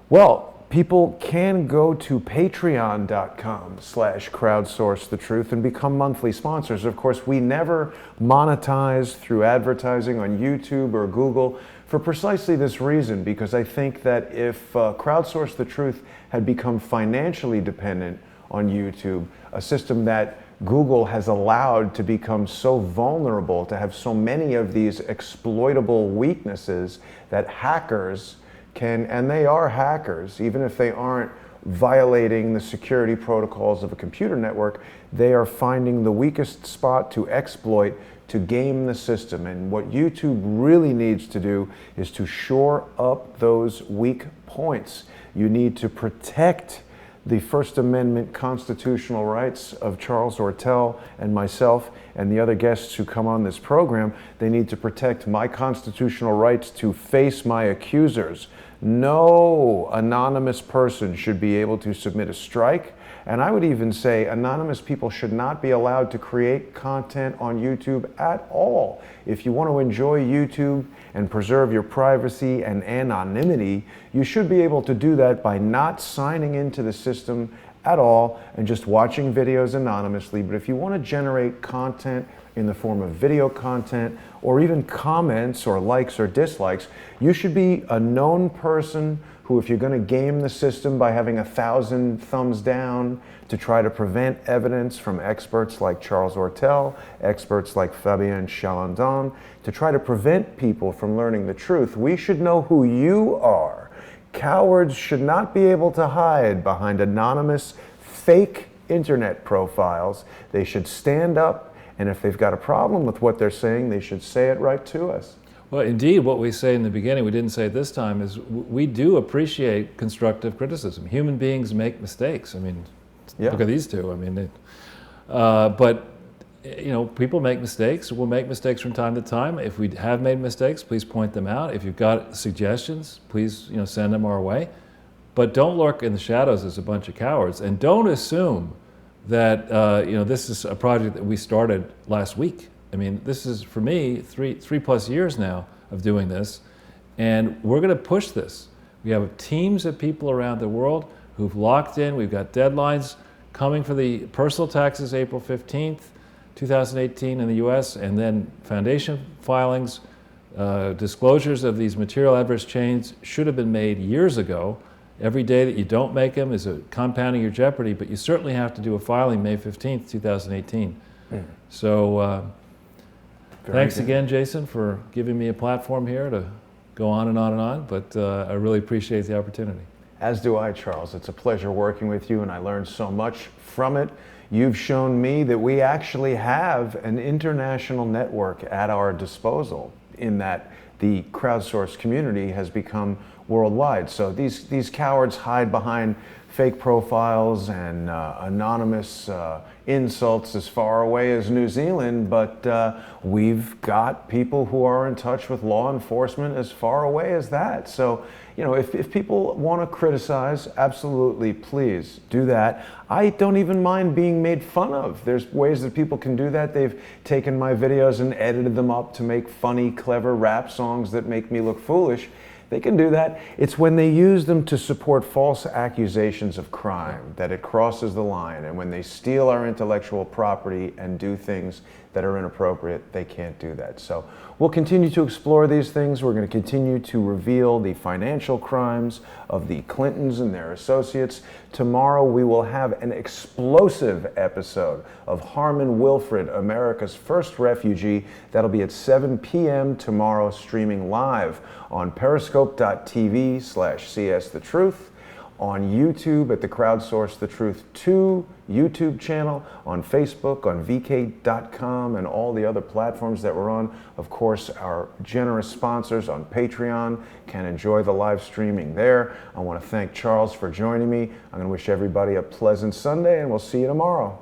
Well, people can go to patreon.com/crowdsource the truth and become monthly sponsors. Of course, we never monetize through advertising on YouTube or Google for precisely this reason, because I think that if Crowdsource the Truth had become financially dependent on YouTube, a system that Google has allowed to become so vulnerable, to have so many of these exploitable weaknesses that hackers can, and they are hackers, even if they aren't violating the security protocols of a computer network, they are finding the weakest spot to exploit to game the system. And what YouTube really needs to do is to shore up those weak points. You need to protect the First Amendment constitutional rights of Charles Ortel and myself and the other guests who come on this program. They need to protect my constitutional rights to face my accusers. No anonymous person should be able to submit a strike. And I would even say anonymous people should not be allowed to create content on YouTube at all. If you want to enjoy YouTube and preserve your privacy and anonymity, you should be able to do that by not signing into the system at all and just watching videos anonymously. But if you want to generate content in the form of video content or even comments or likes or dislikes, you should be a known person who, if you're going to game the system by having 1,000 thumbs down to try to prevent evidence from experts like Charles Ortel, experts like Fabien Chalandon, to try to prevent people from learning the truth, we should know who you are. Cowards should not be able to hide behind anonymous, fake internet profiles. They should stand up, and if they've got a problem with what they're saying, they should say it right to us. Well, indeed, what we say in the beginning, we didn't say it this time, is we do appreciate constructive criticism. Human beings make mistakes. I mean, Yeah. Look at these two. I mean, but people make mistakes. We'll make mistakes from time to time. If we have made mistakes, please point them out. If you've got suggestions, please, send them our way. But don't lurk in the shadows as a bunch of cowards, and don't assume that this is a project that we started last week. I mean, this is, for me, three plus years now of doing this, and we're going to push this. We have teams of people around the world who've locked in. We've got deadlines coming for the personal taxes April 15th, 2018 in the US, and then foundation filings. Disclosures of these material adverse changes should have been made years ago. Every day that you don't make them is compounding your jeopardy, but you certainly have to do a filing May 15th, 2018. So thanks again, Jason, for giving me a platform here to go on and on and on, but I really appreciate the opportunity. As do I, Charles. It's a pleasure working with you, and I learned so much from it. You've shown me that we actually have an international network at our disposal, in that the crowdsourced community has become worldwide. So these cowards hide behind fake profiles and anonymous insults as far away as New Zealand, but we've got people who are in touch with law enforcement as far away as that. So, if people want to criticize, absolutely, please do that. I don't even mind being made fun of. There's ways that people can do that. They've taken my videos and edited them up to make funny, clever rap songs that make me look foolish. They can do that. It's when they use them to support false accusations of crime that it crosses the line. And when they steal our intellectual property and do things that are inappropriate, they can't do that. So we'll continue to explore these things. We're going to continue to reveal the financial crimes of the Clintons and their associates. Tomorrow we will have an explosive episode of Harmon Wilfred, America's first refugee. That'll be at 7 p.m. tomorrow, streaming live on periscope.tv/CSTheTruth, on YouTube at the Crowdsource the Truth 2 YouTube channel, on Facebook, on vk.com, and all the other platforms that we're on. Of course, our generous sponsors on Patreon can enjoy the live streaming there. I want to thank Charles for joining me. I'm going to wish everybody a pleasant Sunday, and we'll see you tomorrow.